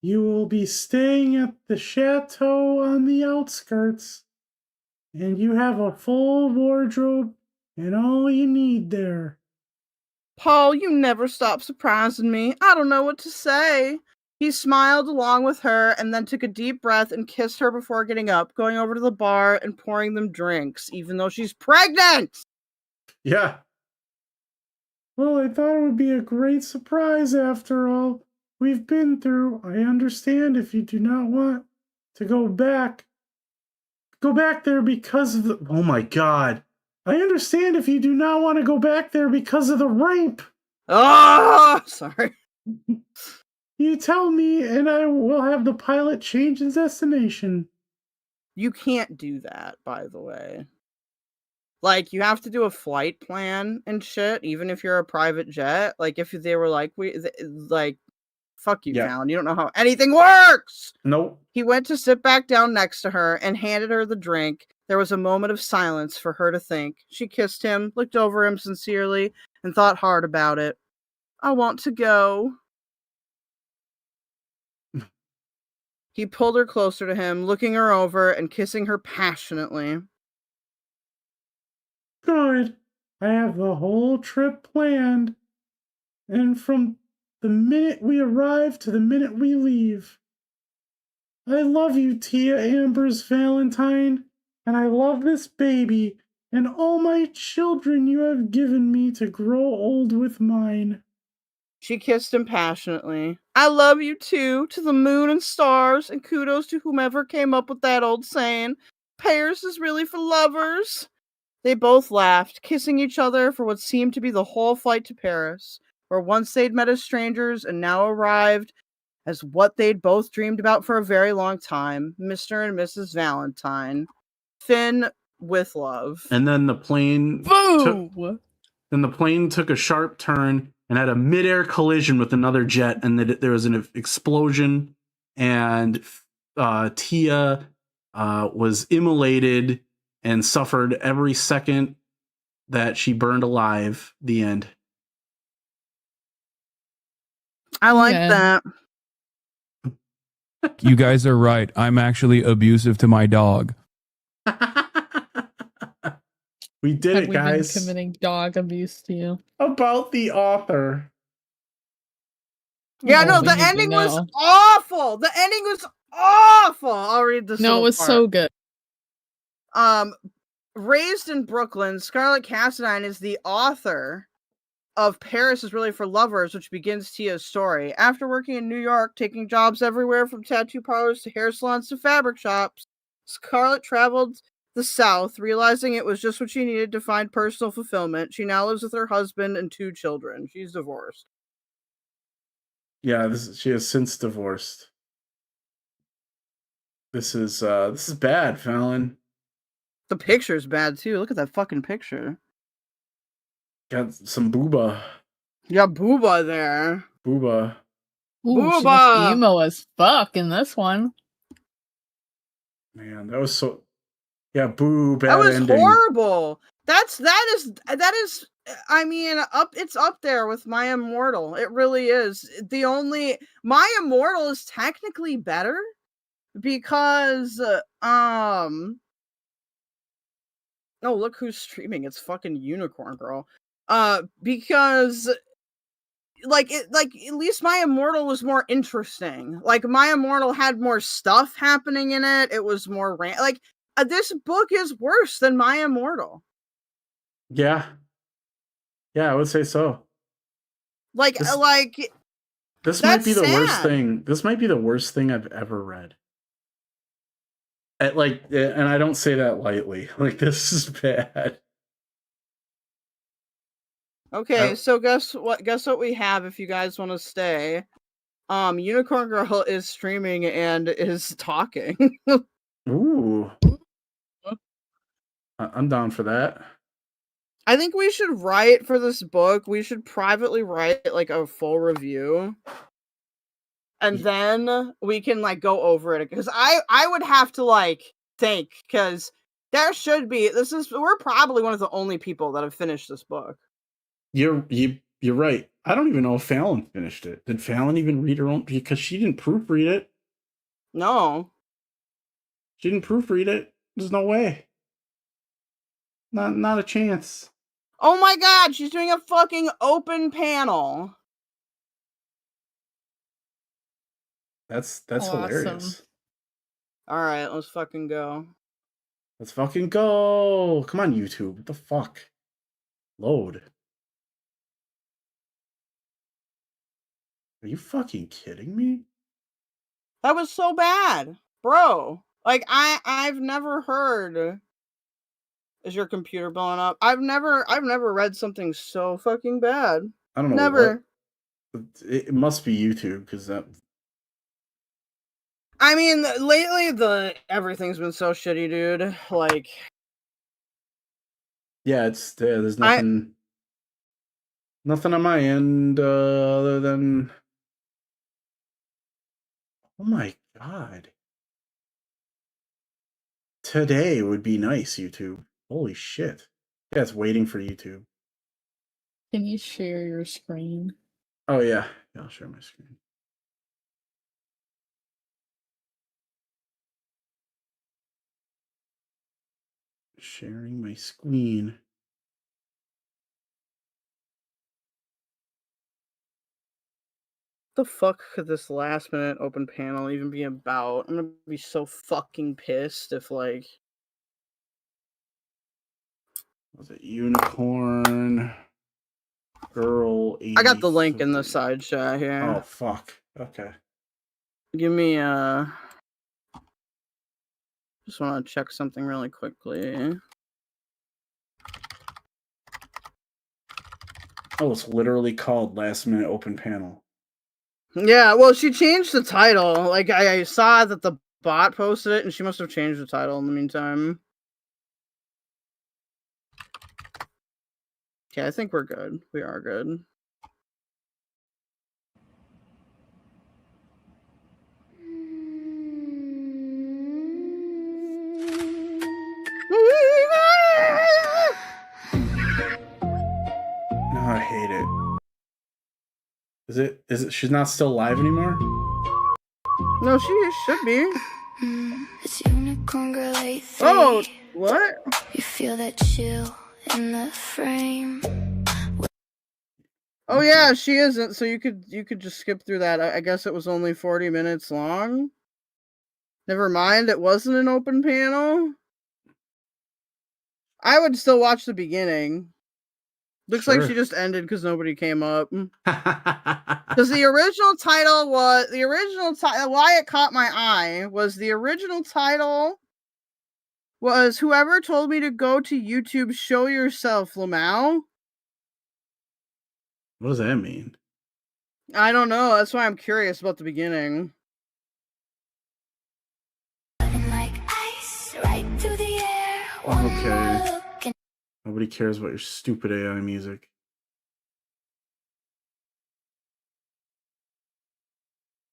You will be staying at the chateau on the outskirts, and you have a full wardrobe and all you need there. Paul, you never stop surprising me. I don't know what to say. He smiled along with her and then took a deep breath and kissed her before getting up, going over to the bar and pouring them drinks, even though she's pregnant! Yeah. Well, I thought it would be a great surprise after all we've been through. I understand if you do not want to go back. Go back there because of the... Oh my god. I understand if you do not want to go back there because of the rape. Oh, sorry. You tell me, and I will have the pilot change his destination. You can't do that, by the way. Like, you have to do a flight plan and shit, even if you're a private jet. Like, if they were like, fuck you, Yeah. Fallon. You don't know how anything works! Nope. He went to sit back down next to her and handed her the drink. There was a moment of silence for her to think. She kissed him, looked over him sincerely, and thought hard about it. I want to go. He pulled her closer to him, looking her over and kissing her passionately. Good. I have the whole trip planned. And from the minute we arrive to the minute we leave. I love you, Tia Amber's Valentine, and I love this baby and all my children you have given me to grow old with mine. She kissed him passionately. I love you too, to the moon and stars, and kudos to whomever came up with that old saying, Paris is really for lovers. They both laughed, kissing each other for what seemed to be the whole flight to Paris, where once they'd met as strangers and now arrived as what they'd both dreamed about for a very long time, Mr. and Mrs. Valentine. Finn with love. And then the plane took a sharp turn and had a midair collision with another jet, and there was an explosion, and Tia was immolated and suffered every second that she burned alive. The end. I like Yeah. that. You guys are right. I'm actually abusive to my dog. We did Have it, we guys. been committing dog abuse to you? About the author. Yeah, Oh, no, we the need to ending was know. awful. The ending was awful. I'll read this. No, it little was part. so good. Raised in Brooklyn, Scarlett Cassadine is the author of Paris is Really for Lovers, which begins Tia's story. After working in New York, taking jobs everywhere from tattoo parlors to hair salons to fabric shops, Scarlett traveled the South, realizing it was just what she needed to find personal fulfillment. She now lives with her husband and 2 children. She's divorced. Yeah, she has since divorced. This is bad, Fallon. The picture's bad too. Look at that fucking picture. Got some booba. Yeah, booba there. Booba. Ooh, she looks Booba! emo as fuck in this one. Man, that was so. Yeah, boo. Bad That was ending. horrible. That is. I mean, it's up there with My Immortal. It really is. My Immortal is technically better because oh, look who's streaming. It's fucking Unicorn Girl. Because at least My Immortal was more interesting. Like My Immortal had more stuff happening in it. It was more this book is worse than My Immortal. Yeah. Yeah, I would say so. This might be the worst thing. This might be the worst thing I've ever read. And I don't say that lightly. Like, this is bad. Okay, so guess what we have if you guys want to stay. Unicorn Girl is streaming and is talking. Ooh. I'm down for that. I think we should write for this book. We should privately write like a full review. And then we can like go over it because I would have to like think because there should be we're probably one of the only people that have finished this book. You're right. I don't even know if Fallon finished it. Did Fallon even read her own? Because she didn't proofread it. No. She didn't proofread it. There's no way. Not a chance. Oh my god, she's doing a fucking open panel. That's Awesome. hilarious. Alright, let's fucking go. Let's fucking go. Come on, YouTube. What the fuck? Load. Are you fucking kidding me? That was so bad. Bro. Like I've never heard. Is your computer blowing up? I've never read something so fucking bad. I don't know. Never. It must be YouTube because that. I mean, lately everything's been so shitty, dude. Like, yeah, there's nothing. Nothing on my end other than. Oh my god. Today would be nice, YouTube. Holy shit. Yeah, it's waiting for YouTube. Can you share your screen? Oh, yeah. I'll share my screen. Sharing my screen. the fuck could this last minute open panel even be about? I'm gonna be so fucking pissed if like. Was it Unicorn Girl? I got the link in the side chat here. Oh fuck. Okay. Give me just want to check something really quickly. Oh, it's literally called Last Minute Open Panel. Yeah, well, she changed the title. Like, I saw that the bot posted it, and she must have changed the title in the meantime. Okay, I think we're good. We are good. No, I hate it. Is it she's not still alive anymore? No, she should be. It's unicorn girl 8-3. Oh, what? You feel that chill in the frame. Oh yeah, she isn't. So you could just skip through that. I guess it was only 40 minutes long. Never mind, it wasn't an open panel. I would still watch the beginning. Looks like Sure. she just ended because nobody came up. Because the original title was why it caught my eye was the original title was Whoever Told Me to Go to YouTube, Show Yourself, Lamau. What does that mean? I don't know. That's why I'm curious about the beginning. Like ice right through the air. One Okay. more look and Nobody cares about your stupid AI music.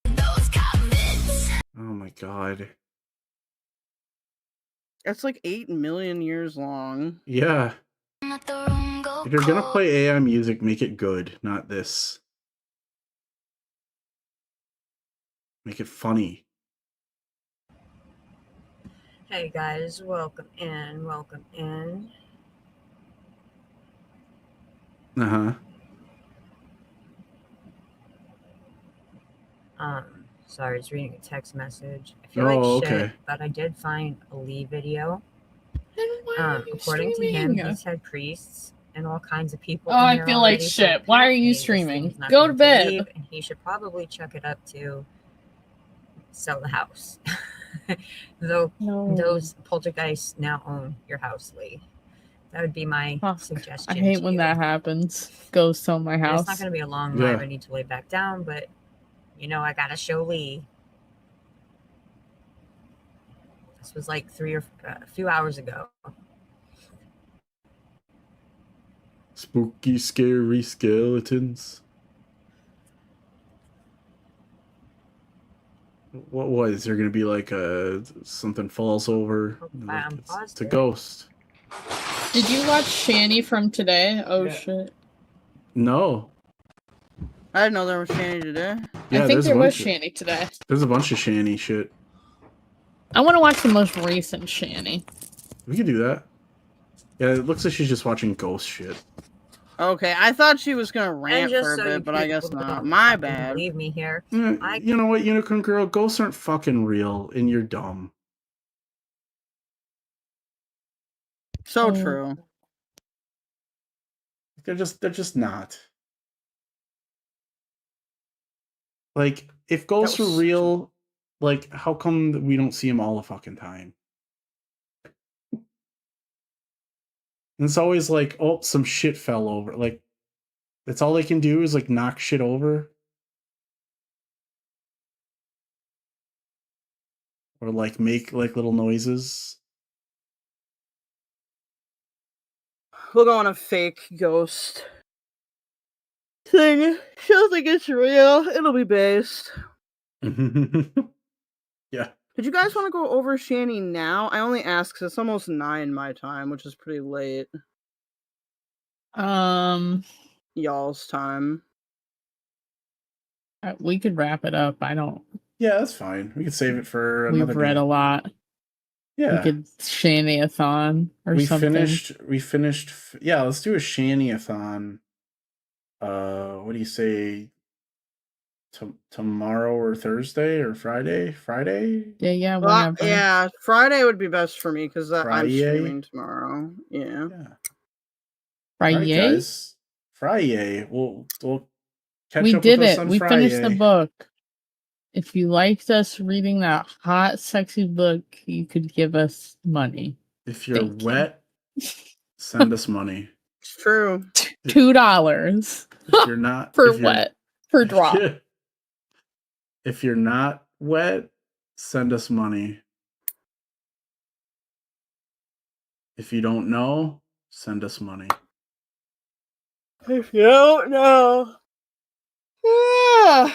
those comments. Oh my god. It's like 8 million years long. Yeah. Let the room go If you're gonna cold. play AI music, make it good, not this. Make it funny. Hey guys, welcome in, welcome in. Uh-huh. Sorry, I was reading a text message. I feel Oh, like shit, okay. but I did find a Lee video. Then why are you According to him, streaming? he's had priests and all kinds of people. Oh, in I there feel like already, so shit. Why are you apparently this streaming? thing's not Go to going bed. leave, and he should probably chuck it up to sell the house. Though No. those poltergeists now own your house, Lee. That would be my Fuck. suggestion. I hate to when you. that happens. Go sell my And house. it's not going to be a long Yeah. live. I need to lay back down, but you know, I gotta show Lee. This was like a few hours ago. Spooky, scary skeletons. What was there gonna be like something falls over? I'm It's a positive. ghost. Did you watch Shanny from today? Oh shit. No. I didn't know there was Shanny today. Yeah, I think there's there a was bunch of, Shanny today. there's a bunch of Shanny shit. I want to watch the most recent Shanny. We could do that. Yeah, it looks like she's just watching ghost shit. Okay, I thought she was gonna And rant just for a so bit, you but I guess people not. don't My fucking bad. Believe me here. You know what, Unicorn Girl? Ghosts aren't fucking real, and you're dumb. So Oh. true. They're just not. Like, if ghosts That were was real, like, how come we don't see them all the fucking time? And it's always like, oh, some shit fell over. Like, that's all they can do is like knock shit over. Or like make like little noises. We'll go on a fake ghost thing. She'll think it's real. It'll be based. Yeah. Did you guys want to go over Shanny now? I only ask because it's almost 9 my time, which is pretty late. Y'all's time. We could wrap it up. I don't. Yeah, that's fine. We could save it for another We've read day. a lot. Yeah. We could Shanny-a-thon or we something. finished. Yeah, let's do a Shanny-a-thon. What do you say? Tomorrow or Thursday or Friday? Friday? Yeah, Well, whenever. yeah, Friday would be best for me because I'm Friday? streaming tomorrow. Yeah. Yeah. Friday? All right, guys. Friday. We'll catch We up did with us it. on We Friday. finished the book. If you liked us reading that hot, sexy book, you could give us money. If you're Thank you. wet, send us money. It's true. $2 If you're not for if you're- wet per drop. If you're not wet, send us money. If you don't know, send us money. If you don't know. Yeah.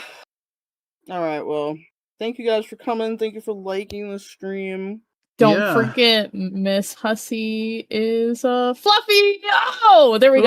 All right, well, thank you guys for coming. Thank you for liking the stream. Don't Yeah. forget, Miss Hussey is fluffy. Oh, there we go.